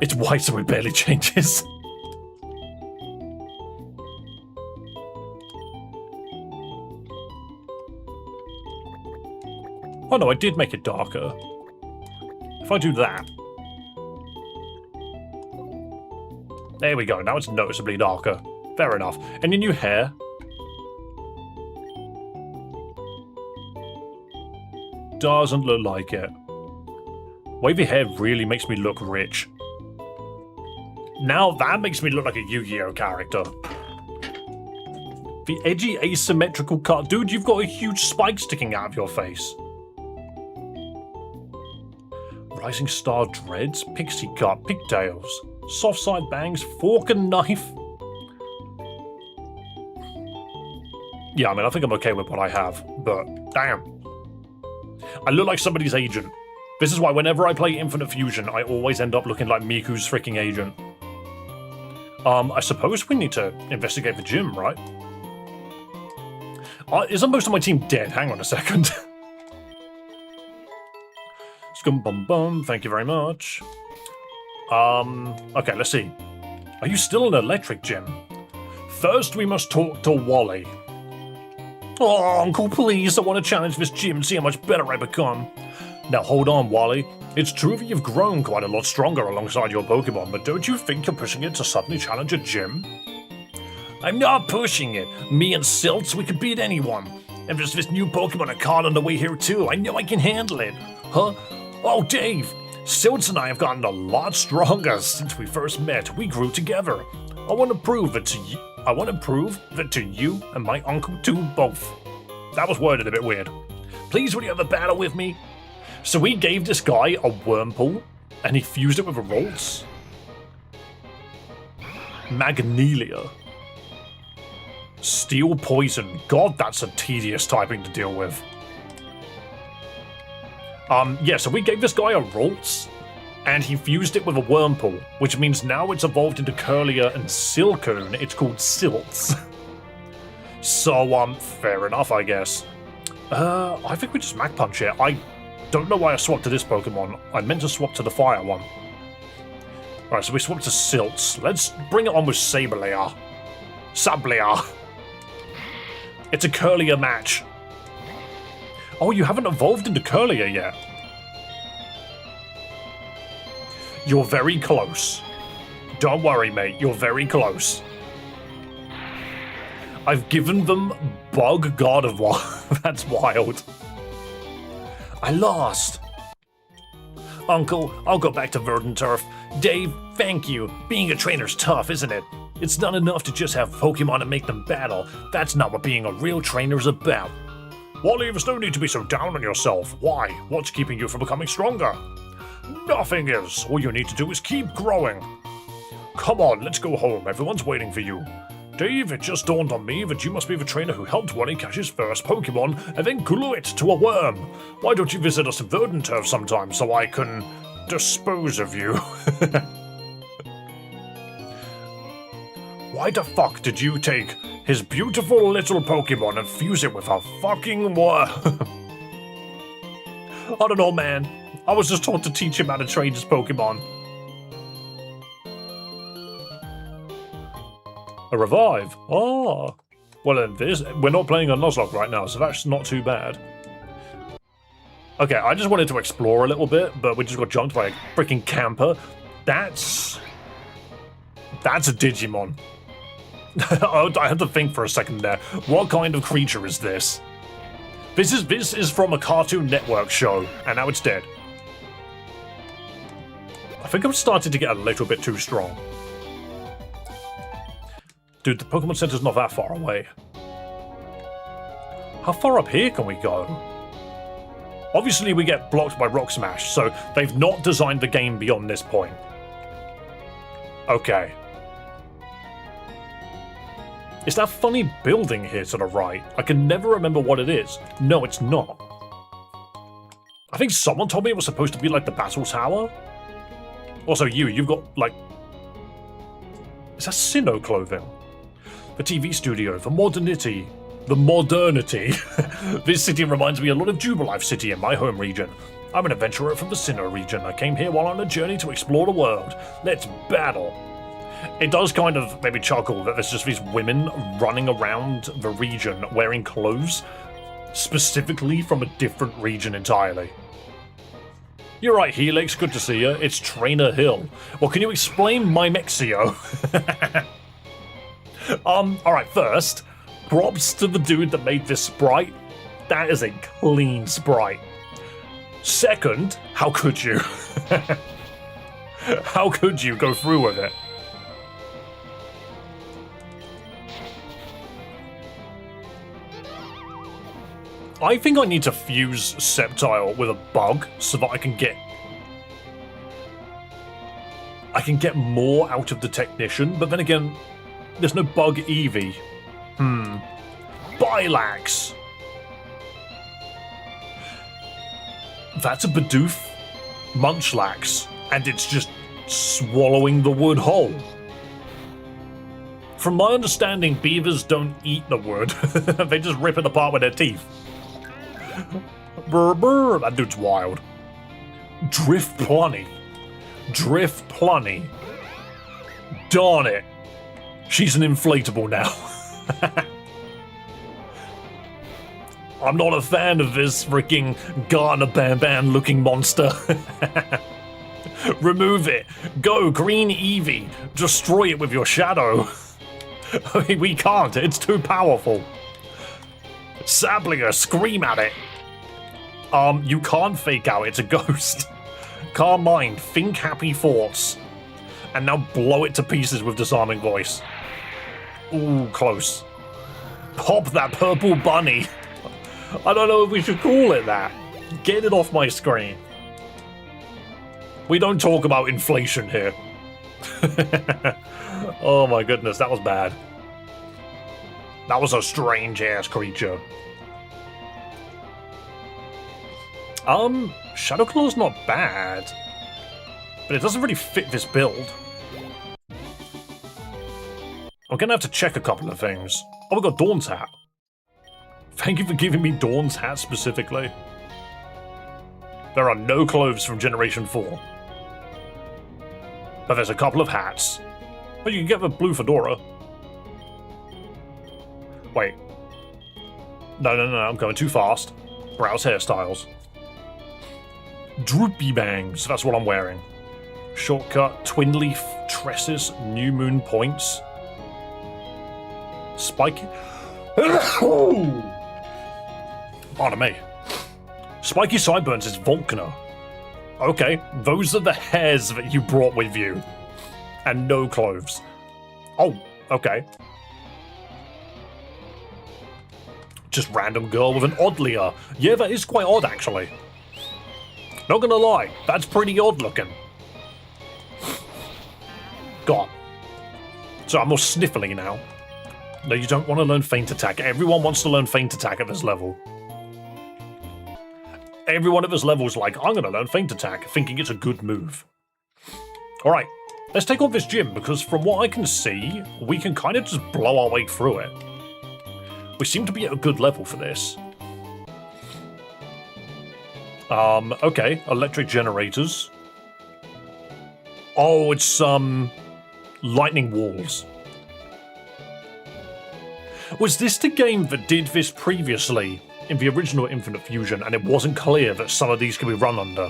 It's white, so it barely changes. Oh no, I did make it darker. If I do that. There we go, now it's noticeably darker. Fair enough. Any new hair? Doesn't look like it. Wavy hair really makes me look rich. Now that makes me look like a Yu-Gi-Oh character. The edgy asymmetrical cut. Dude, you've got a huge spike sticking out of your face. Rising star dreads, pixie cut, pigtails, soft side bangs, fork and knife. Yeah, I mean, I think I'm okay with what I have, but damn. I look like somebody's agent. This is why whenever I play Infinite Fusion, I always end up looking like Miku's freaking agent. I suppose we need to investigate the gym, right? Isn't most of my team dead? Hang on a second. Scum bum bum, thank you very much. Okay, let's see. Are you still in electric gym? First, we must talk to Wally. Oh, Uncle, please, I want to challenge this gym and see how much better I become. Now hold on, Wally. It's true that you've grown quite a lot stronger alongside your Pokemon, but don't you think you're pushing it to suddenly challenge a gym? I'm not pushing it. Me and Silts, we could beat anyone. And there's this new Pokemon I caught on the way here too. I know I can handle it. Huh? Oh, Dave! Silts and I have gotten a lot stronger since we first met. We grew together. I want to prove that to you and my uncle too both. That was worded a bit weird. Please, will you have a battle with me? So we gave this guy a Wurmple, and he fused it with a Ralts. Magnelia. Steel Poison. God, that's a tedious typing to deal with. Yeah, so we gave this guy a Ralts, and he fused it with a Wurmple, which means now it's evolved into Curlier and Silcoon. It's called Silts. So, fair enough, I guess. I think we just Mach Punch it. I don't know why I swapped to this Pokemon. I meant to swap to the fire one. Alright, so we swapped to Silts. Let's bring it on with Sableye. Sableye. It's a Curlier match. Oh, you haven't evolved into Curlier yet. You're very close. Don't worry, mate. You're very close. I've given them Bug God of War. That's wild. I lost. Uncle, I'll go back to Verdant Turf. Dave, thank you. Being a trainer's tough, isn't it? It's not enough to just have Pokemon and make them battle. That's not what being a real trainer's about. Wally, there's no need to be so down on yourself. Why? What's keeping you from becoming stronger? Nothing is. All you need to do is keep growing. Come on, let's go home. Everyone's waiting for you. Dave, it just dawned on me that you must be the trainer who helped Wally catch his first Pokemon and then glue it to a worm. Why don't you visit us in Verdant Turf sometime so I can dispose of you? Why the fuck did you take his beautiful little Pokemon and fuse it with a fucking worm? I don't know, man. I was just taught to teach him how to train his Pokemon. A revive. Oh. Well, then we're not playing on Nuzlocke right now, so that's not too bad. Okay, I just wanted to explore a little bit, but we just got jumped by a freaking camper. That's a Digimon. I had to think for a second there. What kind of creature is this? This is from a Cartoon Network show, and now it's dead. I think I'm starting to get a little bit too strong. Dude, the Pokemon Center's not that far away. How far up here can we go? Obviously we get blocked by Rock Smash, so they've not designed the game beyond this point. Okay. It's that funny building here to the right. I can never remember what it is. No, it's not. I think someone told me it was supposed to be like the Battle Tower. Also, you've got, like... Is that Sinnoh clothing? The TV studio, the modernity. The modernity. This city reminds me a lot of Jubilife City in my home region. I'm an adventurer from the Sinnoh region. I came here while on a journey to explore the world. Let's battle. It does kind of maybe chuckle that there's just these women running around the region wearing clothes specifically from a different region entirely. You're right, Helix, good to see you. It's Trainer Hill. Well, can you explain Mimexio? Alright, first, props to the dude that made this sprite. That is a clean sprite. Second, how could you? How could you go through with it? I think I need to fuse Sceptile with a bug so that I can get more out of the Technician, but then again, there's no bug Eevee. Bilax! That's a Bidoof Munchlax, and it's just swallowing the wood whole. From my understanding, beavers don't eat the wood. They just rip it apart with their teeth. Brr, brr, that dude's wild. Drifplunny. Drifplunny. Darn it. She's an inflatable now. I'm not a fan of this freaking Garner Banban looking monster. Remove it. Go, Green Eevee. Destroy it with your shadow. I mean, we can't. It's too powerful. Sablinger, scream at it. You can't fake out. It's a ghost. Calm mind. Think happy thoughts. And now blow it to pieces with disarming voice. Ooh, close. Pop that purple bunny. I don't know if we should call it that. Get it off my screen. We don't talk about inflation here. Oh my goodness, that was bad. That was a strange-ass creature. Shadow Claw's not bad. But it doesn't really fit this build. I'm gonna have to check a couple of things. Oh, we got Dawn's Hat. Thank you for giving me Dawn's Hat specifically. There are no clothes from Generation 4. But there's a couple of hats. But you can get the blue fedora. Wait. No, I'm going too fast. Browse hairstyles. Droopy bangs, that's what I'm wearing. Shortcut, twin leaf tresses, new moon points. Spiky. Pardon me. Spiky sideburns is Volkner. Okay, those are the hairs that you brought with you. And no clothes. Oh, okay. Just random girl with an oddlier. Yeah, that is quite odd, actually. Not gonna lie, that's pretty odd looking. God. So I'm more sniffly now. No, you don't want to learn Feint Attack. Everyone wants to learn Feint Attack at this level. Everyone at this level is like, I'm going to learn Feint Attack, thinking it's a good move. Alright, let's take on this gym, because from what I can see, we can kind of just blow our way through it. We seem to be at a good level for this. Okay, electric generators. Oh, it's, lightning walls. Was this the game that did this previously in the original Infinite Fusion and it wasn't clear that some of these could be run under?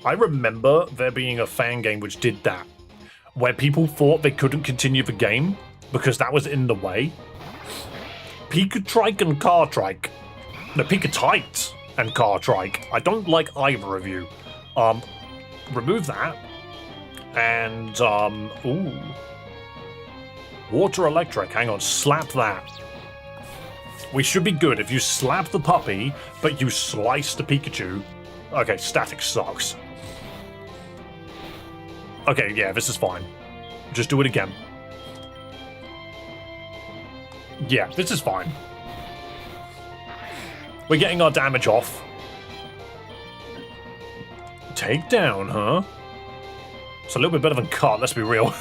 I remember there being a fan game which did that, where people thought they couldn't continue the game because that was in the way. Pikatrike and Cartrike. No, Pikatite and Cartrike. I don't like either of you. Remove that. And, ooh. Water electric, hang on, slap that. We should be good. If you slap the puppy, but you slice the Pikachu. Okay, static sucks. Okay, yeah, this is fine. Just do it again. Yeah, this is fine. We're getting our damage off. Takedown, huh? It's a little bit better than cut, let's be real.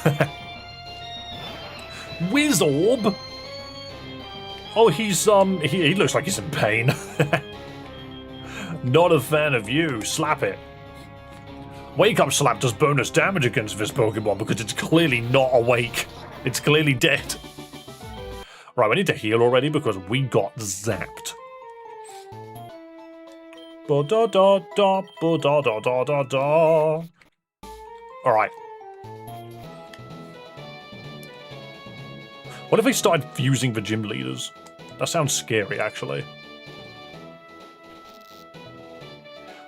Wizorb? Oh, he's, he looks like he's in pain. Not a fan of you. Slap it. Wake Up Slap does bonus damage against this Pokemon because it's clearly not awake. It's clearly dead. Right, we need to heal already because we got zapped. Ba-da-da-da, ba-da-da-da-da-da. Alright. What if they started fusing the gym leaders? That sounds scary, actually.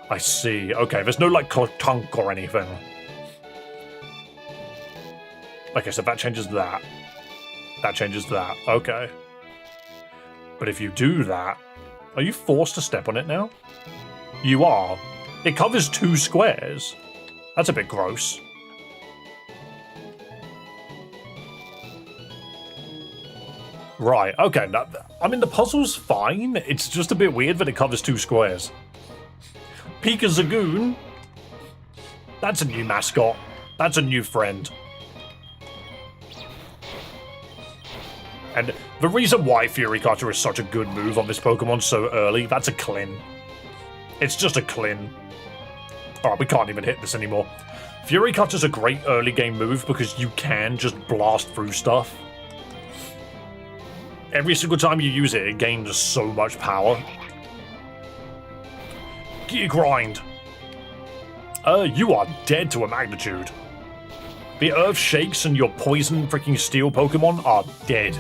I see. Okay, there's no, like, clunk or anything. Okay, so that changes that. That changes that. Okay. But if you do that, are you forced to step on it now? You are. It covers 2 squares. That's a bit gross. Right, okay. Now, I mean, the puzzle's fine. It's just a bit weird that it covers 2 squares. Pika Zagoon. That's a new mascot. That's a new friend. And the reason why Fury Cutter is such a good move on this Pokemon so early, that's a Clin. It's just a Clin. Alright, we can't even hit this anymore. Fury Cutter's a great early game move because you can just blast through stuff. Every single time you use it, it gains so much power. Gear Grind. You are dead to a magnitude. The Earth shakes and your poison freaking steel Pokemon are dead.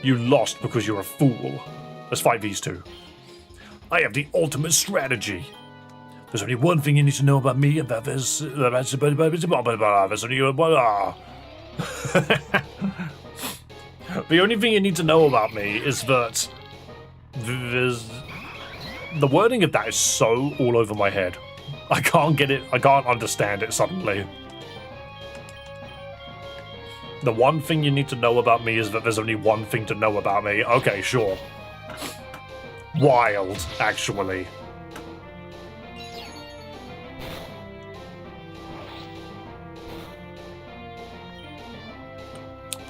You lost because you're a fool. Let's fight these two. I have the ultimate strategy. There's only one thing you need to know about me, and there's only the only thing you need to know about me is that the wording of that is so all over my head. I can't get it. I can't understand it suddenly. The one thing you need to know about me is that there's only one thing to know about me. Okay, sure. Wild, actually.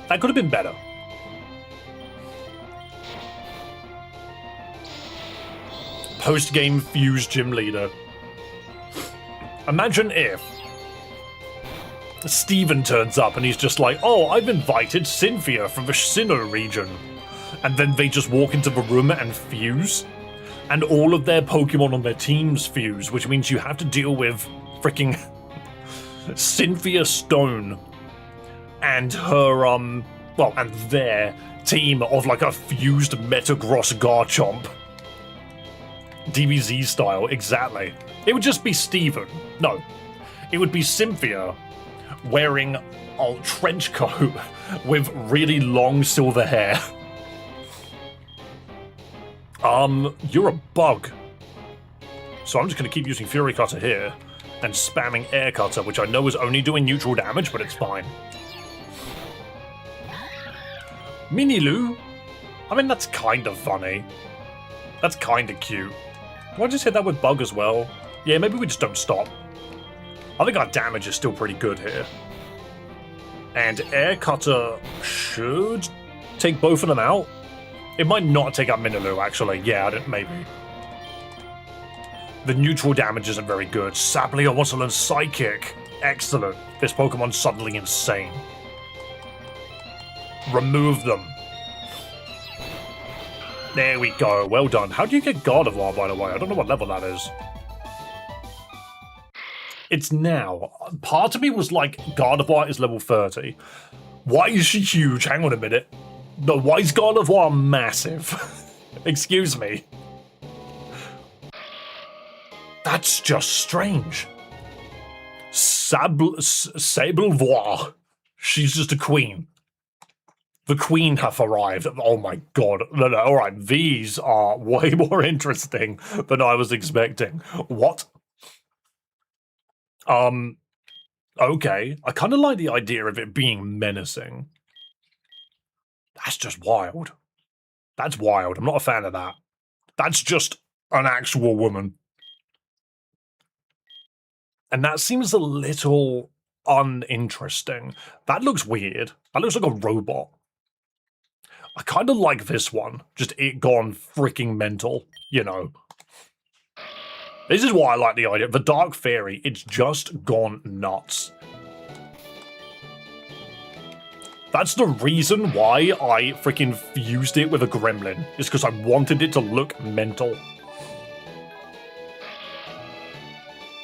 That could have been better. Post-game Fuse Gym Leader. Imagine if Steven turns up and he's just like, oh, I've invited Cynthia from the Sinnoh region. And then they just walk into the room and fuse. And all of their Pokemon on their teams fuse, which means you have to deal with freaking Cynthia Stone and her, and their team of like a fused Metagross Garchomp. DBZ style, exactly. It would just be Steven. No. It would be Cynthia wearing a trench coat with really long silver hair. You're a bug. So I'm just going to keep using Fury Cutter here and spamming Air Cutter, which I know is only doing neutral damage, but it's fine. Minilu? I mean, that's kind of funny. That's kind of cute. Do I just hit that with Bug as well? Yeah, maybe we just don't stop. I think our damage is still pretty good here. And Air Cutter should take both of them out. It might not take out Minilu, actually. Yeah, maybe. The neutral damage isn't very good. Sablier wants to learn Psychic. Excellent. This Pokemon's suddenly insane. Remove them. There we go. Well done. How do you get Gardevoir, by the way? I don't know what level that is. It's now. Part of me was like, Gardevoir is level 30. Why is she huge? Hang on a minute. No, why is Gardevoir massive? Excuse me. That's just strange. Sablevoir. She's just a queen. The queen hath arrived. Oh my god. No, alright. These are way more interesting than I was expecting. What? Okay. I kind of like the idea of it being menacing. That's just wild. That's wild. I'm not a fan of that. That's just an actual woman. And that seems a little uninteresting. That looks weird. That looks like a robot. I kind of like this one. Just it gone freaking mental, you know. This is why I like the idea. The Dark Fairy, it's just gone nuts. That's the reason why I freaking fused it with a gremlin. Is because I wanted it to look mental.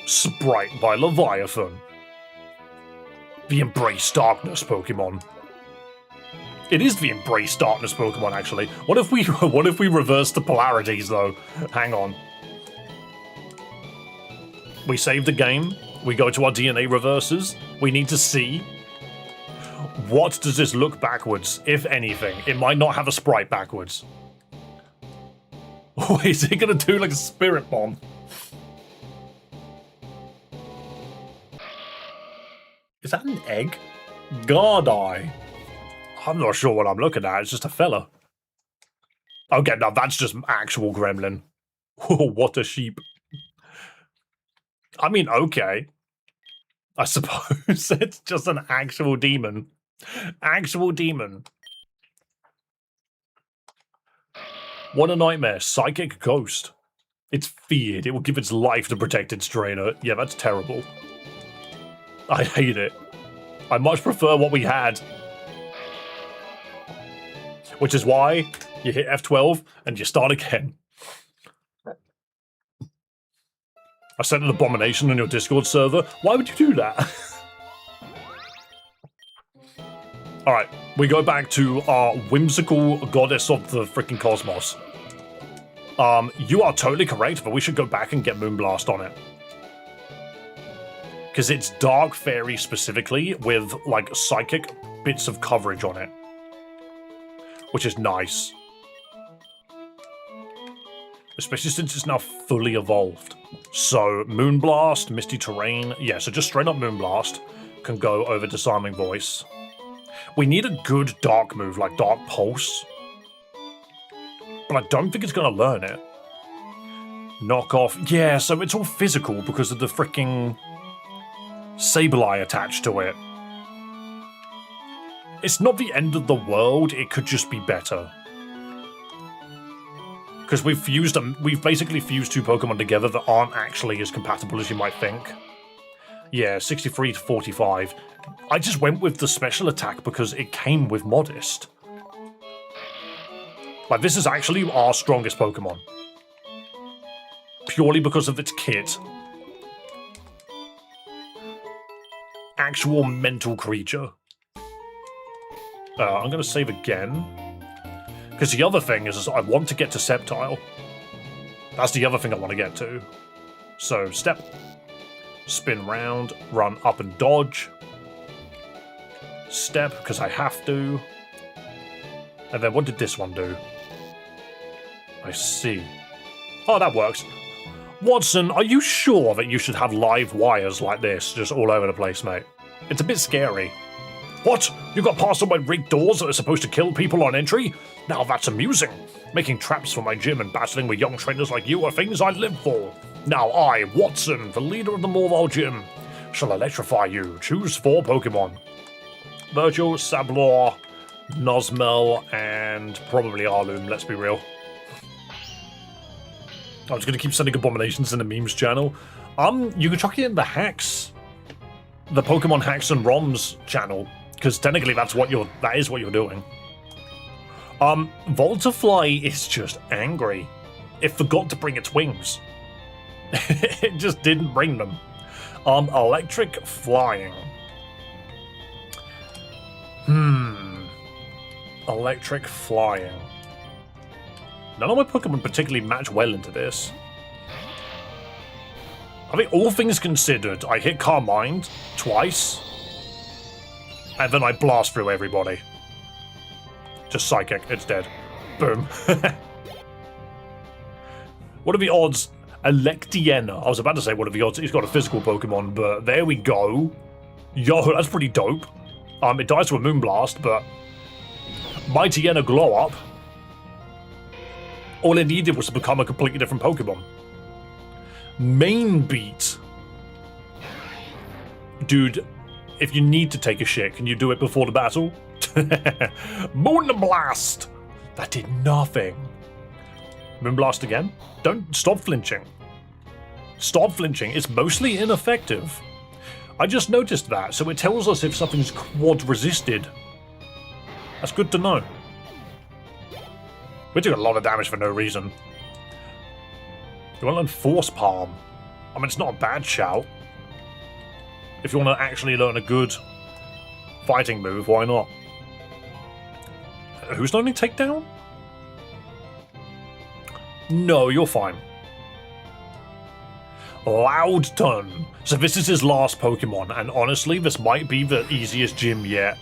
Sprite by Leviathan. The Embrace Darkness Pokemon. It is the Embrace Darkness Pokemon, actually. What if we reverse the polarities, though? Hang on. We save the game. We go to our DNA reversers. We need to see. What does this look backwards, if anything? It might not have a sprite backwards. Oh, is it gonna do like a Spirit Bomb? Is that an egg? God, I'm not sure what I'm looking at. It's just a fella. Okay, now that's just actual gremlin. Whoa, what a sheep. I mean, okay. I suppose it's just an actual demon. Actual demon. What a nightmare. Psychic Ghost. It's feared. It will give its life to protect its trainer. Yeah, that's terrible. I hate it. I much prefer what we had. Which is why you hit F12 and you start again. I sent an abomination on your Discord server. Why would you do that? Alright, we go back to our whimsical goddess of the freaking cosmos. You are totally correct, but we should go back and get Moonblast on it. Because it's Dark Fairy specifically, with, like, psychic bits of coverage on it. Which is nice. Especially since it's now fully evolved. So, Moonblast, Misty Terrain, yeah, so just straight up Moonblast can go over Disarming Voice. We need a good dark move, like Dark Pulse. But I don't think it's going to learn it. Knock off, yeah, so it's all physical because of the freaking Sableye attached to it. It's not the end of the world, it could just be better. Because we've basically fused two Pokemon together that aren't actually as compatible as you might think. Yeah, 63 to 45. I just went with the special attack because it came with Modest. Like, this is actually our strongest Pokemon. Purely because of its kit. Actual mental creature. I'm going to save again. Because the other thing is I want to get to Sceptile. That's the other thing I want to get to. So, step. Spin round. Run up and dodge. Step, because I have to. And then what did this one do? I see. Oh, that works. Watson, are you sure that you should have live wires like this just all over the place, mate? It's a bit scary. What? You got past all my rigged doors that are supposed to kill people on entry? Now that's amusing. Making traps for my gym and battling with young trainers like you are things I live for. Now I, Watson, the leader of the Morval Gym, shall electrify you. Choose 4 Pokemon. Virgil, Sablor, Nozmel, and probably Arloom, let's be real. I was going to keep sending abominations in the memes channel. You can chuck it in the hacks. The Pokemon Hacks and ROMs channel. Because technically that is what you're doing. Voltafly is just angry. It forgot to bring its wings. It just didn't bring them. Electric Flying. Electric Flying. None of my Pokemon particularly match well into this. I think all things considered, I hit Carmine twice. And then I blast through everybody. Just Psychic, it's dead. Boom. What are the odds? Electiena. I was about to say what are the odds he's got a physical Pokemon, but there we go. Yo, that's pretty dope. It dies to a Moonblast, but Mightyena Glow Up. All it needed was to become a completely different Pokemon. Main Beat. Dude, if you need to take a shit, can you do it before the battle? Moonblast! That did nothing. Moonblast again? Don't stop flinching. Stop flinching. It's mostly ineffective. I just noticed that, so it tells us if something's quad resisted. That's good to know. We took a lot of damage for no reason. You want to learn Force Palm? I mean, it's not a bad shout. If you want to actually learn a good fighting move, why not? Who's learning takedown? No, you're fine. Loudton. So this is his last Pokemon, and honestly, this might be the easiest gym yet.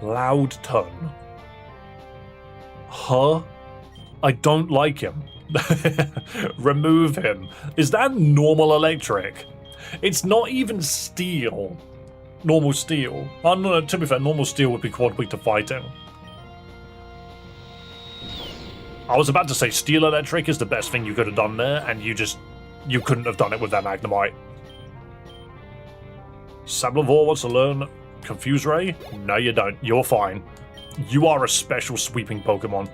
Loudton. Huh? I don't like him. Remove him. Is that normal electric? It's not even steel. Normal steel. Oh, no, to be fair, normal steel would be quad weak to fighting. I was about to say steel electric is the best thing you could have done there, and you couldn't have done it with that Magnemite. Sablivore wants to learn Confuse Ray? No, you don't. You're fine. You are a special sweeping Pokemon.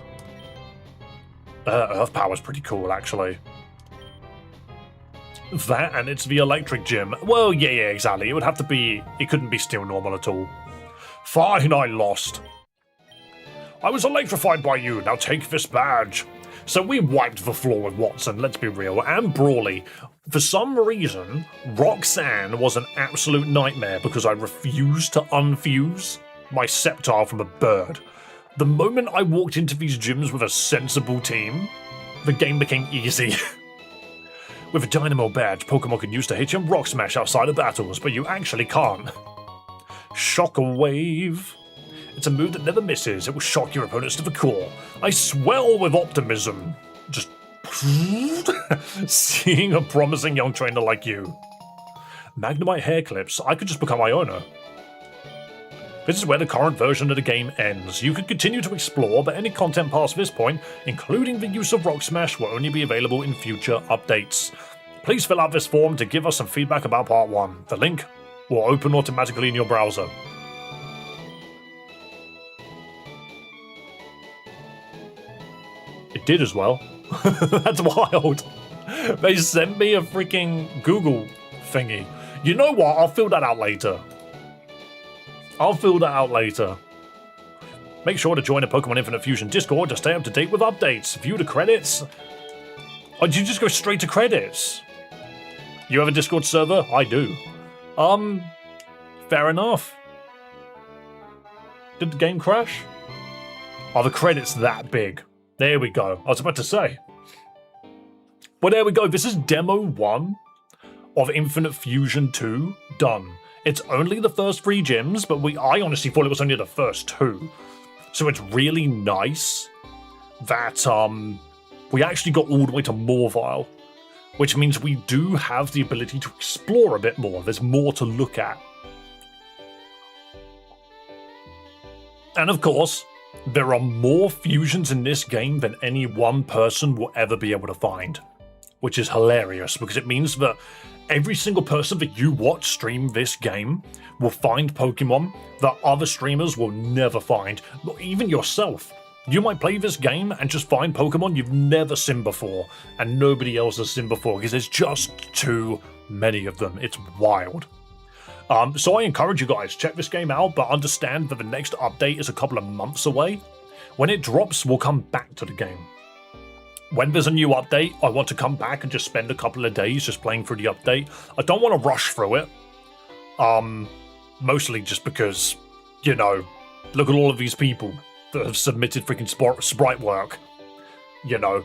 Earth Power's pretty cool, actually. That, and it's the electric gym. Well, yeah, exactly. It would have to be... It couldn't be still normal at all. Fine, I lost. I was electrified by you. Now take this badge. So we wiped the floor with Watson, let's be real, and Brawly. For some reason, Roxanne was an absolute nightmare because I refused to unfuse my Sceptile from a bird. The moment I walked into these gyms with a sensible team, the game became easy. With a Dynamo badge, Pokemon can use to hit you and Rock Smash outside of battles, but you actually can't. Shockwave. It's a move that never misses. It will shock your opponents to the core. I swell with optimism. Just seeing a promising young trainer like you. Magnemite hair clips. I could just become Iona. This is where the current version of the game ends. You could continue to explore, but any content past this point, including the use of Rock Smash, will only be available in future updates. Please fill out this form to give us some feedback about Part 1. The link will open automatically in your browser. It did as well. That's wild. They sent me a freaking Google thingy. You know what? I'll fill that out later. Make sure to join the Pokemon Infinite Fusion Discord to stay up to date with updates. View the credits. Oh, did you just go straight to credits? You have a Discord server? I do. Fair enough. Did the game crash? Are the credits that big? There we go. I was about to say. Well, there we go. This is Demo 1 of Infinite Fusion 2 done. It's only the first 3 gyms, but I honestly thought it was only the first 2. So it's really nice that we actually got all the way to Morvile, which means we do have the ability to explore a bit more. There's more to look at. And of course, there are more fusions in this game than any one person will ever be able to find, which is hilarious because it means that every single person that you watch stream this game will find Pokemon that other streamers will never find. Even yourself. You might play this game and just find Pokemon you've never seen before and nobody else has seen before because there's just too many of them. It's wild. So I encourage you guys, check this game out, but understand that the next update is a couple of months away. When it drops, we'll come back to the game. When there's a new update, I want to come back and just spend a couple of days just playing through the update. I don't want to rush through it. Mostly just because, you know, look at all of these people that have submitted freaking sprite work. You know,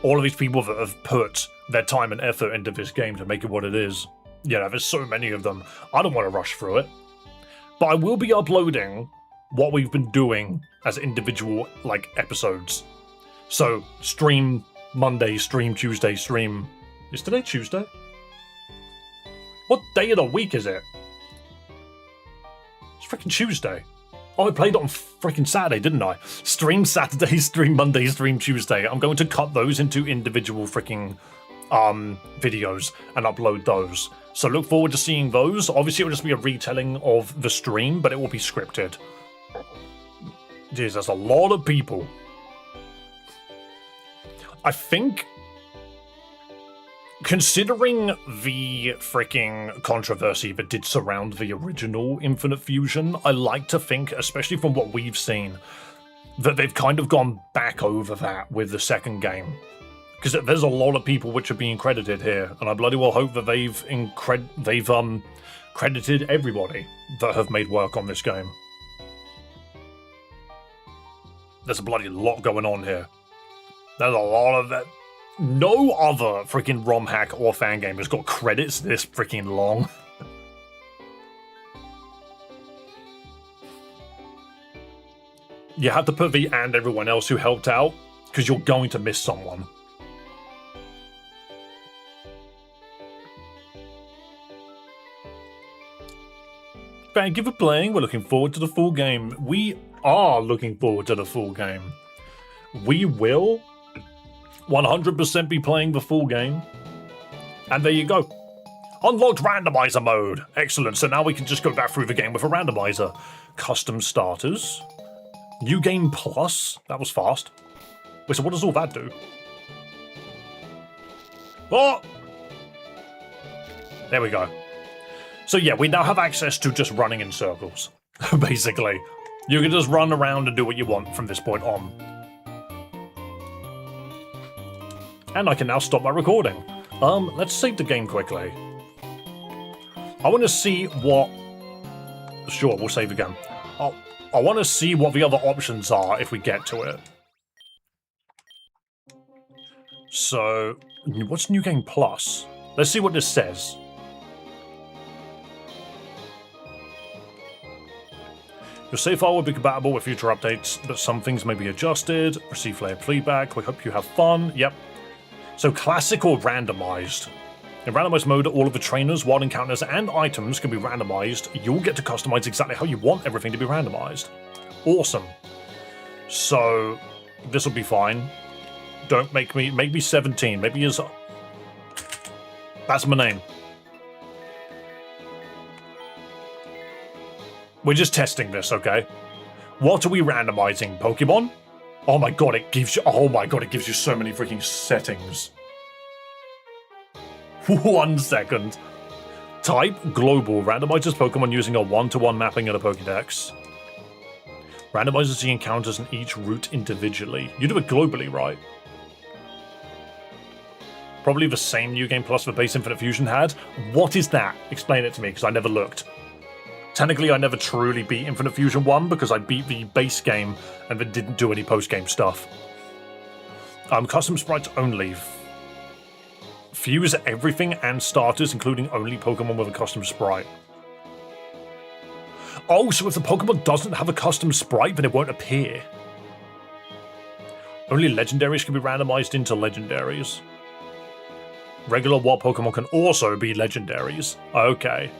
all of these people that have put their time and effort into this game to make it what it is. You know, there's so many of them. I don't want to rush through it. But I will be uploading what we've been doing as individual, like, episodes. So, stream Monday, stream Tuesday, stream... Is today Tuesday? What day of the week is it? It's freaking Tuesday. Oh, I played it on freaking Saturday, didn't I? Stream Saturday, stream Monday, stream Tuesday. I'm going to cut those into individual freaking videos and upload those. So look forward to seeing those. Obviously, it will just be a retelling of the stream, but it will be scripted. Jeez, that's a lot of people. I think, considering the freaking controversy that did surround the original Infinite Fusion, I like to think, especially from what we've seen, that they've kind of gone back over that with the second game. Because there's a lot of people which are being credited here, and I bloody well hope that they've credited everybody that have made work on this game. There's a bloody lot going on here. There's a lot of that. No other freaking ROM hack or fan game has got credits this freaking long. You have to put the and everyone else who helped out, because you're going to miss someone. Thank you for playing. We're looking forward to the full game. We are looking forward to the full game. We will 100% be playing the full game. And there you go. Unlocked randomizer mode. Excellent. So now we can just go back through the game with a randomizer. Custom starters. New game plus. That was fast. Wait, so what does all that do? Oh! There we go. So yeah, we now have access to just running in circles. Basically. You can just run around and do what you want from this point on. And I can now stop my recording. Let's save the game quickly. I want to see what... Sure, we'll save again. I want to see what the other options are if we get to it. So, what's New Game Plus? Let's see what this says. Your save file will be compatible with future updates, but some things may be adjusted. Receive player feedback. We hope you have fun. Yep. So classic or randomized. In randomized mode, all of the trainers, wild encounters, and items can be randomized. You'll get to customize exactly how you want everything to be randomized. Awesome. So, this will be fine. Don't make me 17. Maybe is. That's my name. We're just testing this, okay? What are we randomizing? Pokemon? Oh my god, it gives you. Oh my god, it gives you so many freaking settings. 1 second. Type global randomizes Pokemon using a 1-to-1 mapping and a Pokédex. Randomizes the encounters in each route individually. You do it globally, right? Probably the same New Game Plus the base Infinite Fusion had. What is that? Explain it to me, because I never looked. Technically, I never truly beat Infinite Fusion 1 because I beat the base game and then didn't do any post-game stuff. Custom sprites only. Fuse everything and starters, including only Pokemon with a custom sprite. Oh, so if the Pokemon doesn't have a custom sprite, then it won't appear. Only legendaries can be randomized into legendaries. Regular wild Pokemon can also be legendaries. Okay.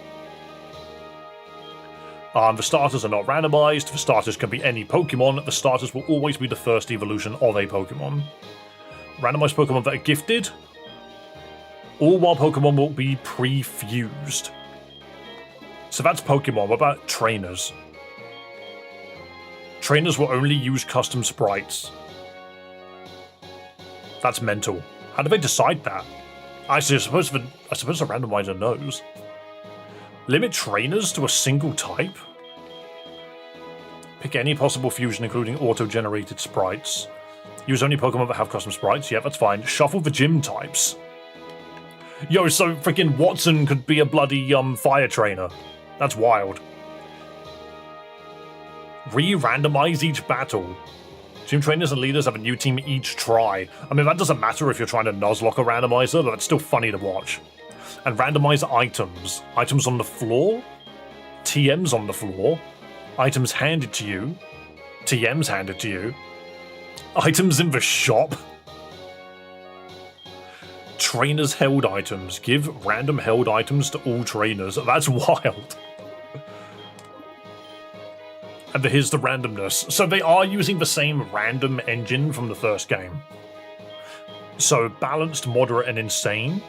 The starters are not randomized. The starters can be any Pokemon. The starters will always be the first evolution of a Pokemon. Randomized Pokemon that are gifted. All wild Pokemon will be pre-fused. So that's Pokemon. What about trainers? Trainers will only use custom sprites. That's mental. How do they decide that? Actually, I suppose the randomizer knows. Limit trainers to a single type? Pick any possible fusion, including auto-generated sprites. Use only Pokemon that have custom sprites. Yeah, that's fine. Shuffle the gym types. Yo, so freaking Watson could be a bloody fire trainer. That's wild. Re-randomize each battle. Gym trainers and leaders have a new team each try. I mean, that doesn't matter if you're trying to Nuzlocke a randomizer, but it's still funny to watch. And randomize items. Items on the floor. TMs on the floor. Items handed to you. TMs handed to you. Items in the shop. Trainers held items. Give random held items to all trainers. That's wild. And here's the randomness. So they are using the same random engine from the first game. So balanced, moderate, and insane.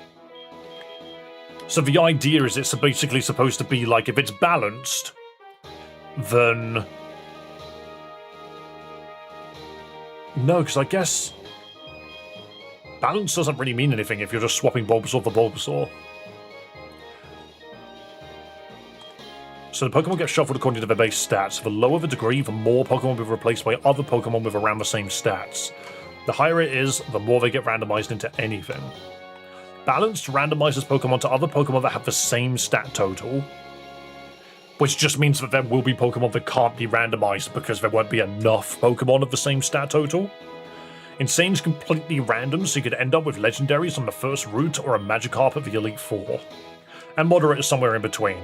So the idea is it's basically supposed to be like, if it's balanced, then... No, because I guess... balance doesn't really mean anything if you're just swapping Bulbasaur for Bulbasaur. So the Pokemon get shuffled according to their base stats. The lower the degree, the more Pokemon will be replaced by other Pokemon with around the same stats. The higher it is, the more they get randomized into anything. Balanced randomizes Pokemon to other Pokemon that have the same stat total. which just means that there will be Pokemon that can't be randomized because there won't be enough Pokemon of the same stat total. Insane's completely random, so you could end up with legendaries on the first route or a Magikarp at the Elite Four. And Moderate is somewhere in between.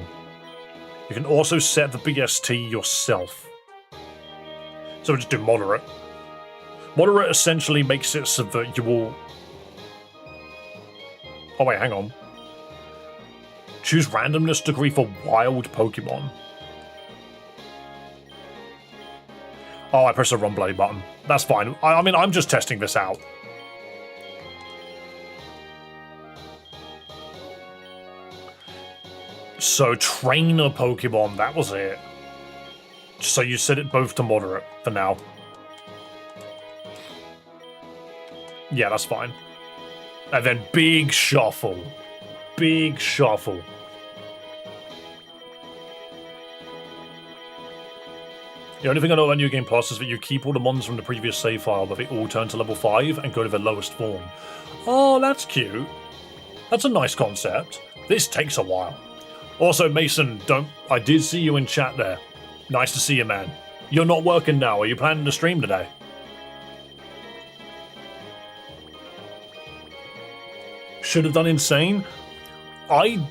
You can also set the BST yourself. So we'll just do Moderate. Moderate essentially makes it so that you will... Oh wait, hang on. Choose randomness degree for wild Pokemon. Oh, I pressed the wrong bloody button. That's fine. I mean, I'm just testing this out. So, trainer Pokemon, that was it. So you set it both to moderate for now. Yeah, that's fine. And then big shuffle. Big shuffle. The only thing I know about New Game Plus is that you keep all the mons from the previous save file, but they all turn to level 5 and go to their lowest form. Oh, that's cute. That's a nice concept. This takes a while. Also, Mason, I did see you in chat there. Nice to see you, man. You're not working now. Are you planning to stream today? Should have done Insane. I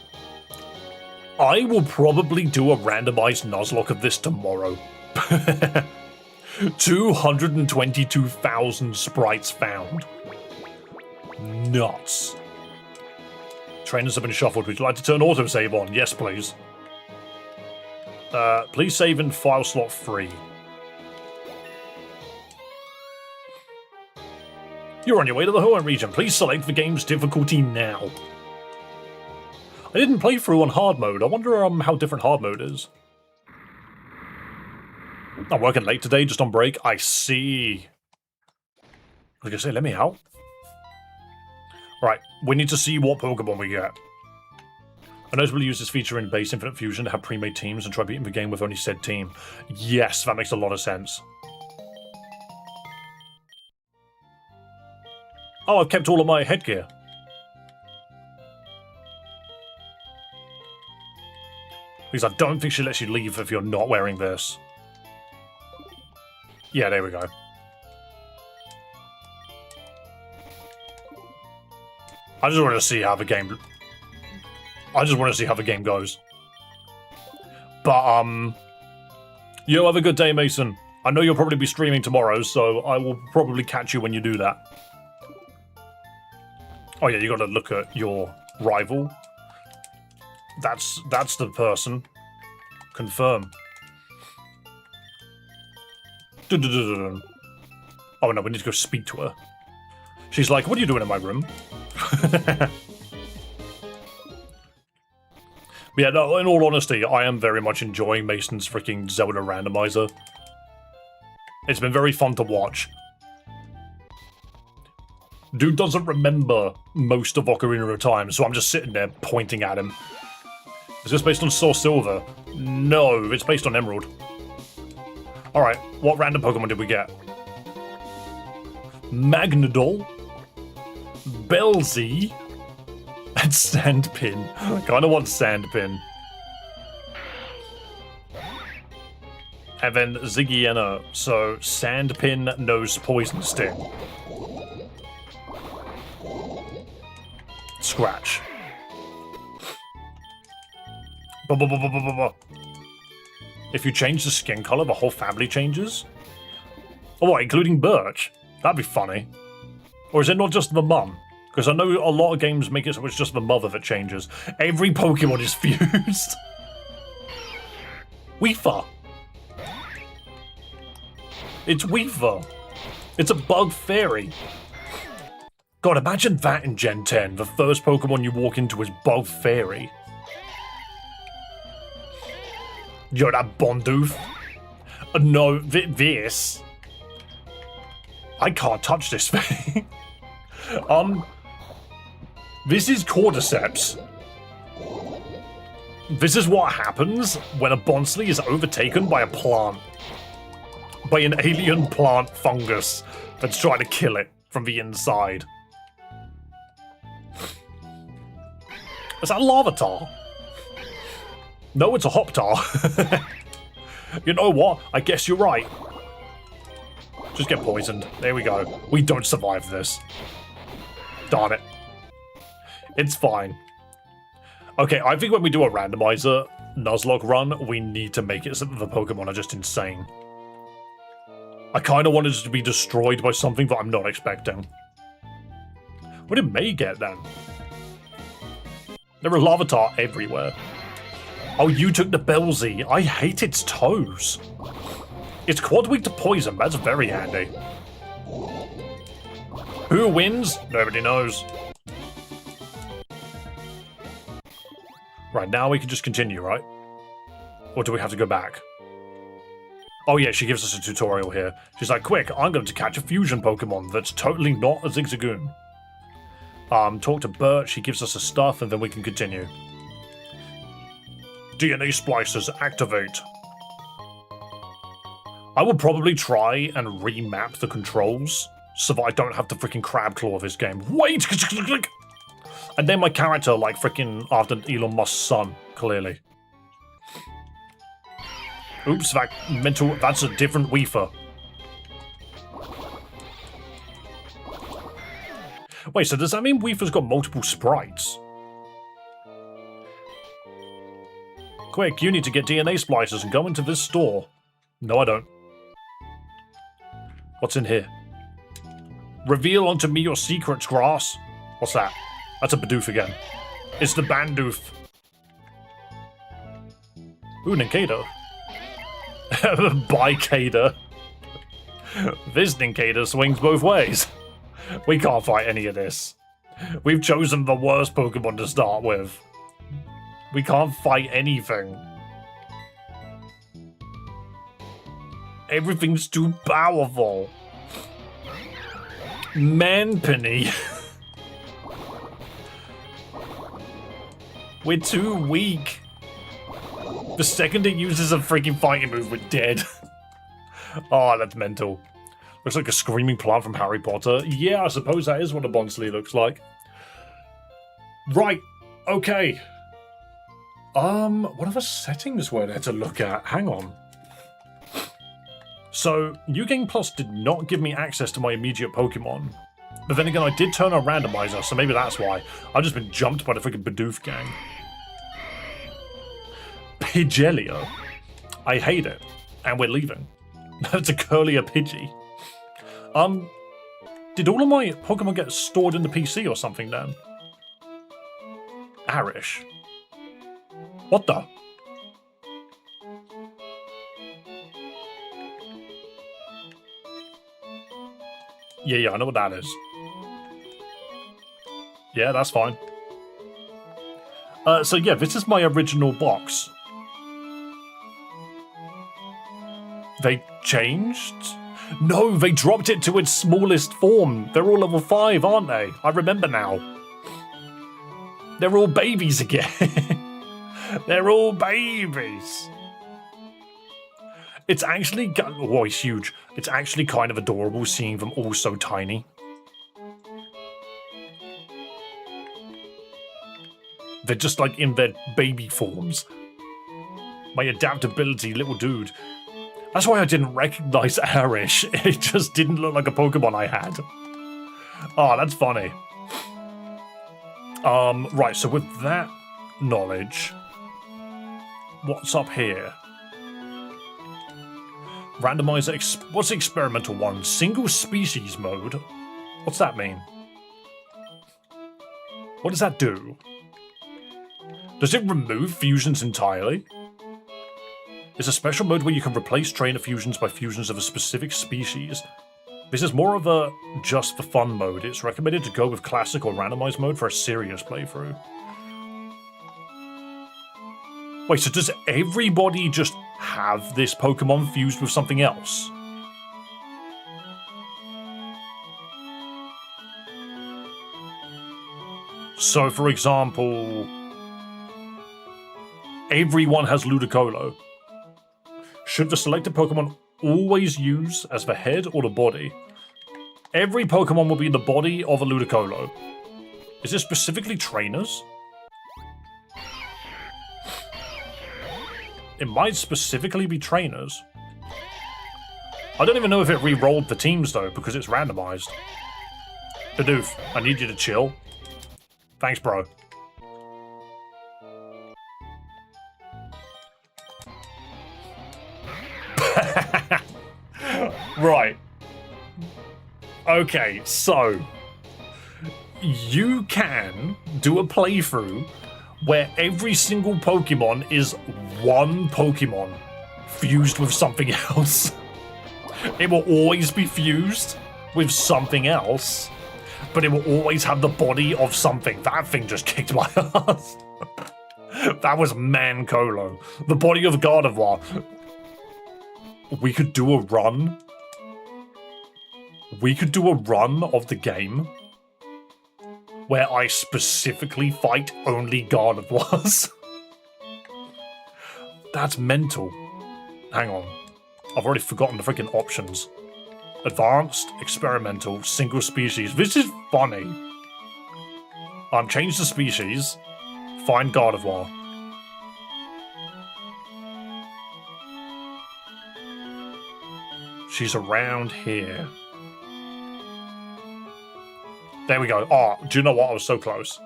will probably do a randomized Nuzlocke of this tomorrow. 222,000 sprites found. Nuts. Trainers have been shuffled. Would you like to turn autosave on? Yes, please. Please save in file slot 3. You're on your way to the Hoenn region. Please select the game's difficulty now. I didn't play through on hard mode. I wonder how different hard mode is. I'm working late today, just on break. I see. I was gonna say, let me out. Right, we need to see what Pokemon we get. I notice we'll use this feature in base Infinite Fusion to have pre-made teams and try beating the game with only said team. Yes, that makes a lot of sense. Oh, I've kept all of my headgear. Because I don't think she lets you leave if you're not wearing this. Yeah, there we go. I just want to see how the game... I just want to see how the game goes. But, you have a good day, Mason. I know you'll probably be streaming tomorrow, so I will probably catch you when you do that. Oh yeah, you gotta look at your rival. That's the person. Confirm. Oh no, we need to go speak to her. She's like, what are you doing in my room? Yeah, no, in all honesty, I am very much enjoying Mason's freaking Zelda randomizer. It's been very fun to watch. Dude doesn't remember most of Ocarina of Time, so I'm just sitting there pointing at him. Is this based on Soul Silver? No, it's based on Emerald. Alright, what random Pokemon did we get? Magnadol, Belzy, and Sandpin. I kinda want Sandpin. And then Ziggiana, so Sandpin knows Poison Sting. Scratch. If you change the skin color, the whole family changes? Oh, what, including Birch? That'd be funny. Or is it not just the mum? Because I know a lot of games make it so it's just the mother that changes. Every Pokemon is fused. Weaver. It's Weaver. It's a bug fairy. God, imagine that in Gen 10. The first Pokemon you walk into is Bug Fairy. Yo, that Bondoof. No, this. I can't touch this thing. This is Cordyceps. This is what happens when a Bonsly is overtaken by a plant. By an alien plant fungus that's trying to kill it from the inside. Is that Larvitar? No, it's a Hoptar. You know what? I guess you're right. Just get poisoned. There we go. We don't survive this. Darn it. It's fine. Okay, I think when we do a randomizer Nuzlocke run, we need to make it so that the Pokemon are just insane. I kind of wanted it to be destroyed by something that I'm not expecting. What did May get then? There are Larvitar everywhere. Oh, you took the Bellsy. I hate its toes. It's quad weak to poison. That's very handy. Who wins? Nobody knows. Right, now we can just continue, right? Or do we have to go back? Oh yeah, she gives us a tutorial here. She's like, quick, I'm going to catch a fusion Pokemon that's totally not a Zigzagoon. Talk to Bert, she gives us a stuff, and then we can continue. DNA splicers activate. I will probably try and remap the controls so that I don't have to freaking crab claw this game. Wait! And then my character like freaking after Elon Musk's son, clearly. Oops, that's a different Weefer. Wait, so does that mean Weefer's got multiple sprites? Quick, you need to get DNA splicers and go into this store. No, I don't. What's in here? Reveal unto me your secrets, grass. What's that? That's a Bidoof again. It's the Bandoof. Ooh, Nincada. Bicada. This Nincada swings both ways. We can't fight any of this. We've chosen the worst Pokemon to start with. We can't fight anything. Everything's too powerful. Manpenny. We're too weak. The second it uses a freaking fighting move, we're dead. Oh, that's mental. Looks like a screaming plant from Harry Potter. Yeah, I suppose that is what a Bonsly looks like. Right. Okay. What other settings were there to look at? Hang on. So, New Game Plus did not give me access to my immediate Pokemon. But then again, I did turn on randomizer, so maybe that's why. I've just been jumped by the freaking Bidoof gang. Pidgelia. I hate it. And we're leaving. That's a curlier Pidgey. Did all of my Pokemon get stored in the PC or something then? Arish. What the? Yeah, I know what that is. Yeah, that's fine. So yeah, this is my original box. They changed? No, they dropped it to its smallest form. They're all level 5, aren't they? I remember now. They're all babies again. They're all babies. It's actually... Oh, he's huge. It's actually kind of adorable seeing them all so tiny. They're just like in their baby forms. My adaptability, little dude. That's why I didn't recognize Arish. It just didn't look like a Pokemon I had. Oh, that's funny. Right, so with that knowledge, what's up here? Randomizer, what's the experimental one? Single species mode? What's that mean? What does that do? Does it remove fusions entirely? It's a special mode where you can replace trainer fusions by fusions of a specific species. This is more of a just for fun mode. It's recommended to go with classic or randomized mode for a serious playthrough. Wait, so does everybody just have this Pokemon fused with something else? So, for example, everyone has Ludicolo. Should the selected Pokemon always use as the head or the body? Every Pokemon will be the body of a Ludicolo. Is it specifically trainers? It might specifically be trainers. I don't even know if it re-rolled the teams, though, because it's randomized. Bidoof, I need you to chill. Thanks, bro. Right. Okay, so you can do a playthrough where every single Pokemon is one Pokemon fused with something else. It will always be fused with something else, but it will always have the body of something. That thing just kicked my ass. That was Mancolo. The body of Gardevoir. We could do a run. We could do a run of the game where I specifically fight only Gardevoirs. That's mental. Hang on. I've already forgotten the freaking options. Advanced, experimental, single species. This is funny. Change the species. Find Gardevoir. She's around here. There we go. Oh, do you know what? I was so close.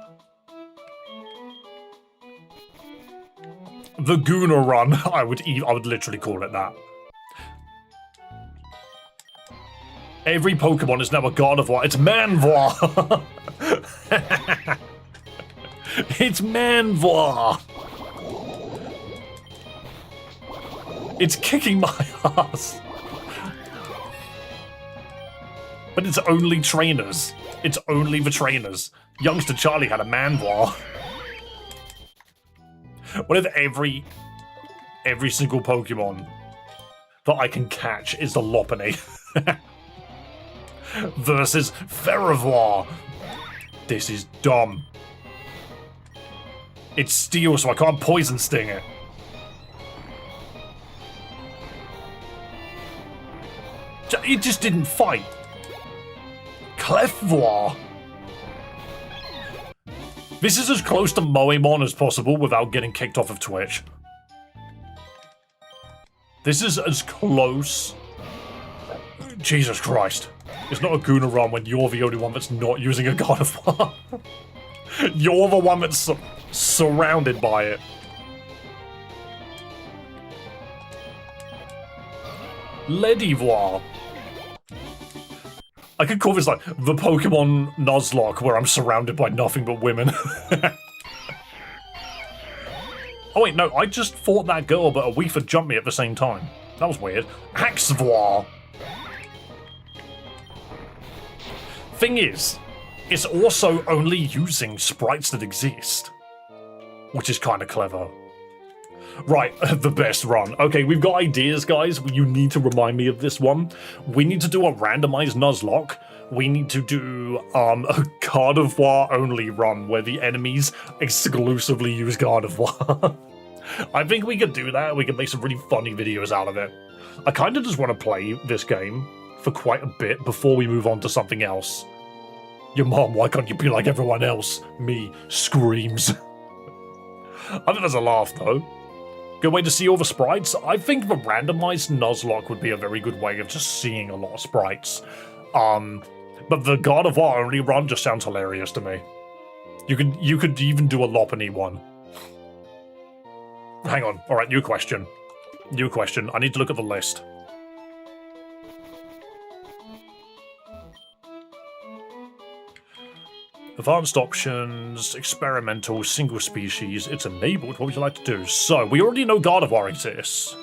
The Gooner Run. I would literally call it that. Every Pokemon is now a Gardevoir. It's Manvoir! It's Manvoir! It's kicking my ass. But it's only trainers. It's only the trainers. Youngster Charlie had a Manvoir. What if every single Pokemon that I can catch is the Lopunny? Versus Ferrovoir. This is dumb. It's steel, so I can't poison sting it. It just didn't fight. Clefvoir. This is as close to Moemon as possible without getting kicked off of Twitch. This is as close. Jesus Christ. It's not a Gooner Run when you're the only one that's not using a Gardevoir. You're the one that's surrounded by it. Ledivoir. I could call this like the Pokemon Nuzlocke where I'm surrounded by nothing but women. Oh wait, no, I just fought that girl but a Weaver jumped me at the same time. That was weird. Axvoir. Thing is, it's also only using sprites that exist. Which is kind of clever. Right, the best run. Okay, we've got ideas, guys. You need to remind me of this one. We need to do a randomized Nuzlocke. We need to do a Gardevoir only run where the enemies exclusively use Gardevoir. I think we could do that. We could make some really funny videos out of it. I kind of just want to play this game for quite a bit before we move on to something else. Your mom, why can't you be like everyone else? Me screams. I think that's a laugh, though. Good way to see all the sprites. I think the randomized Nuzlocke would be a very good way of just seeing a lot of sprites. But the Gardevoir only run just sounds hilarious to me. You could even do a Lopunny one. Hang on. All right, new question. New question. I need to look at the list. Advanced options, experimental, single species, it's enabled. What would you like to do? So, we already know Gardevoir exists.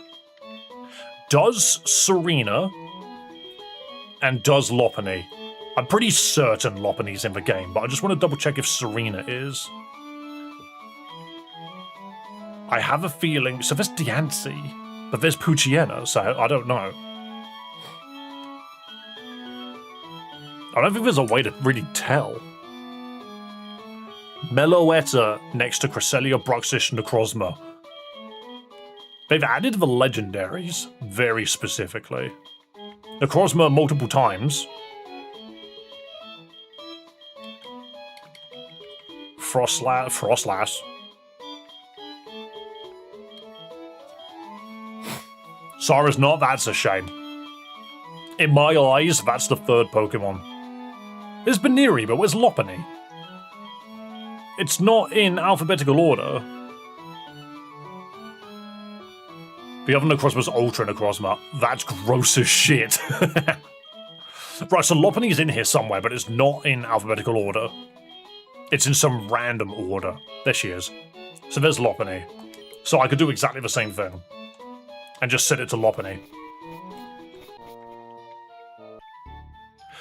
Does Serena and does Lopunny? I'm pretty certain Lopunny's in the game, but I just want to double check if Serena is. I have a feeling, so there's Diancie, but there's Poochyena, so I don't know. I don't think there's a way to really tell. Meloetta next to Cresselia, Bruxish, and Necrozma. They've added the legendaries very specifically. Necrozma multiple times. Frostlass. Sara's not? That's a shame. In my eyes, that's the third Pokemon. There's Baneri, but where's Lopunny? It's not in alphabetical order. The other Necrozma's Ultra Necrozma. That's gross as shit. Right, so Lopunny's in here somewhere, but it's not in alphabetical order. It's in some random order. There she is. So there's Lopunny. So I could do exactly the same thing. And just set it to Lopunny.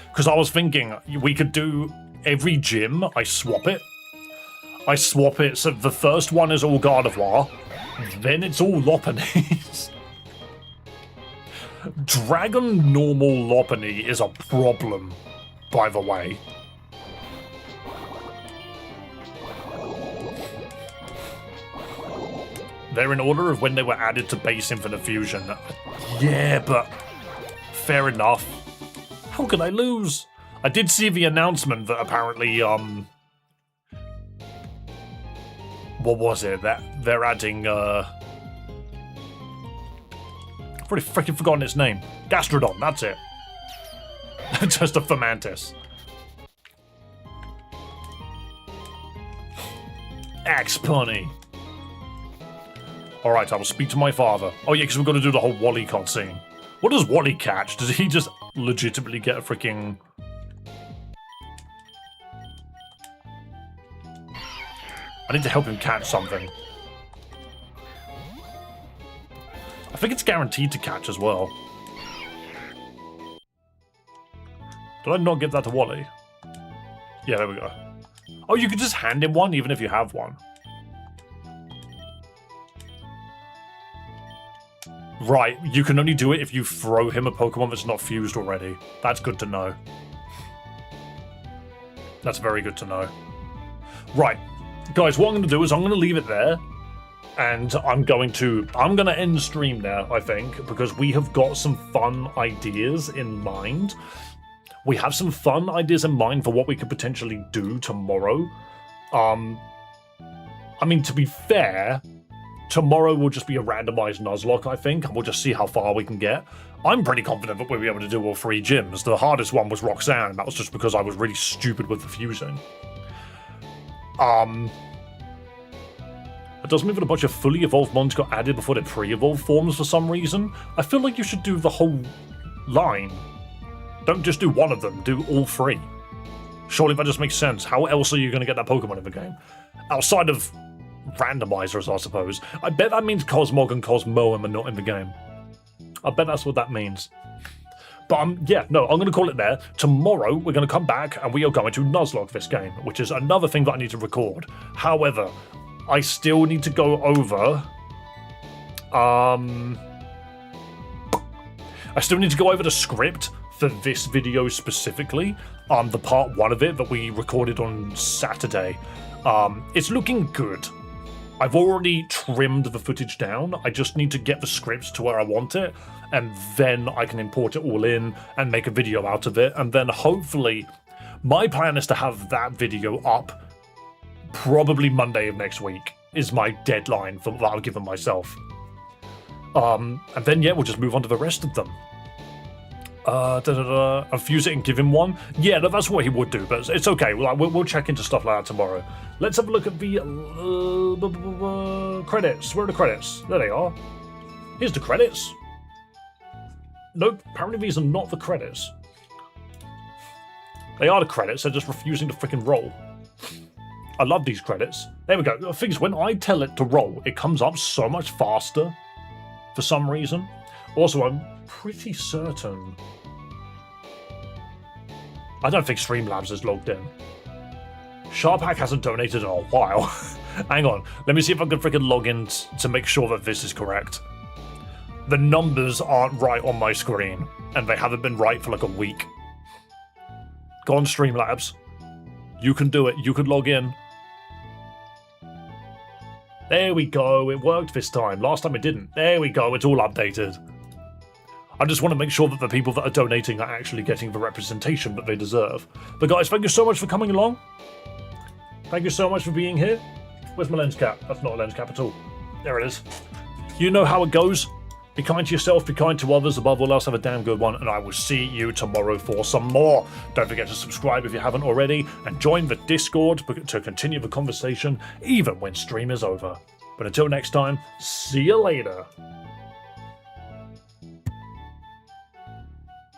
Because I was thinking, we could do every gym, I swap it. I swap it, so the first one is all Gardevoir, then it's all Lopunny's. Dragon normal Lopunny is a problem, by the way. They're in order of when they were added to base Infinite Fusion. Yeah, but fair enough. How could I lose? I did see the announcement that apparently, what was it? That they're adding, I've already freaking forgotten its name. Gastrodon, that's it. Just a Fomantis. Axpunny. Alright, I will speak to my father. Oh yeah, because we're going to do the whole Wally cutscene. What does Wally catch? Does he just legitimately get a freaking... I need to help him catch something. I think it's guaranteed to catch as well. Did I not give that to Wally? Yeah, there we go. Oh, you could just hand him one even if you have one. Right, you can only do it if you throw him a Pokemon that's not fused already. That's good to know. That's very good to know. Right, guys, what I'm going to do is I'm going to leave it there. And I'm going to end the stream now, I think, because we have got some fun ideas in mind. We have some fun ideas in mind for what we could potentially do tomorrow. I mean, to be fair... Tomorrow will just be a randomized Nuzlocke, I think, and we'll just see how far we can get. I'm pretty confident that we'll be able to do all 3 gyms. The hardest one was Roxanne, and that was just because I was really stupid with the fusing. It does mean that a bunch of fully evolved mons got added before their pre-evolved forms for some reason. I feel like you should do the whole line. Don't just do one of them, do all 3. Surely that just makes sense. How else are you going to get that Pokemon in the game? Outside of... randomizers, I suppose. I bet that means Cosmog and Cosmoem are not in the game. I bet that's what that means. But yeah, no, I'm going to call it there. Tomorrow, we're going to come back and we are going to Nuzlocke this game, which is another thing that I need to record. However, I still need to go over... I still need to go over the script for this video specifically. The part 1 of it that we recorded on Saturday. It's looking good. I've already trimmed the footage down. I just need to get the scripts to where I want it, and then I can import it all in and make a video out of it. And then hopefully, my plan is to have that video up probably Monday of next week is my deadline for what I've given myself. And then yeah, we'll just move on to the rest of them. Fuse it and give him one. Yeah, that's what he would do, but it's okay. We'll check into stuff like that tomorrow. Let's have a look at the credits. Where are the credits? There they are. Here's the credits. Nope, apparently these are not the credits. They are the credits, they're just refusing to freaking roll. I love these credits. There we go. The thing is, when I tell it to roll, it comes up so much faster for some reason. Also, I'm pretty certain... I don't think Streamlabs is logged in. Sharphack hasn't donated in a while. Hang on, let me see if I can freaking log in to make sure that this is correct. The numbers aren't right on my screen, and they haven't been right for like a week. Go on, Streamlabs. You can do it, you can log in. There we go, it worked this time. Last time it didn't. There we go, it's all updated. I just want to make sure that the people that are donating are actually getting the representation that they deserve. But guys, thank you so much for coming along. Thank you so much for being here. Where's my lens cap? That's not a lens cap at all. There it is. You know how it goes. Be kind to yourself, be kind to others. Above all else, have a damn good one, and I will see you tomorrow for some more. Don't forget to subscribe if you haven't already, and join the Discord to continue the conversation even when stream is over. But until next time, see you later.